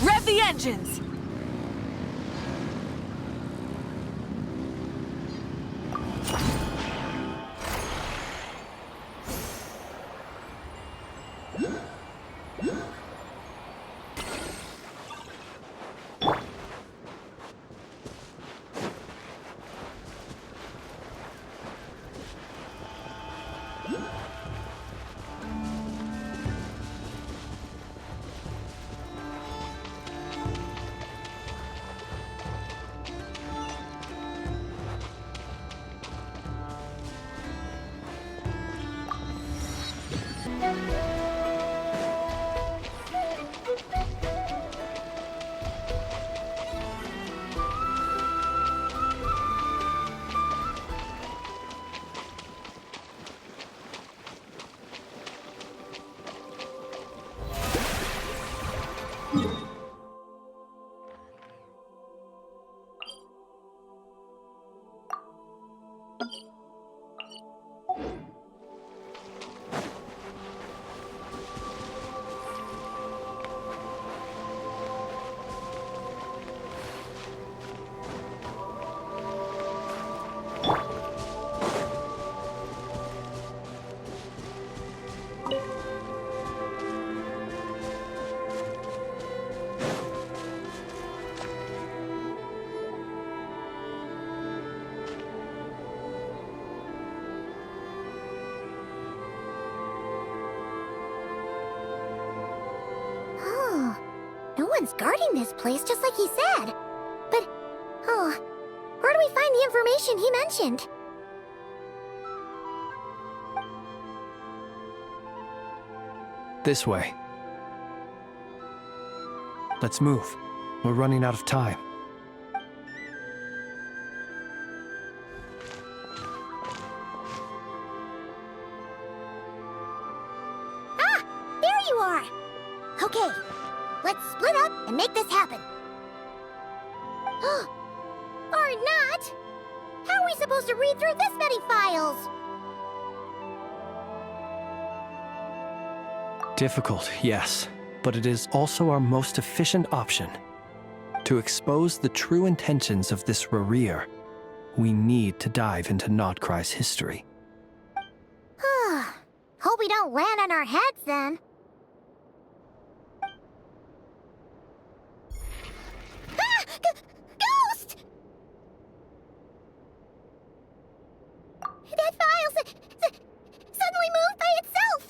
Rev the engines! Someone's guarding this place just like he said. But, where do we find the information he mentioned? This way. Let's move. We're running out of time. Ah! There you are! Okay, let's split up and make this happen. Or not! How are we supposed to read through this many files? Difficult, yes, but it is also our most efficient option. To expose the true intentions of this Rereer, we need to dive into Notcry's history. Hope we don't land on our heads then. Ah! Ghost! That file suddenly moved by itself.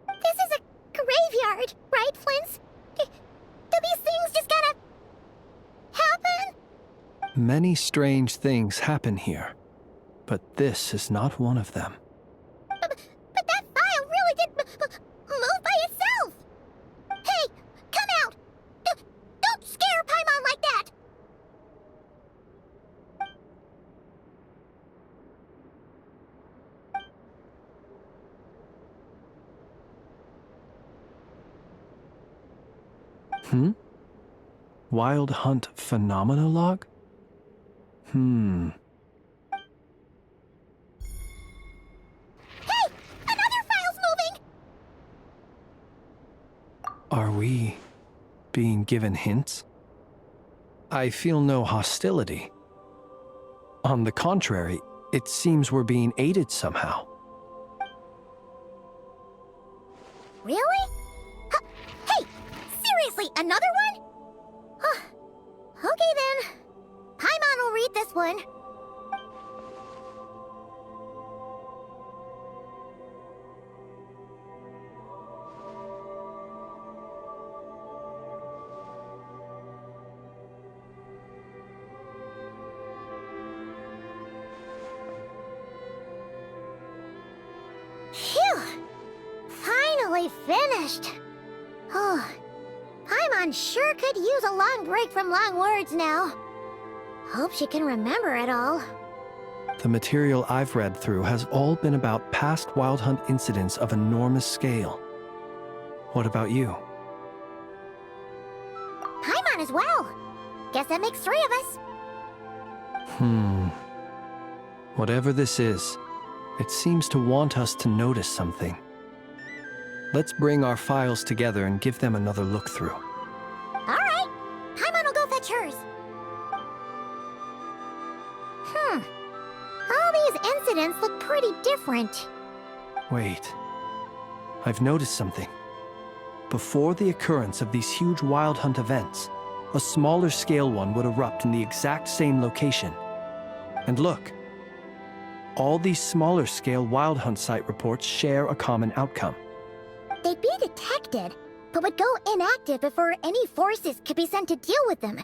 This is a graveyard, right, Flint? Do these things just kind of happen? Many strange things happen here, but this is not one of them. But that file really did move by itself. Hey, come out! Don't scare Paimon like that! Wild Hunt Phenomenologue? Hey! Another file's moving! Are we being given hints? I feel no hostility. On the contrary, it seems we're being aided somehow. Really? Hey! Seriously, another one? Okay then. Paimon will read this one. Phew! Finally finished. Oh, Paimon sure could use a long break from long words now. Hope she can remember it all. The material I've read through has all been about past Wild Hunt incidents of enormous scale. What about you? Paimon as well. Guess that makes 3 of us. Whatever this is, it seems to want us to notice something. Let's bring our files together and give them another look through. All right. Paimon will go fetch hers. All these incidents look pretty different. Wait. I've noticed something. Before the occurrence of these huge Wild Hunt events, a smaller scale one would erupt in the exact same location. And look. All these smaller scale Wild Hunt site reports share a common outcome. They'd be detected, but would go inactive before any forces could be sent to deal with them.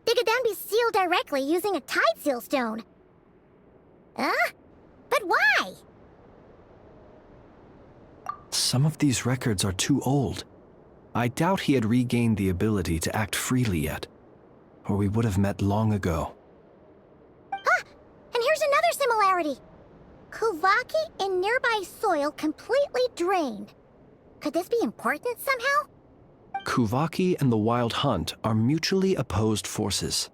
They could then be sealed directly using a tide seal stone. But why? Some of these records are too old. I doubt he had regained the ability to act freely yet, or we would have met long ago. And here's another similarity. Kuvaki in nearby soil completely drained. Could this be important somehow? Kuvaki and the Wild Hunt are mutually opposed forces.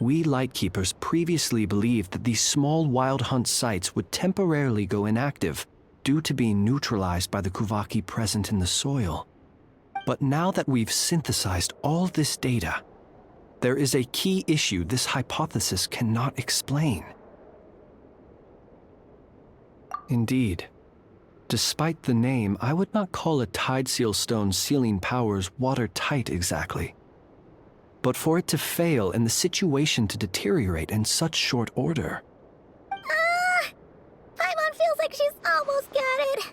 We Lightkeepers previously believed that these small Wild Hunt sites would temporarily go inactive due to being neutralized by the Kuvaki present in the soil. But now that we've synthesized all this data, there is a key issue this hypothesis cannot explain. Indeed. Despite the name, I would not call a tide seal stone's sealing powers watertight exactly. But for it to fail and the situation to deteriorate in such short order... Paimon feels like she's almost got it.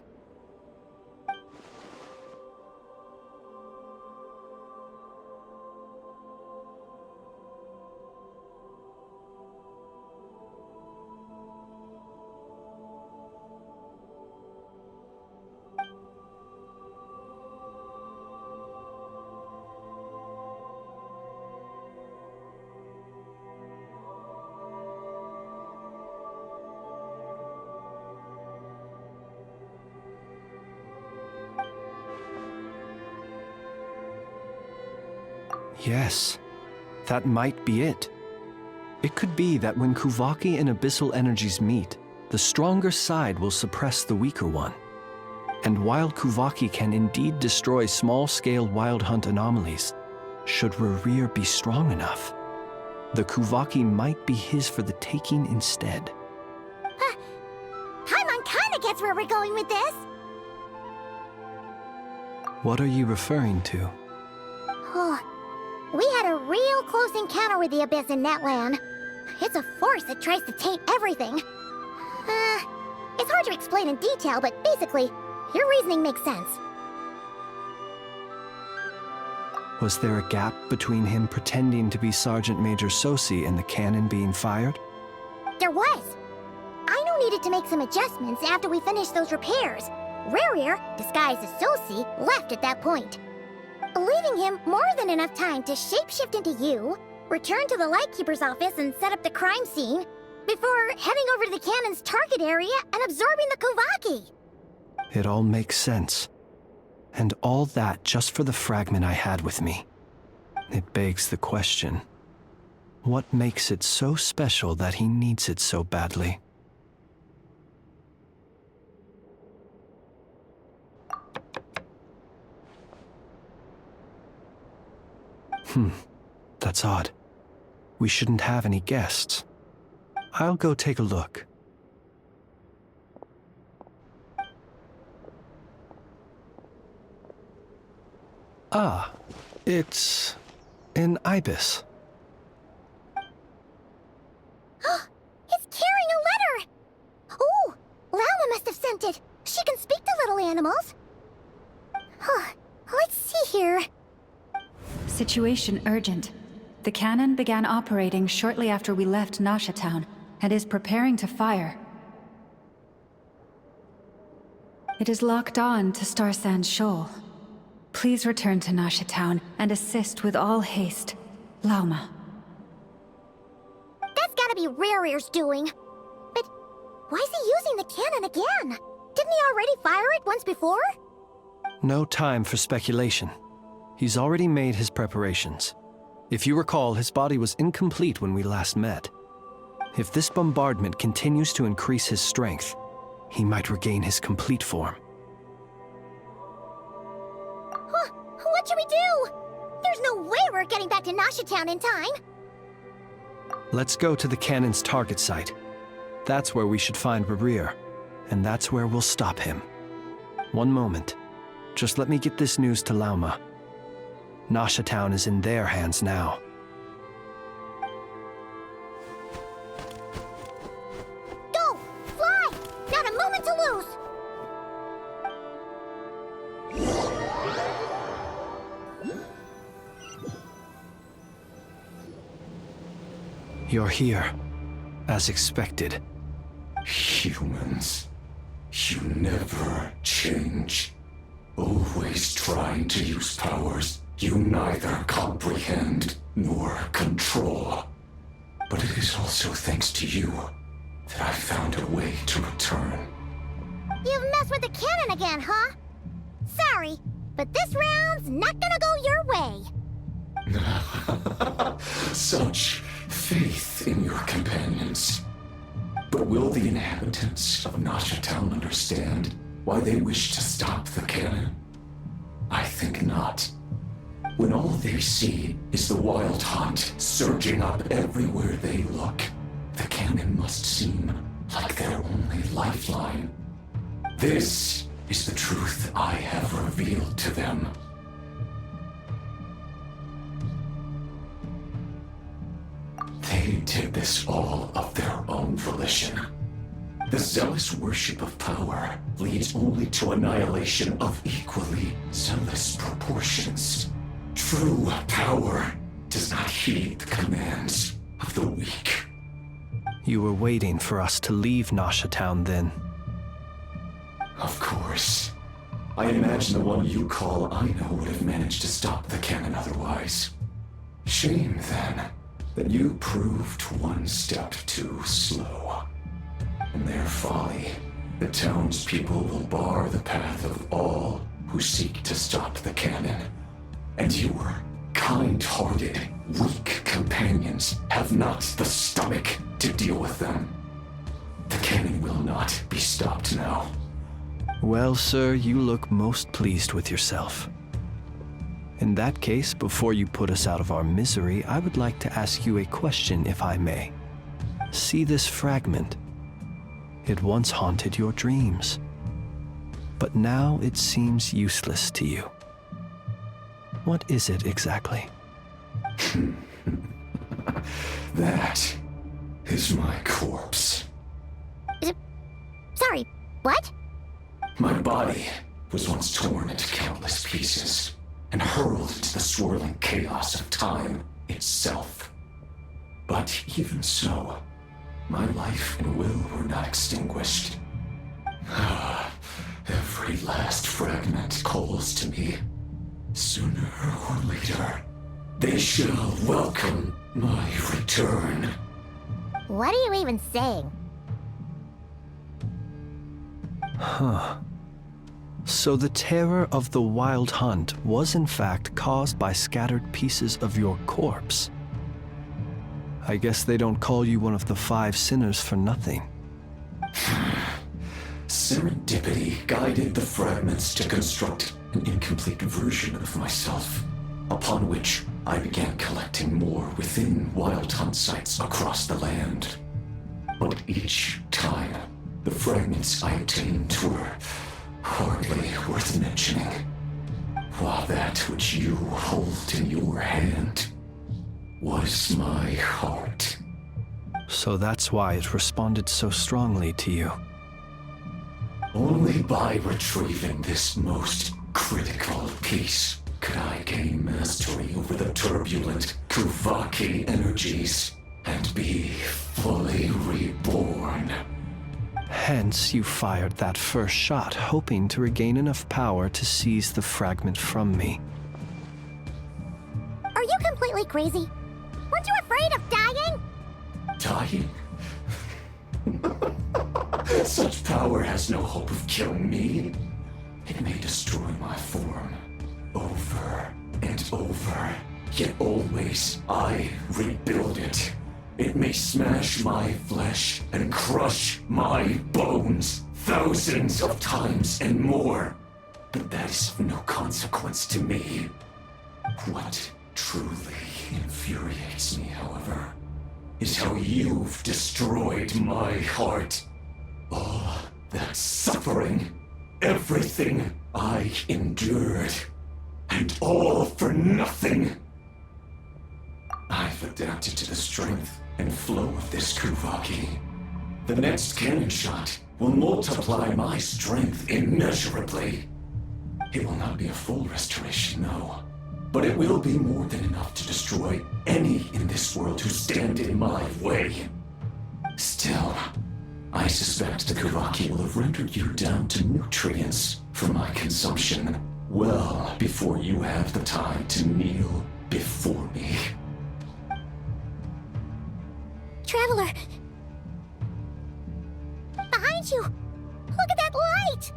Yes, that might be it. It could be that when Kuvaki and abyssal energies meet, the stronger side will suppress the weaker one. And while Kuvaki can indeed destroy small-scale wild hunt anomalies, should Rerir be strong enough, the Kuvaki might be his for the taking instead. Paimon kinda gets where we're going with this. What are you referring to? We had a real close encounter with the Abyss in Netland. It's a force that tries to taint everything. It's hard to explain in detail, but basically, your reasoning makes sense. Was there a gap between him pretending to be Sergeant Major Sosi and the cannon being fired? There was. Aino needed to make some adjustments after we finished those repairs. Rerir, disguised as Sosi, left at that point, leaving him more than enough time to shapeshift into you, return to the Lightkeeper's office and set up the crime scene, before heading over to the cannon's target area and absorbing the Kuvaki. It all makes sense. And all that just for the fragment I had with me. It begs the question, what makes it so special that he needs it so badly? That's odd. We shouldn't have any guests. I'll go take a look. Ah, it's an ibis. It's carrying a letter! Ooh, Lauma must have sent it. She can speak to little animals. Let's see here. Situation urgent. The cannon began operating shortly after we left Nasha Town and is preparing to fire. It is locked on to Star Sand Shoal. Please return to Nasha Town and assist with all haste. Lauma. That's gotta be Rerir's doing. But why is he using the cannon again? Didn't he already fire it once before? No time for speculation. He's already made his preparations. If you recall, his body was incomplete when we last met. If this bombardment continues to increase his strength, he might regain his complete form. What should we do? There's no way we're getting back to Nasha Town in time. Let's go to the cannon's target site. That's where we should find Rerir, and that's where we'll stop him. One moment. Just let me get this news to Lauma. Nasha Town is in their hands now. Go! Fly! Not a moment to lose! You're here, as expected. Humans, you never change. Always trying to use powers you neither comprehend nor control. But it is also thanks to you that I found a way to return. You've messed with the cannon again, huh? Sorry, but this round's not gonna go your way. Such faith in your companions. But will the inhabitants of Nasha Town understand why they wish to stop the cannon? I think not. When all they see is the wild hunt surging up everywhere they look, the cannon must seem like their only lifeline. This is the truth I have revealed to them. They did this all of their own volition. The zealous worship of power leads only to annihilation of equally zealous proportions. True power does not heed the commands of the weak. You were waiting for us to leave Nasha Town then. Of course. I imagine the one you call Aino would have managed to stop the cannon otherwise. Shame, then, that you proved one step too slow. In their folly, the townspeople will bar the path of all who seek to stop the cannon. And your kind-hearted, weak companions have not the stomach to deal with them. The cannon will not be stopped now. Well, sir, you look most pleased with yourself. In that case, before you put us out of our misery, I would like to ask you a question, if I may. See this fragment? It once haunted your dreams, but now it seems useless to you. What is it exactly? That is my corpse. Sorry, what? My body was once torn into countless pieces and hurled into the swirling chaos of time itself. But even so, my life and will were not extinguished. Every last fragment calls to me. Sooner or later, they shall welcome my return. What are you even saying? Huh. So the terror of the Wild Hunt was in fact caused by scattered pieces of your corpse. I guess they don't call you one of the 5 sinners for nothing. Serendipity guided the fragments to construct an incomplete version of myself, upon which I began collecting more within Wild Hunt sites across the land. But each time, the fragments I obtained were hardly worth mentioning, while that which you hold in your hand was my heart. So that's why it responded so strongly to you. Only by retrieving this most critical piece could I gain mastery over the turbulent Kuvaki energies and be fully reborn. Hence, you fired that first shot, hoping to regain enough power to seize the fragment from me. Are you completely crazy? Weren't you afraid of dying? Dying? Such power has no hope of killing me. It may destroy my form over and over, yet always I rebuild it. It may smash my flesh and crush my bones thousands of times and more, but that is of no consequence to me. What truly infuriates me, however, is how you've destroyed my heart. All that suffering, everything I endured, and all for nothing. I've adapted to the strength and flow of this Kuvaki. The next cannon shot will multiply my strength immeasurably. It will not be a full restoration, no, but it will be more than enough to destroy any in this world who stand in my way. Still, I suspect the Kuvaki will have rendered you down to nutrients for my consumption well before you have the time to kneel before me. Traveler! Behind you! Look at that light!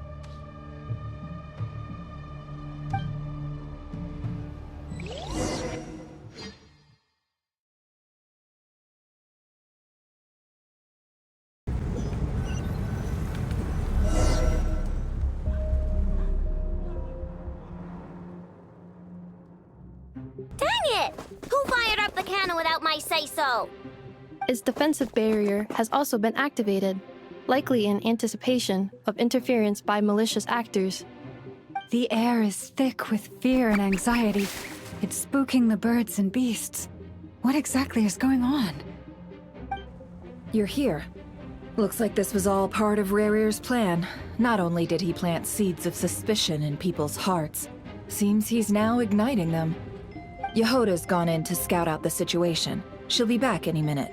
Dang it! Who fired up the cannon without my say-so? Its defensive barrier has also been activated, likely in anticipation of interference by malicious actors. The air is thick with fear and anxiety. It's spooking the birds and beasts. What exactly is going on? You're here. Looks like this was all part of Rarir's plan. Not only did he plant seeds of suspicion in people's hearts, seems he's now igniting them. Yehoda's gone in to scout out the situation. She'll be back any minute.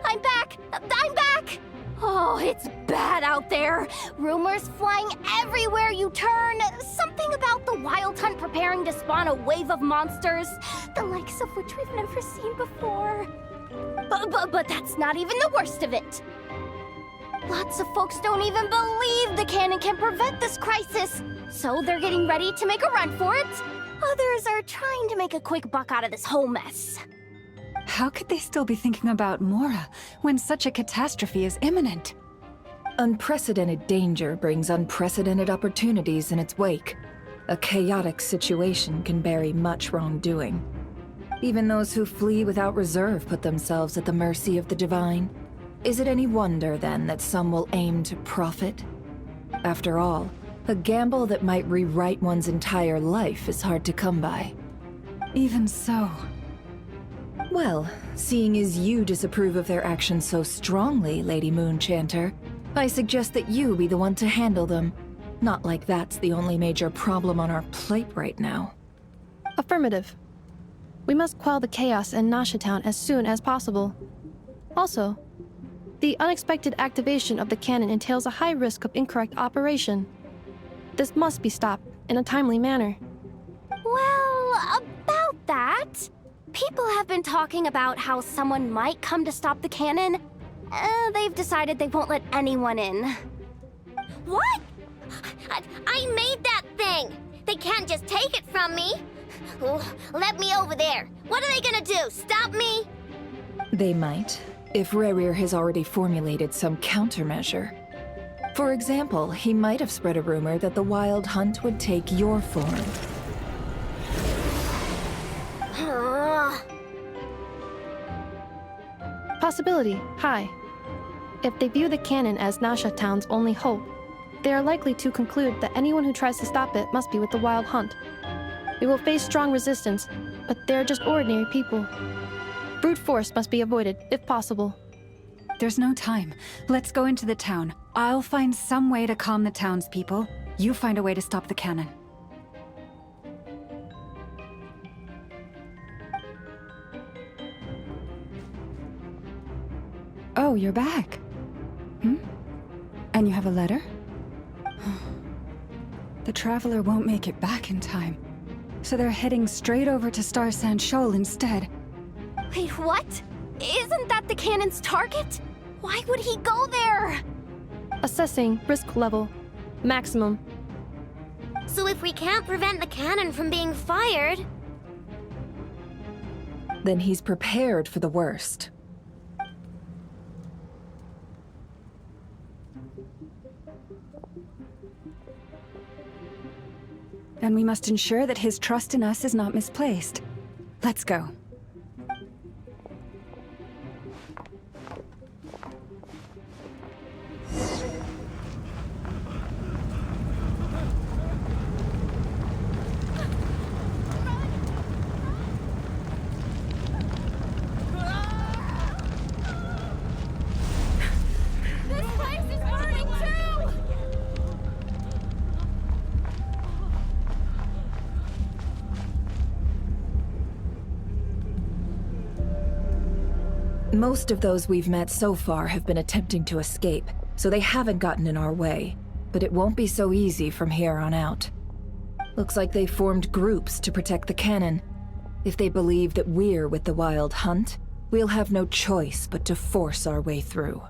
I'm back! I'm back! Oh, it's bad out there. Rumors flying everywhere you turn. Something about the Wild Hunt preparing to spawn a wave of monsters, the likes of which we've never seen before. But that's not even the worst of it. Lots of folks don't even believe the cannon can prevent this crisis, so they're getting ready to make a run for it. Others are trying to make a quick buck out of this whole mess. How could they still be thinking about Mora when such a catastrophe is imminent? Unprecedented danger brings unprecedented opportunities in its wake. A chaotic situation can bury much wrongdoing. Even those who flee without reserve put themselves at the mercy of the divine. Is it any wonder, then, that some will aim to profit? After all, a gamble that might rewrite one's entire life is hard to come by. Even so. Well, seeing as you disapprove of their actions so strongly, Lady Moonchanter, I suggest that you be the one to handle them. Not like that's the only major problem on our plate right now. Affirmative. We must quell the chaos in Nasha Town as soon as possible. Also, the unexpected activation of the cannon entails a high risk of incorrect operation. This must be stopped in a timely manner. Well, about that, people have been talking about how someone might come to stop the cannon. They've decided they won't let anyone in. What? I made that thing! They can't just take it from me! Oh, let me over there! What are they gonna do? Stop me? They might, if Rerir has already formulated some countermeasure. For example, he might have spread a rumor that the Wild Hunt would take your form. Possibility high. If they view the cannon as Nasha Town's only hope, they are likely to conclude that anyone who tries to stop it must be with the Wild Hunt. We will face strong resistance, but they're just ordinary people. Brute force must be avoided, if possible. There's no time. Let's go into the town. I'll find some way to calm the townspeople. You find a way to stop the cannon. Oh, you're back. And you have a letter? The Traveler won't make it back in time. So they're heading straight over to Star Sand Shoal instead. Wait, what? Isn't that the cannon's target? Why would he go there? Assessing risk level. Maximum. So if we can't prevent the cannon from being fired... Then he's prepared for the worst. And we must ensure that his trust in us is not misplaced. Let's go. Most of those we've met so far have been attempting to escape, so they haven't gotten in our way. But it won't be so easy from here on out. Looks like they formed groups to protect the cannon. If they believe that we're with the Wild Hunt, we'll have no choice but to force our way through.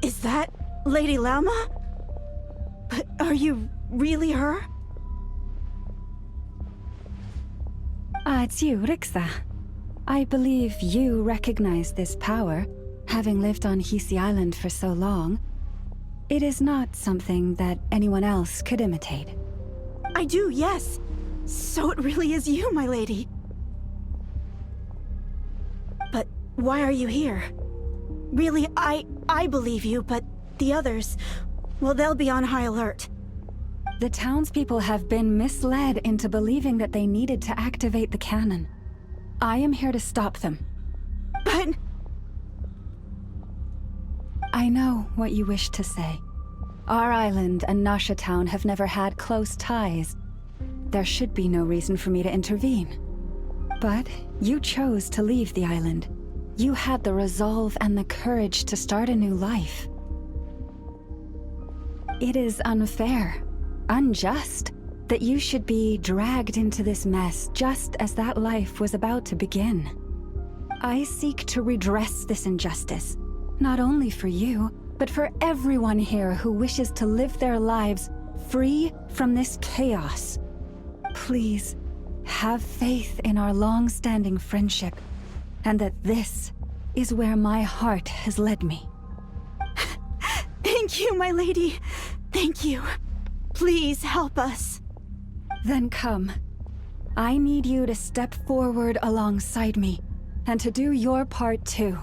Is that Lady Lama? But are you really her? It's you, Rixa. I believe you recognize this power, having lived on Hisi Island for so long. It is not something that anyone else could imitate. I do, yes. So it really is you, my lady. But why are you here? Really, I believe you, but the others, well, they'll be on high alert. The townspeople have been misled into believing that they needed to activate the cannon. I am here to stop them. But... I know what you wish to say. Our island and Nasha Town have never had close ties. There should be no reason for me to intervene. But you chose to leave the island. You had the resolve and the courage to start a new life. It is unfair, unjust, that you should be dragged into this mess just as that life was about to begin. I seek to redress this injustice, not only for you, but for everyone here who wishes to live their lives free from this chaos. Please, have faith in our long-standing friendship, and that this is where my heart has led me. Thank you, my lady. Thank you. Please help us. Then come. I need you to step forward alongside me, and to do your part too.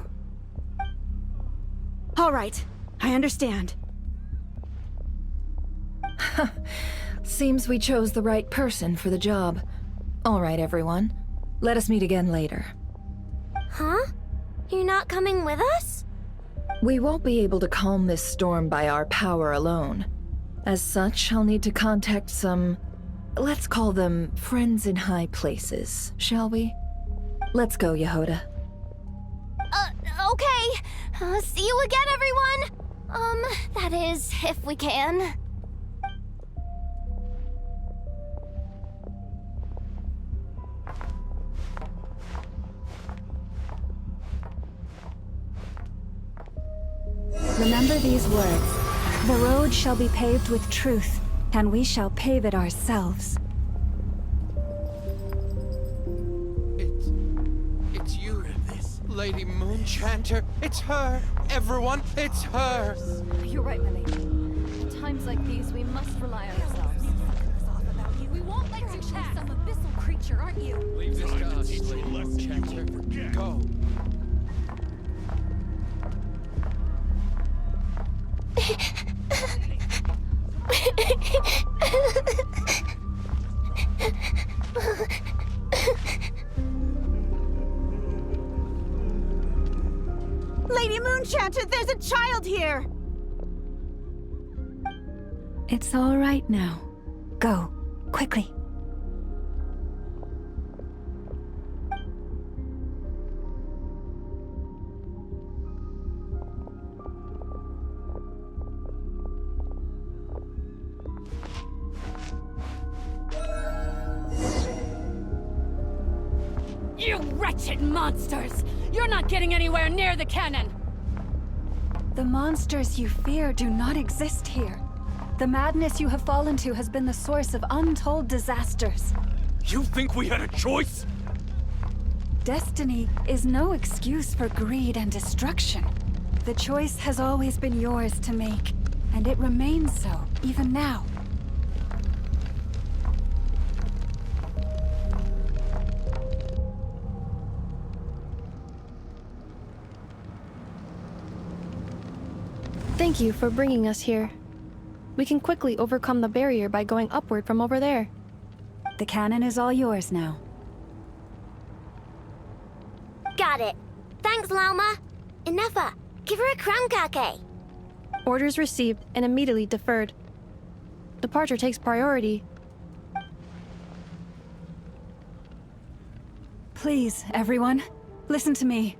All right, I understand. Seems we chose the right person for the job. All right, everyone. Let us meet again later. Huh? You're not coming with us? We won't be able to calm this storm by our power alone. As such, I'll need to contact some... let's call them friends in high places, shall we? Let's go, Yehoda. Okay. See you again, everyone! That is, if we can. Remember these words. The road shall be paved with truth, and we shall pave it ourselves. It's you, this Lady Moonchanter. It's her. Everyone, it's her. You're right, my lady. At times like these, we must rely on ourselves. We won't let you chase some abyssal creature, aren't you? Leave this to us, Lady Moonchanter. Go. Lady Moonchanter, there's a child here! It's all right now. Go, quickly. You wretched monsters! You're not getting anywhere near the cannon! The monsters you fear do not exist here. The madness you have fallen to has been the source of untold disasters. You think we had a choice? Destiny is no excuse for greed and destruction. The choice has always been yours to make, and it remains so, even now. Thank you for bringing us here. We can quickly overcome the barrier by going upward from over there. The cannon is all yours now. Got it. Thanks, Lauma. Enougha, give her a crown kake. Orders received and immediately deferred. Departure takes priority. Please, everyone, listen to me.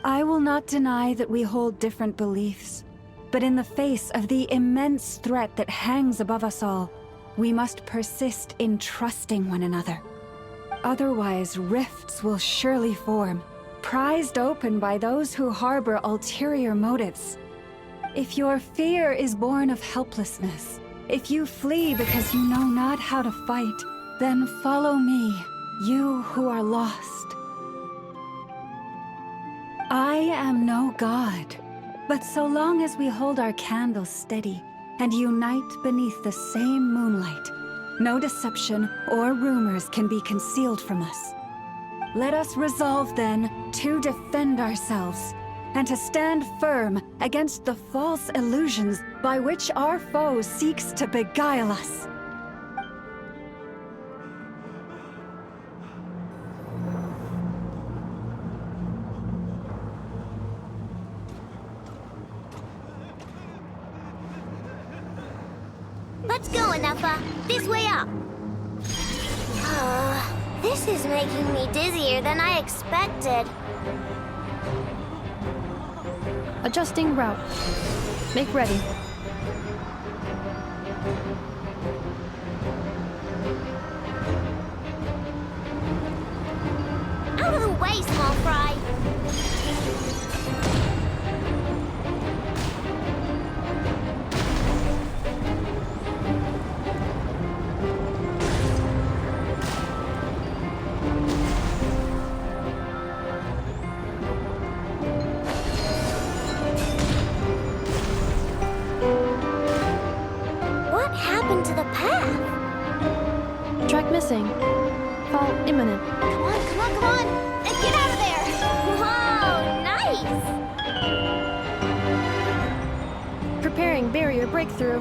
I will not deny that we hold different beliefs, but in the face of the immense threat that hangs above us all, we must persist in trusting one another. Otherwise, rifts will surely form, prized open by those who harbor ulterior motives. If your fear is born of helplessness, if you flee because you know not how to fight, then follow me, you who are lost. I am no god, but so long as we hold our candles steady and unite beneath the same moonlight, no deception or rumors can be concealed from us. Let us resolve then to defend ourselves and to stand firm against the false illusions by which our foe seeks to beguile us. Let's go, Enougha. This way up. This is making me dizzier than I expected. Adjusting route. Make ready. Out of the way, small fry. missing. Fall imminent. Come on, come on, come on! And get out of there! Whoa, nice! Preparing barrier breakthrough.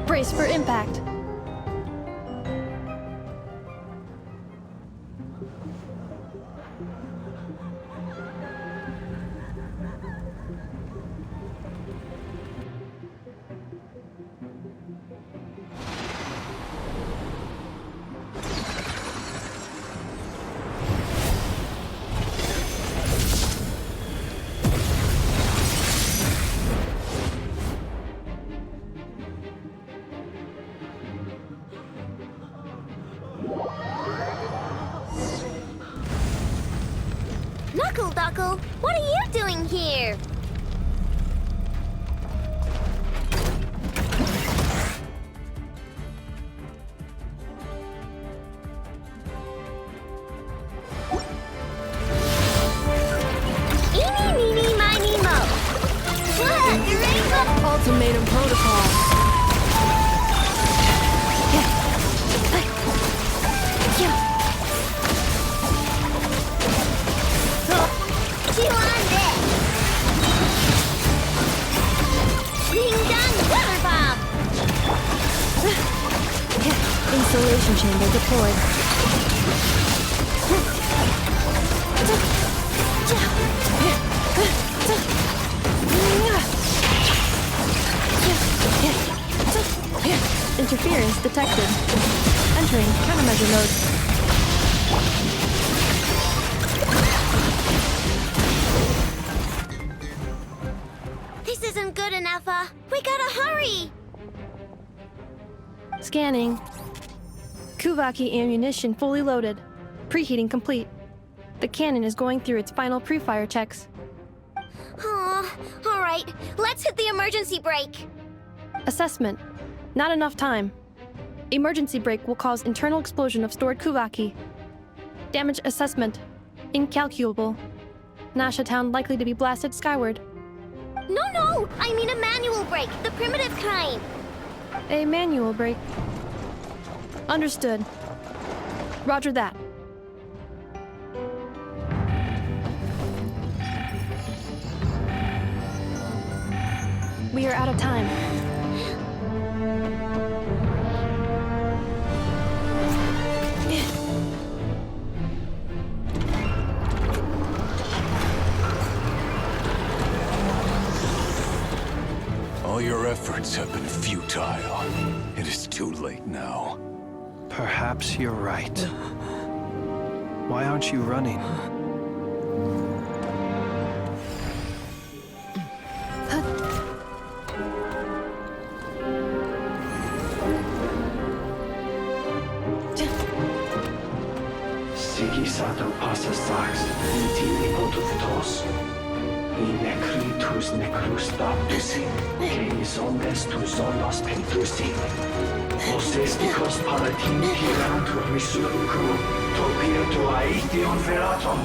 Brace for impact. Knuckle, what are you doing here? Eeny, meeny, miny, mo. What? The rainbow? Ultimatum protocol. Chew on this! Ding dong weather bomb! Installation chamber deployed. Interference detected. Entering countermeasure mode. This isn't good enough, we gotta hurry! Scanning. Kuvaki ammunition fully loaded. Preheating complete. The cannon is going through its final pre-fire checks. Oh, alright, let's hit the emergency brake. Assessment. Not enough time. Emergency brake will cause internal explosion of stored Kuvaki. Damage assessment. Incalculable. Nasha Town likely to be blasted skyward. No, I mean a manual brake, the primitive kind. A manual brake. Understood. Roger that. We are out of time. All your efforts have been futile. It is too late now. Perhaps you're right. Why aren't you running? Sigisato passa sax, intini potuftos. Inekritus necrus baptusi, keis omnes tu zonos pentusi. Osestikos palatin pirantur resurcu, topirtu aetion veratum.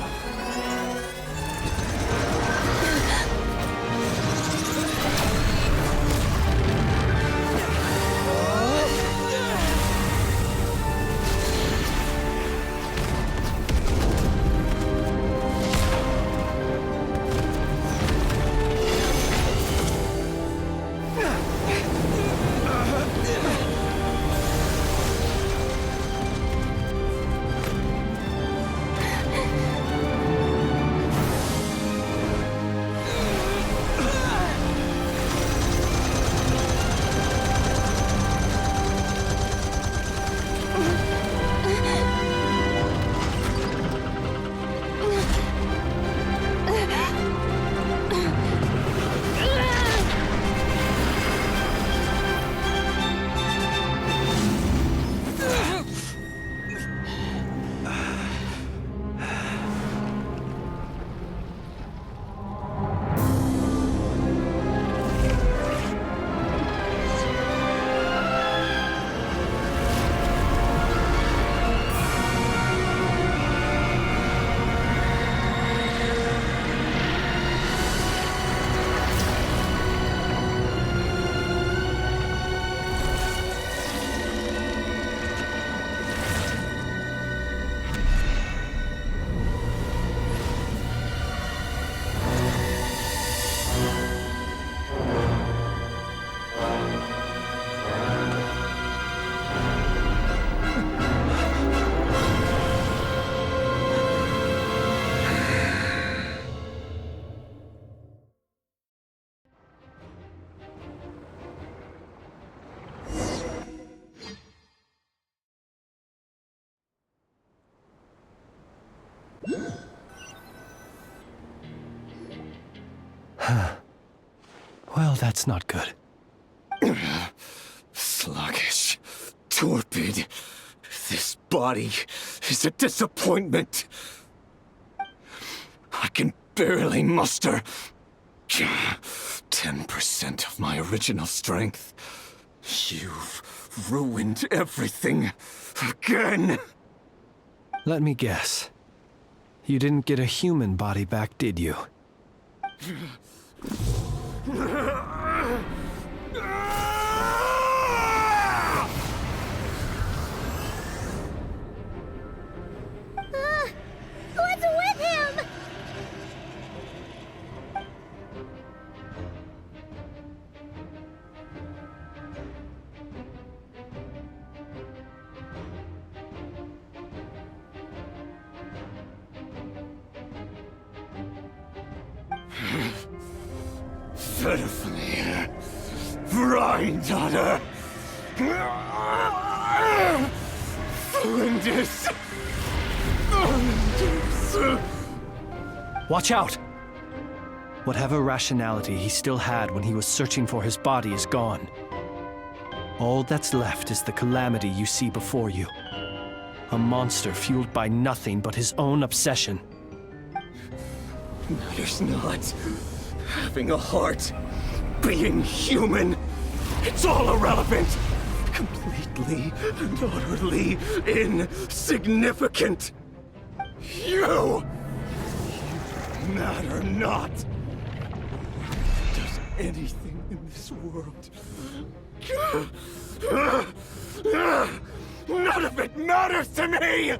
Well, that's not good. Sluggish, torpid. This body is a disappointment. I can barely muster 10% of my original strength. You've ruined everything again. Let me guess. You didn't get a human body back, did you? What's with him? Pitifully, Brine-daughter. Flinders. Watch out! Whatever rationality he still had when he was searching for his body is gone. All that's left is the calamity you see before you. A monster fueled by nothing but his own obsession. Matters not. Having a heart. Being human. It's all irrelevant. Completely and utterly insignificant. You matter not. Does anything in this world. None of it matters to me!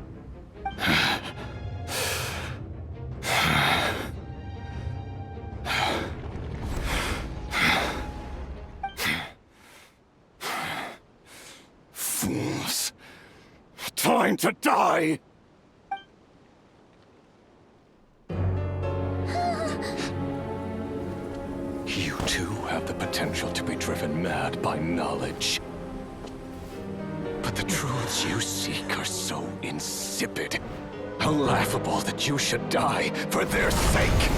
Fools. Time to die! You too have the potential to be driven mad by knowledge. But the truths you seek are so insipid, how laughable that you should die for their sake.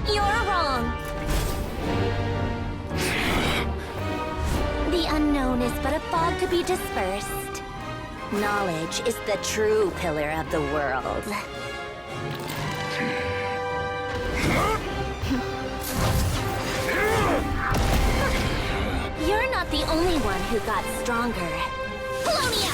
You're wrong. The unknown is but a fog to be dispersed. Knowledge is the true pillar of the world. You're not the only one who got stronger. Polonia!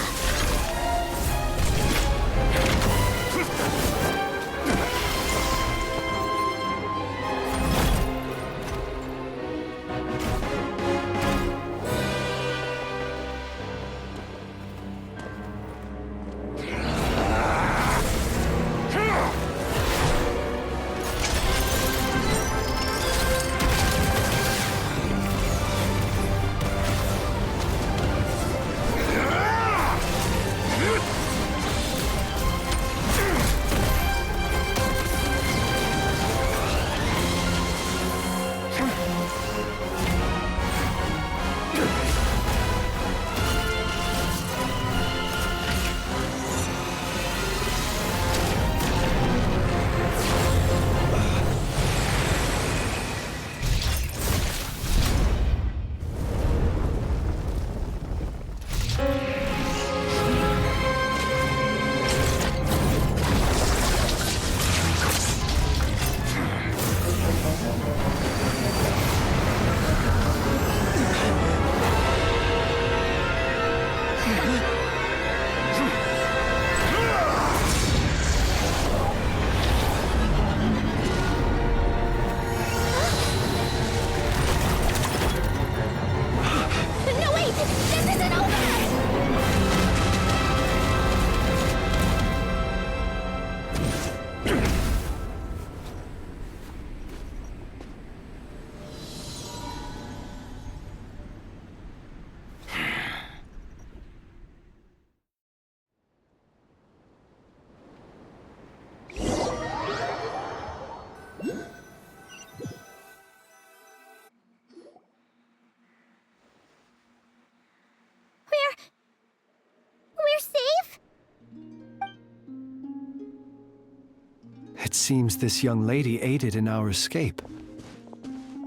It seems this young lady aided in our escape.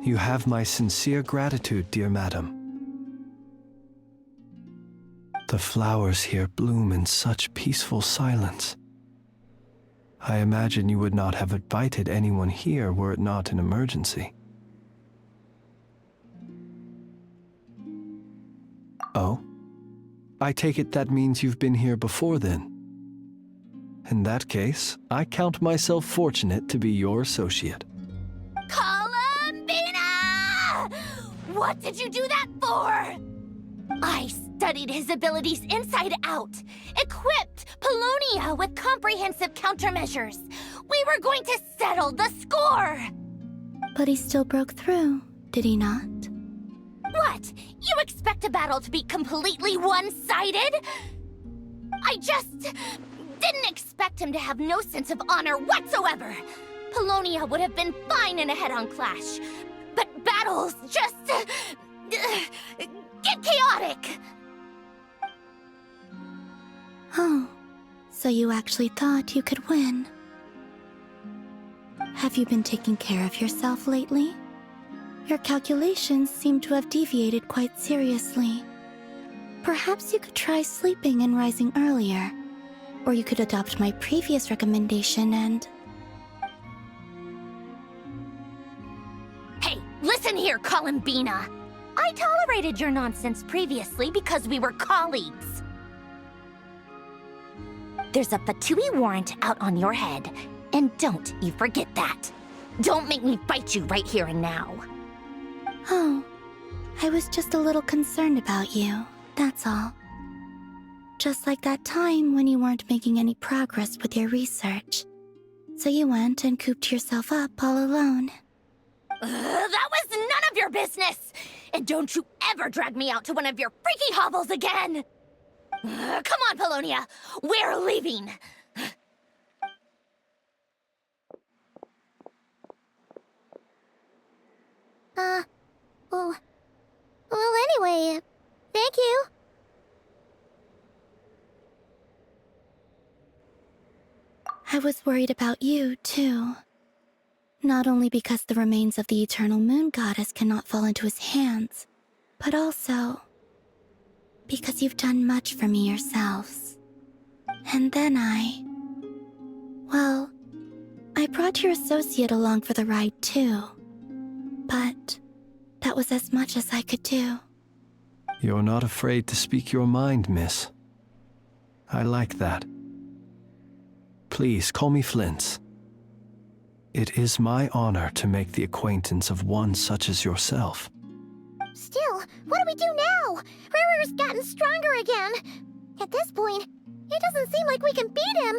You have my sincere gratitude, dear madam. The flowers here bloom in such peaceful silence. I imagine you would not have invited anyone here were it not an emergency. Oh? I take it that means you've been here before then. In that case, I count myself fortunate to be your associate. Columbina! What did you do that for? I studied his abilities inside out, equipped Polonia with comprehensive countermeasures. We were going to settle the score! But he still broke through, did he not? What? You expect a battle to be completely one-sided? I just didn't expect him to have no sense of honor whatsoever. Polonia would have been fine in a head-on clash, but battles just get chaotic. Oh, so you actually thought you could win. Have you been taking care of yourself lately? Your calculations seem to have deviated quite seriously. Perhaps you could try sleeping and rising earlier. Or you could adopt my previous recommendation and... Hey, listen here, Columbina. I tolerated your nonsense previously because we were colleagues. There's a Fatui warrant out on your head, and don't you forget that. Don't make me fight you right here and now. Oh, I was just a little concerned about you, that's all. Just like that time when you weren't making any progress with your research. So you went and cooped yourself up all alone. That was none of your business! And don't you ever drag me out to one of your freaky hovels again! Come on, Polonia! We're leaving! Well, anyway, thank you. I was worried about you, too. Not only because the remains of the eternal moon goddess cannot fall into his hands, but also because you've done much for me yourselves. And then I brought your associate along for the ride, too. But that was as much as I could do. You're not afraid to speak your mind, miss. I like that. Please call me Flint. It is my honor to make the acquaintance of one such as yourself. Still, what do we do now? Riri's gotten stronger again. At this point, it doesn't seem like we can beat him.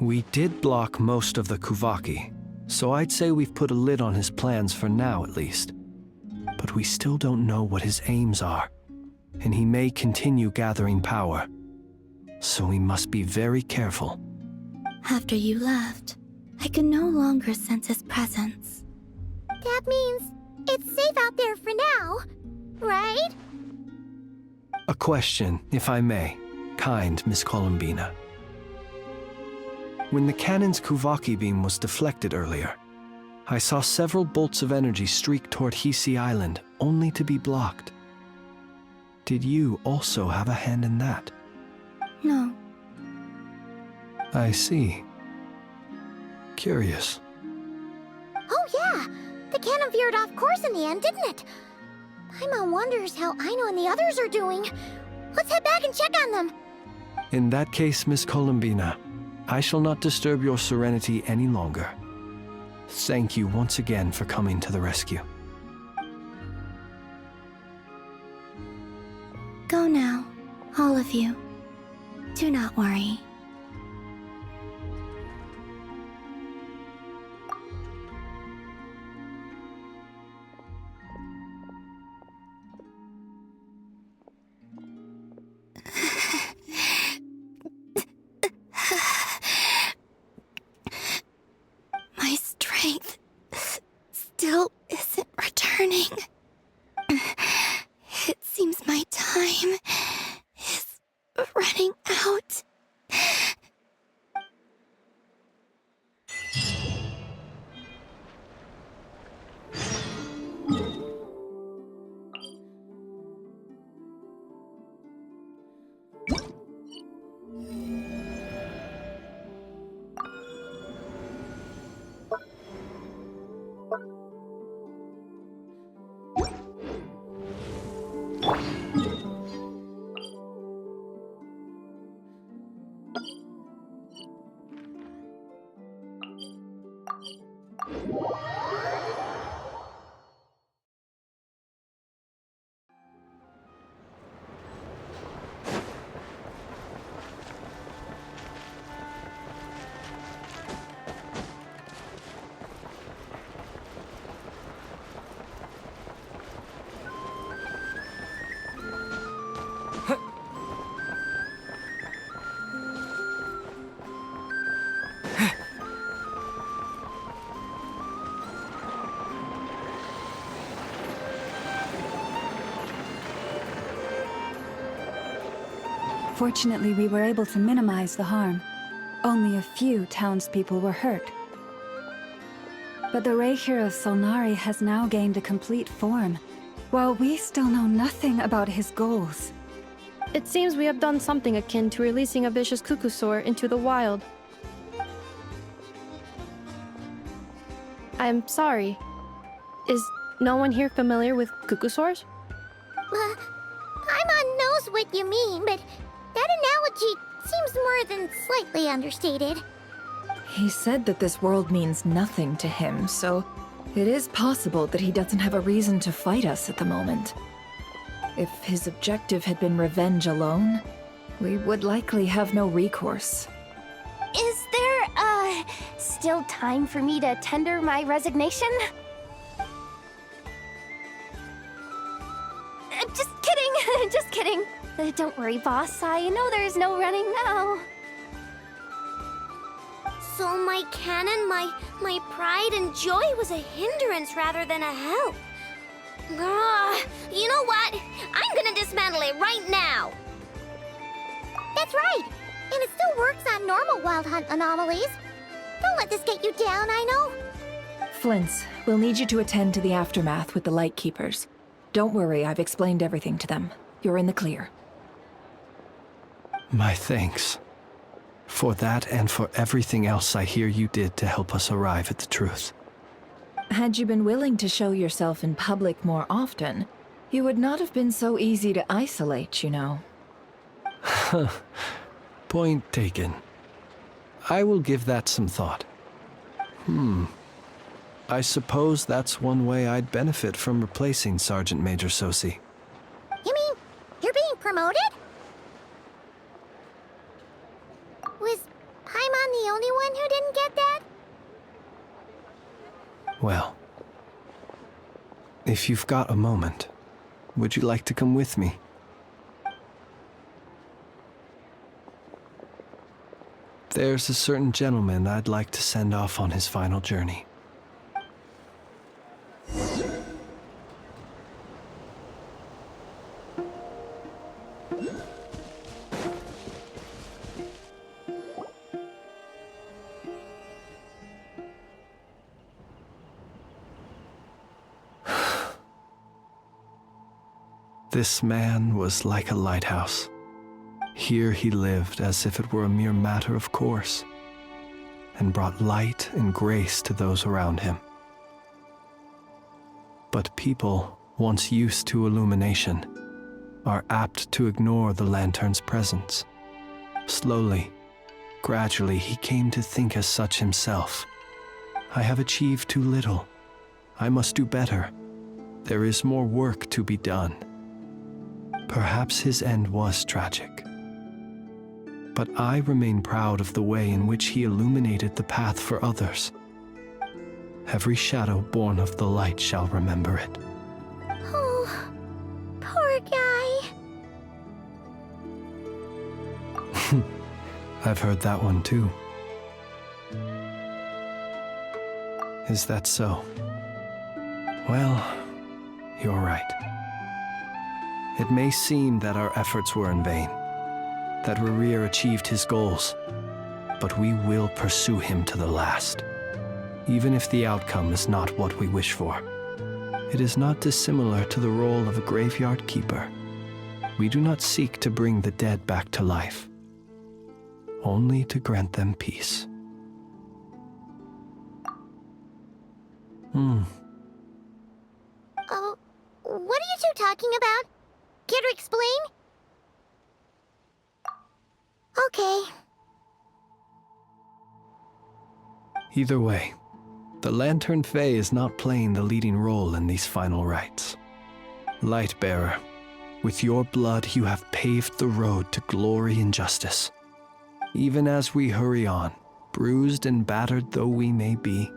We did block most of the Kuvaki, so I'd say we've put a lid on his plans for now at least. But we still don't know what his aims are, and he may continue gathering power. So we must be very careful. After you left, I could no longer sense his presence. That means it's safe out there for now, right? A question, if I may, kind Miss Columbina. When the cannon's Kuvaki beam was deflected earlier, I saw several bolts of energy streak toward Hisi Island, only to be blocked. Did you also have a hand in that? No. I see. Curious. Oh yeah! The cannon veered off course in the end, didn't it? Paimon wonders how Aino and the others are doing. Let's head back and check on them. In that case, Miss Columbina, I shall not disturb your serenity any longer. Thank you once again for coming to the rescue. Go now, all of you. Do not worry. My strength still isn't returning. It seems my time is running out. Fortunately, we were able to minimize the harm. Only a few townspeople were hurt. But the Raher of Solnari has now gained a complete form, while we still know nothing about his goals. It seems we have done something akin to releasing a vicious Kukusaur into the wild. I'm sorry. Is no one here familiar with Kukusaurs? Paimon knows what you mean, but that analogy seems more than slightly understated. He said that this world means nothing to him, so it is possible that he doesn't have a reason to fight us at the moment. If his objective had been revenge alone, we would likely have no recourse. Is there, still time for me to tender my resignation? Just kidding, just kidding. Don't worry, boss. I know there's no running now. So my cannon, my pride and joy was a hindrance rather than a help. You know what? I'm gonna dismantle it right now. That's right. And it still works on normal wild hunt anomalies. Don't let this get you down, I know. Flints, we'll need you to attend to the aftermath with the Lightkeepers. Don't worry, I've explained everything to them. You're in the clear. My thanks. For that and for everything else I hear you did to help us arrive at the truth. Had you been willing to show yourself in public more often, you would not have been so easy to isolate, you know. Point taken. I will give that some thought. I suppose that's one way I'd benefit from replacing Sergeant Major Sosi. You mean you're being promoted? Was Paimon the only one who didn't get that? Well, if you've got a moment, would you like to come with me? There's a certain gentleman I'd like to send off on his final journey. This man was like a lighthouse. Here he lived as if it were a mere matter of course, and brought light and grace to those around him. But people, once used to illumination, are apt to ignore the lantern's presence. Slowly, gradually, he came to think as such himself. I have achieved too little. I must do better. There is more work to be done. Perhaps his end was tragic. But I remain proud of the way in which he illuminated the path for others. Every shadow born of the light shall remember it. Oh, poor guy. I've heard that one too. Is that so? Well, you're right. It may seem that our efforts were in vain, that Rerir achieved his goals, but we will pursue him to the last, even if the outcome is not what we wish for. It is not dissimilar to the role of a graveyard keeper. We do not seek to bring the dead back to life, only to grant them peace. Oh, what are you two talking about? Care to explain? Okay. Either way, the Lantern Fae is not playing the leading role in these final rites. Lightbearer, with your blood you have paved the road to glory and justice. Even as we hurry on, bruised and battered though we may be,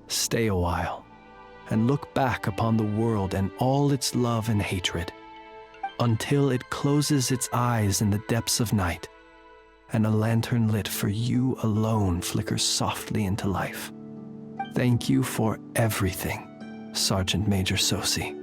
stay a while and look back upon the world and all its love and hatred, until it closes its eyes in the depths of night, and a lantern lit for you alone flickers softly into life. Thank you for everything, Sergeant Major Sosi.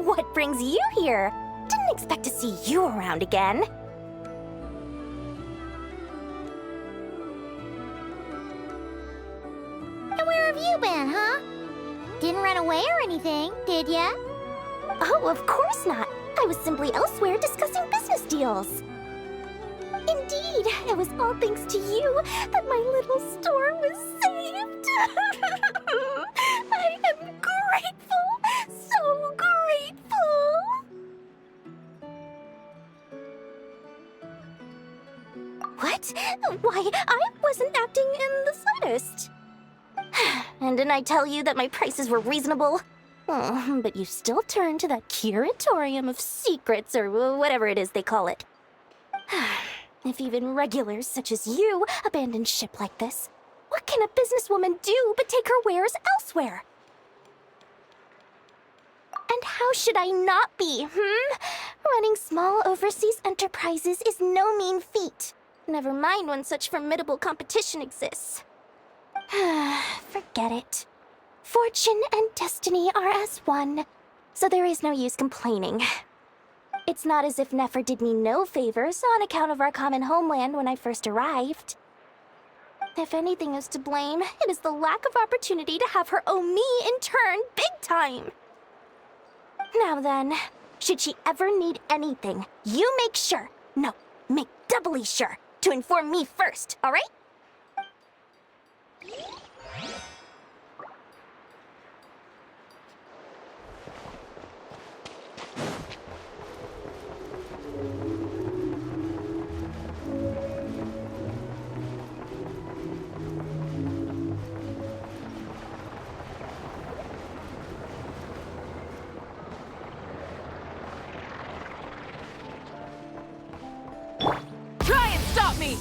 What brings you here? Didn't expect to see you around again. And where have you been, huh? Didn't run away or anything, did ya? Oh, of course not. I was simply elsewhere discussing business deals. Indeed, it was all thanks to you that my little store was saved. I am grateful, so grateful. What? Why, I wasn't acting in the slightest. And didn't I tell you that my prices were reasonable? Oh, but you still turn to that curatorium of secrets, or whatever it is they call it. If even regulars such as you abandon ship like this, what can a businesswoman do but take her wares elsewhere? And how should I not be, Running small overseas enterprises is no mean feat. Never mind when such formidable competition exists. Forget it. Fortune and destiny are as one, so there is no use complaining. It's not as if Nefer did me no favors on account of our common homeland when I first arrived. If anything is to blame, it is the lack of opportunity to have her owe me in turn big time. Now then, should she ever need anything, you make sure, no, make doubly sure, to inform me first, all right? Try and stop me!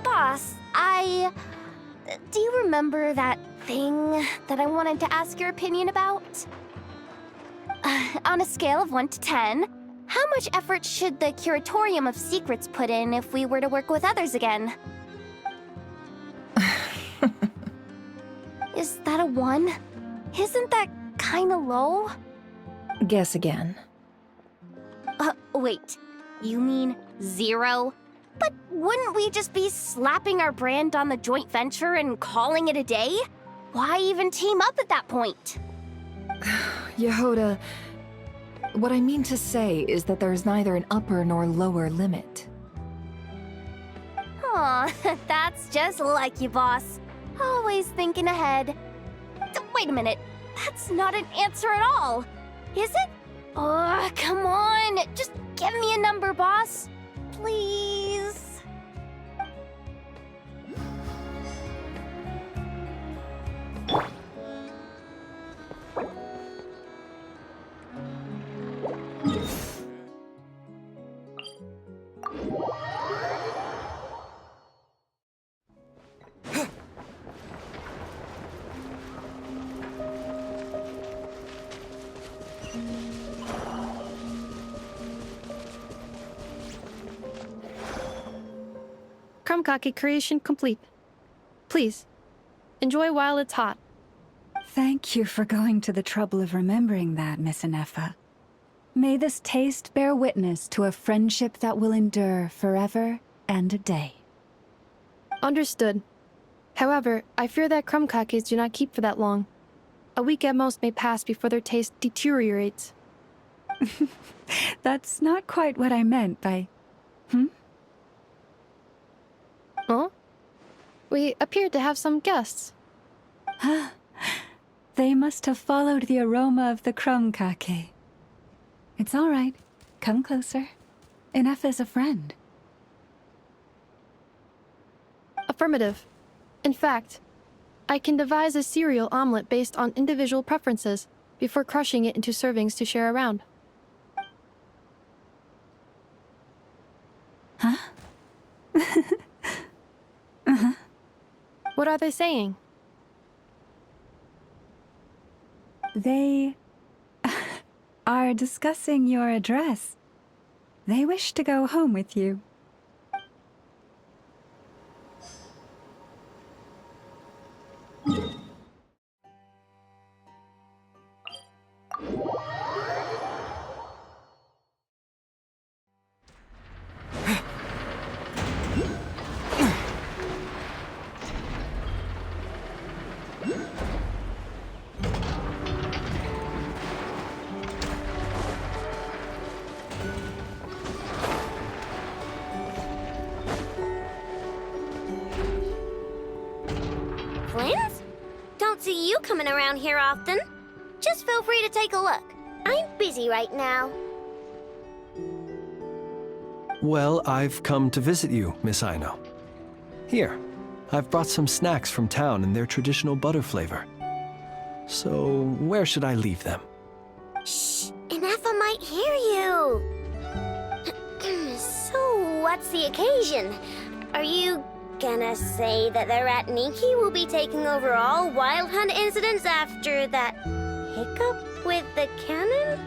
Boss, do you remember that thing that I wanted to ask your opinion about? On a scale of 1 to 10, how much effort should the Curatorium of Secrets put in if we were to work with others again? Is that a 1? Isn't that kinda low? Guess again. Wait, you mean 0? But wouldn't we just be slapping our brand on the joint venture and calling it a day? Why even team up at that point? Yehoda, what I mean to say is that there's neither an upper nor lower limit. Aw, that's just like you, boss. Always thinking ahead. Wait a minute, that's not an answer at all. Is it? Oh, come on, just give me a number, boss. Please. Krumkake creation complete. Please, enjoy while it's hot. Thank you for going to the trouble of remembering that, Miss Anefa. May this taste bear witness to a friendship that will endure forever and a day. Understood. However, I fear that Krumkakes do not keep for that long. A week at most may pass before their taste deteriorates. That's not quite what I meant by... Huh? We appeared to have some guests. They must have followed the aroma of the crumb cake. It's all right. Come closer. Enough is a friend. Affirmative. In fact, I can devise a cereal omelet based on individual preferences before crushing it into servings to share around. Huh? What are they saying? They are discussing your address. They wish to go home with you. Flint? Don't see you coming around here often. Just feel free to take a look. I'm busy right now. Well, I've come to visit you, Miss Aino. Here, I've brought some snacks from town in their traditional butter flavor. So, where should I leave them? Shh, Ineffa might hear you. So, what's the occasion? Are you gonna say that the Rat Niki will be taking over all Wild Hunt incidents after that hiccup with the cannon?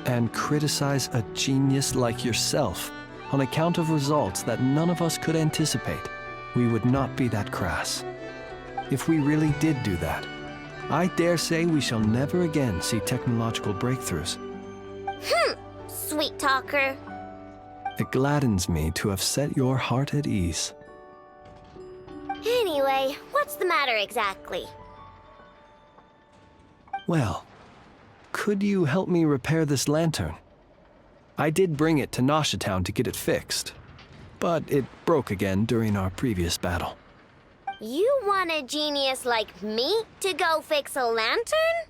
And criticize a genius like yourself on account of results that none of us could anticipate. We would not be that crass. If we really did do that, I dare say we shall never again see technological breakthroughs. Sweet talker. It gladdens me to have set your heart at ease. Anyway, what's the matter exactly? Well, could you help me repair this lantern? I did bring it to Nasha Town to get it fixed, but it broke again during our previous battle. You want a genius like me to go fix a lantern?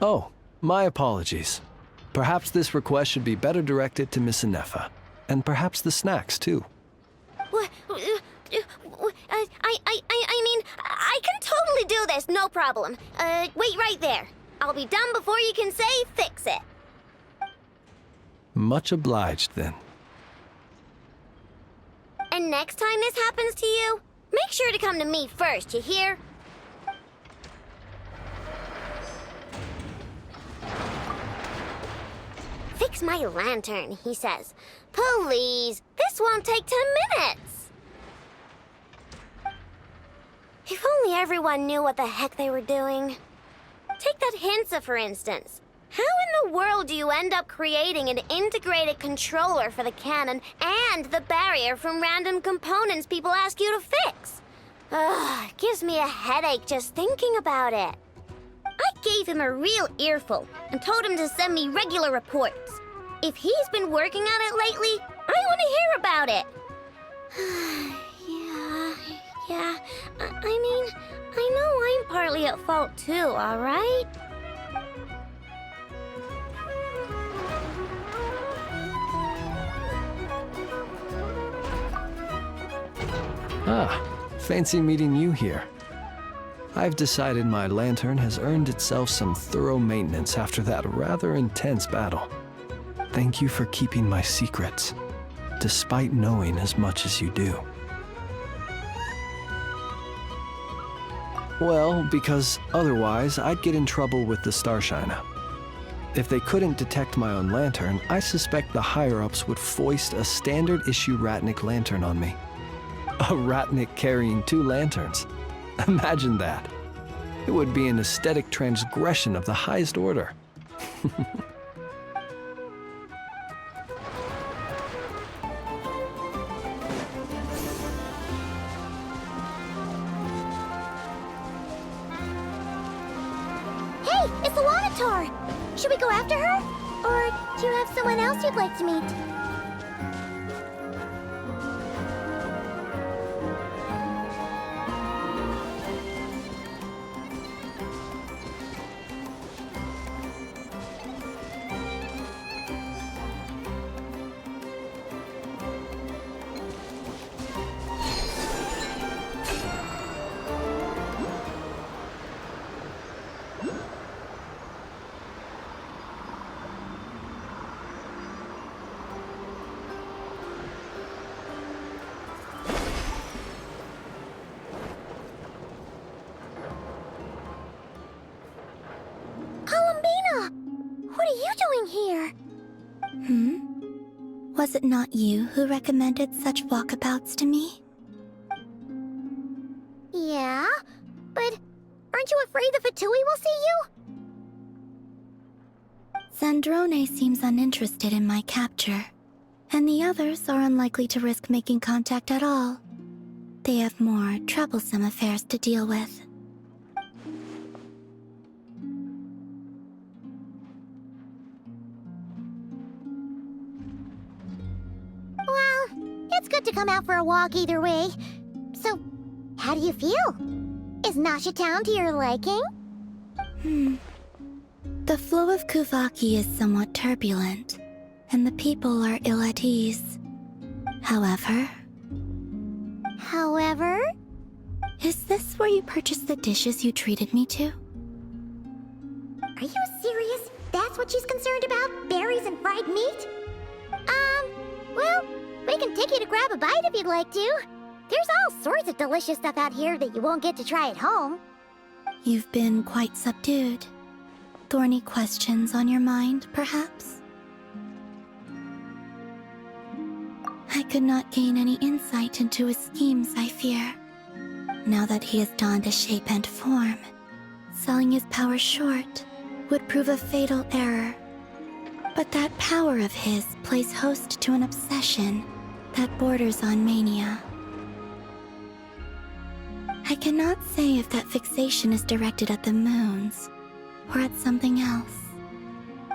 Oh, my apologies. Perhaps this request should be better directed to Miss Ineffa, and perhaps the snacks, too. What? I mean, I can totally do this, no problem. Wait right there. I'll be done before you can say fix it. Much obliged, then. And next time this happens to you, make sure to come to me first, you hear? Fix my lantern, he says. Please, this won't take 10 minutes. If only everyone knew what the heck they were doing. Take that Hinsa, for instance. How in the world do you end up creating an integrated controller for the cannon and the barrier from random components people ask you to fix? Ugh, it gives me a headache just thinking about it. I gave him a real earful and told him to send me regular reports. If he's been working on it lately, I want to hear about it. Yeah, I mean, I know I'm partly at fault too, all right? Ah, fancy meeting you here. I've decided my lantern has earned itself some thorough maintenance after that rather intense battle. Thank you for keeping my secrets, despite knowing as much as you do. Well, because otherwise I'd get in trouble with the Starshiner. If they couldn't detect my own lantern, I suspect the higher-ups would foist a standard-issue Ratnik lantern on me. A Ratnik carrying 2 lanterns. Imagine that. It would be an aesthetic transgression of the highest order. Hey, it's the Wanator! Should we go after her? Or do you have someone else you'd like to meet? Was it not you who recommended such walkabouts to me? Yeah, but aren't you afraid the Fatui will see you? Zandrone seems uninterested in my capture, and the others are unlikely to risk making contact at all. They have more troublesome affairs to deal with. Well, it's good to come out for a walk either way. So, how do you feel? Is Nasha Town to your liking? The flow of Kuvaki is somewhat turbulent, and the people are ill at ease. However... Is this where you purchased the dishes you treated me to? Are you serious? That's what she's concerned about? Berries and fried meat? Well, we can take you to grab a bite if you'd like to. There's all sorts of delicious stuff out here that you won't get to try at home. You've been quite subdued. Thorny questions on your mind, perhaps? I could not gain any insight into his schemes, I fear. Now that he has donned a shape and form, selling his power short would prove a fatal error. But that power of his plays host to an obsession that borders on mania. I cannot say if that fixation is directed at the moons or at something else.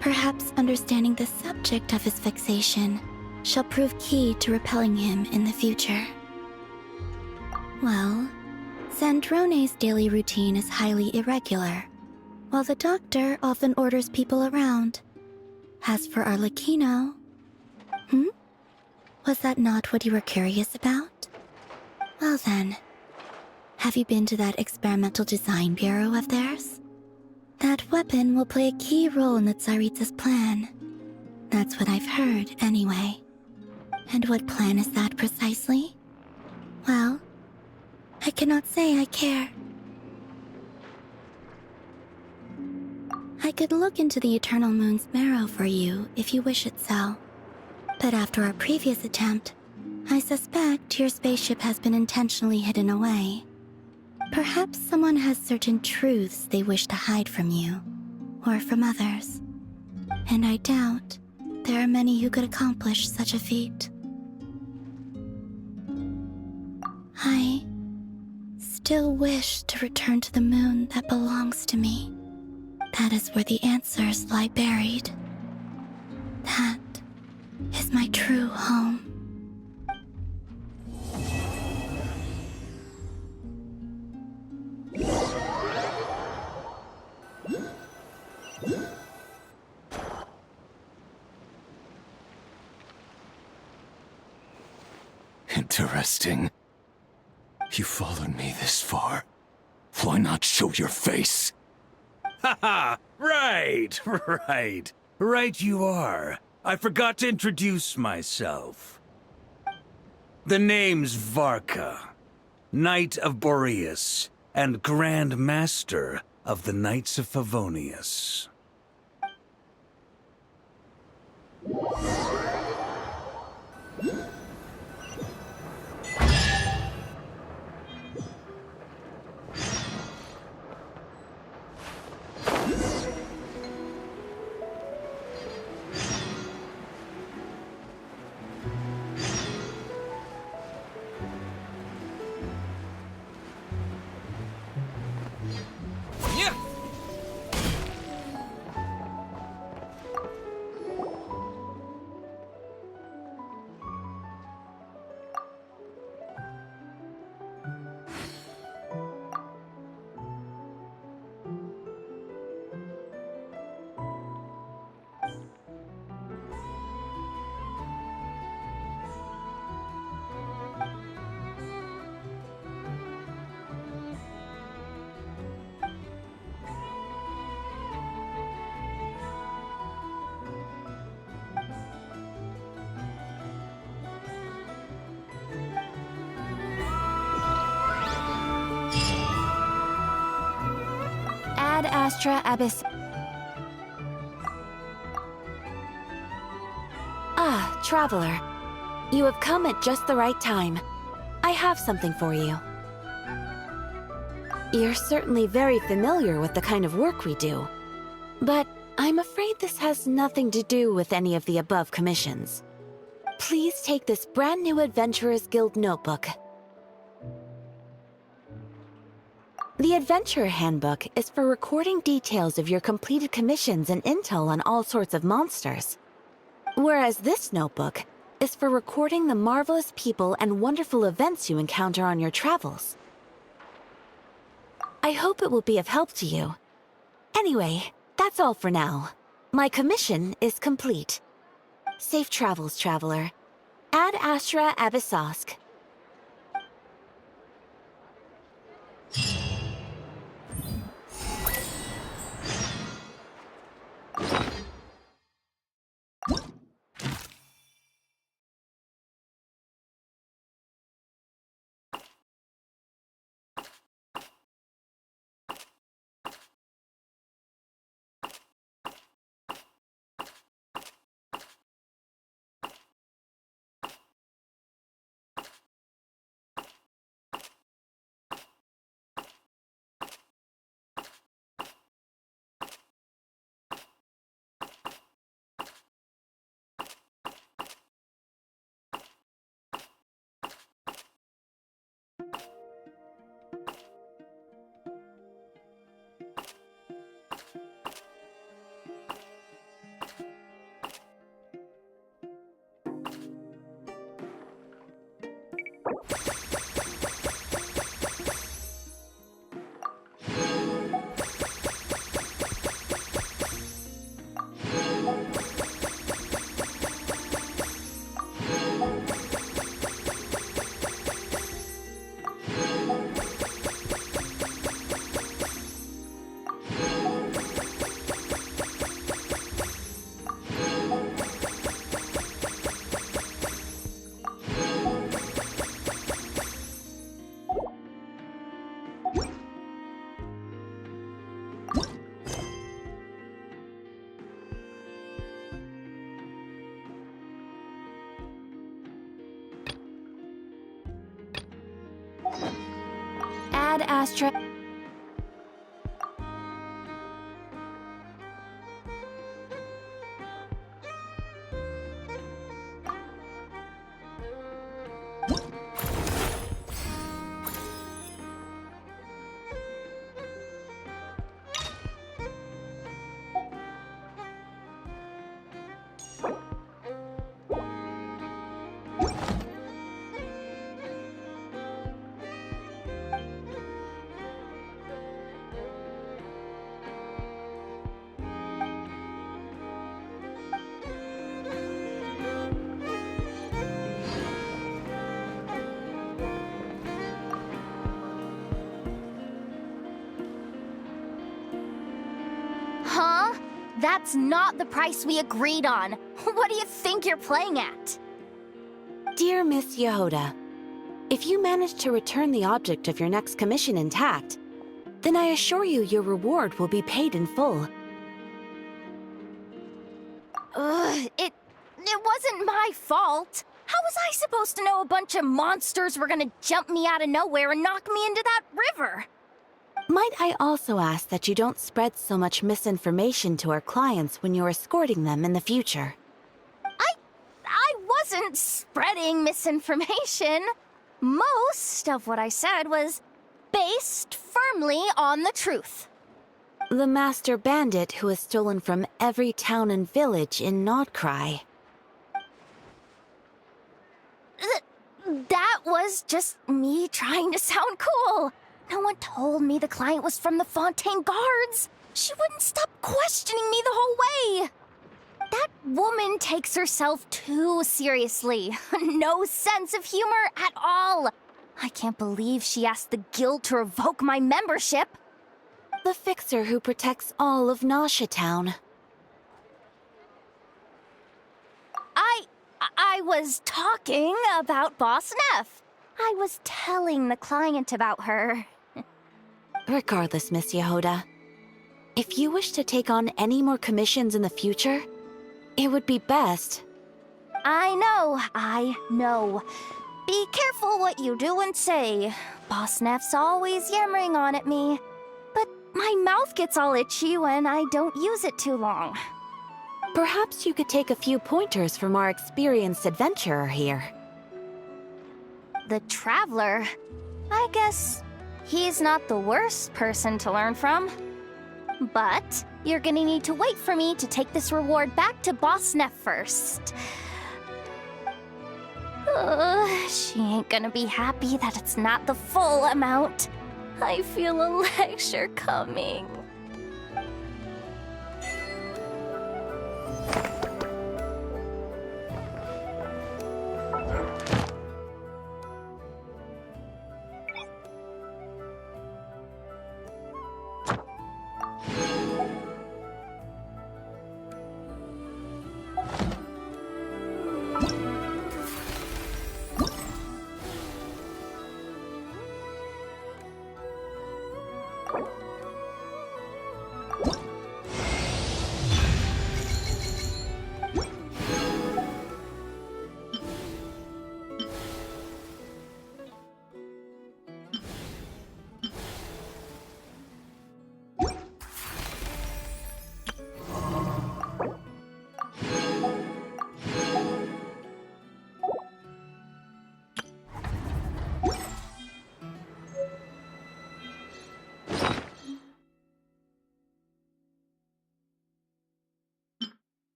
Perhaps understanding the subject of his fixation shall prove key to repelling him in the future. Well, Zandrone's daily routine is highly irregular, while the doctor often orders people around. As for Arlecchino... Was that not what you were curious about? Well then, have you been to that experimental design bureau of theirs? That weapon will play a key role in the Tsaritsa's plan. That's what I've heard, anyway. And what plan is that precisely? Well, I cannot say I care. I could look into the Eternal Moon's marrow for you if you wish it so. But after our previous attempt, I suspect your spaceship has been intentionally hidden away. Perhaps someone has certain truths they wish to hide from you, or from others. And I doubt there are many who could accomplish such a feat. I still wish to return to the moon that belongs to me. That is where the answers lie buried. That is my true home. Interesting. You followed me this far. Why not show your face? Haha! Right! Right you are. I forgot to introduce myself. The name's Varka, Knight of Boreas, and Grand Master of the Knights of Favonius. Ad Astra Abyss. Ah, Traveler, you have come at just the right time. I have something for you. You're certainly very familiar with the kind of work we do, but I'm afraid this has nothing to do with any of the above commissions. Please take this brand new Adventurers Guild notebook. The Adventurer Handbook is for recording details of your completed commissions and intel on all sorts of monsters. Whereas this notebook is for recording the marvelous people and wonderful events you encounter on your travels. I hope it will be of help to you. Anyway, that's all for now. My commission is complete. Safe travels, Traveler. Ad Astra Abyssosque. Ad Astra. Huh? That's not the price we agreed on. What do you think you're playing at? Dear Miss Yehoda, if you manage to return the object of your next commission intact, then I assure you your reward will be paid in full. It wasn't my fault. How was I supposed to know a bunch of monsters were gonna jump me out of nowhere and knock me into that river? Might I also ask that you don't spread so much misinformation to our clients when you're escorting them in the future? I wasn't spreading misinformation. Most of what I said was based firmly on the truth. The master bandit who has stolen from every town and village in Nodcry. That was just me trying to sound cool. No one told me the client was from the Fontaine Guards. She wouldn't stop questioning me the whole way. That woman takes herself too seriously. No sense of humor at all. I can't believe she asked the guild to revoke my membership. The fixer who protects all of Nasha Town. I was talking about Boss Neff. I was telling the client about her. Regardless, Miss Yehoda, if you wish to take on any more commissions in the future, it would be best. I know. Be careful what you do and say. Boss Neff's always yammering on at me. But my mouth gets all itchy when I don't use it too long. Perhaps you could take a few pointers from our experienced adventurer here. The Traveler? I guess he's not the worst person to learn from. But you're gonna need to wait for me to take this reward back to Boss Neff first. She ain't gonna be happy that it's not the full amount. I feel a lecture coming.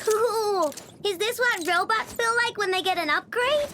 Ooh, is this what robots feel like when they get an upgrade?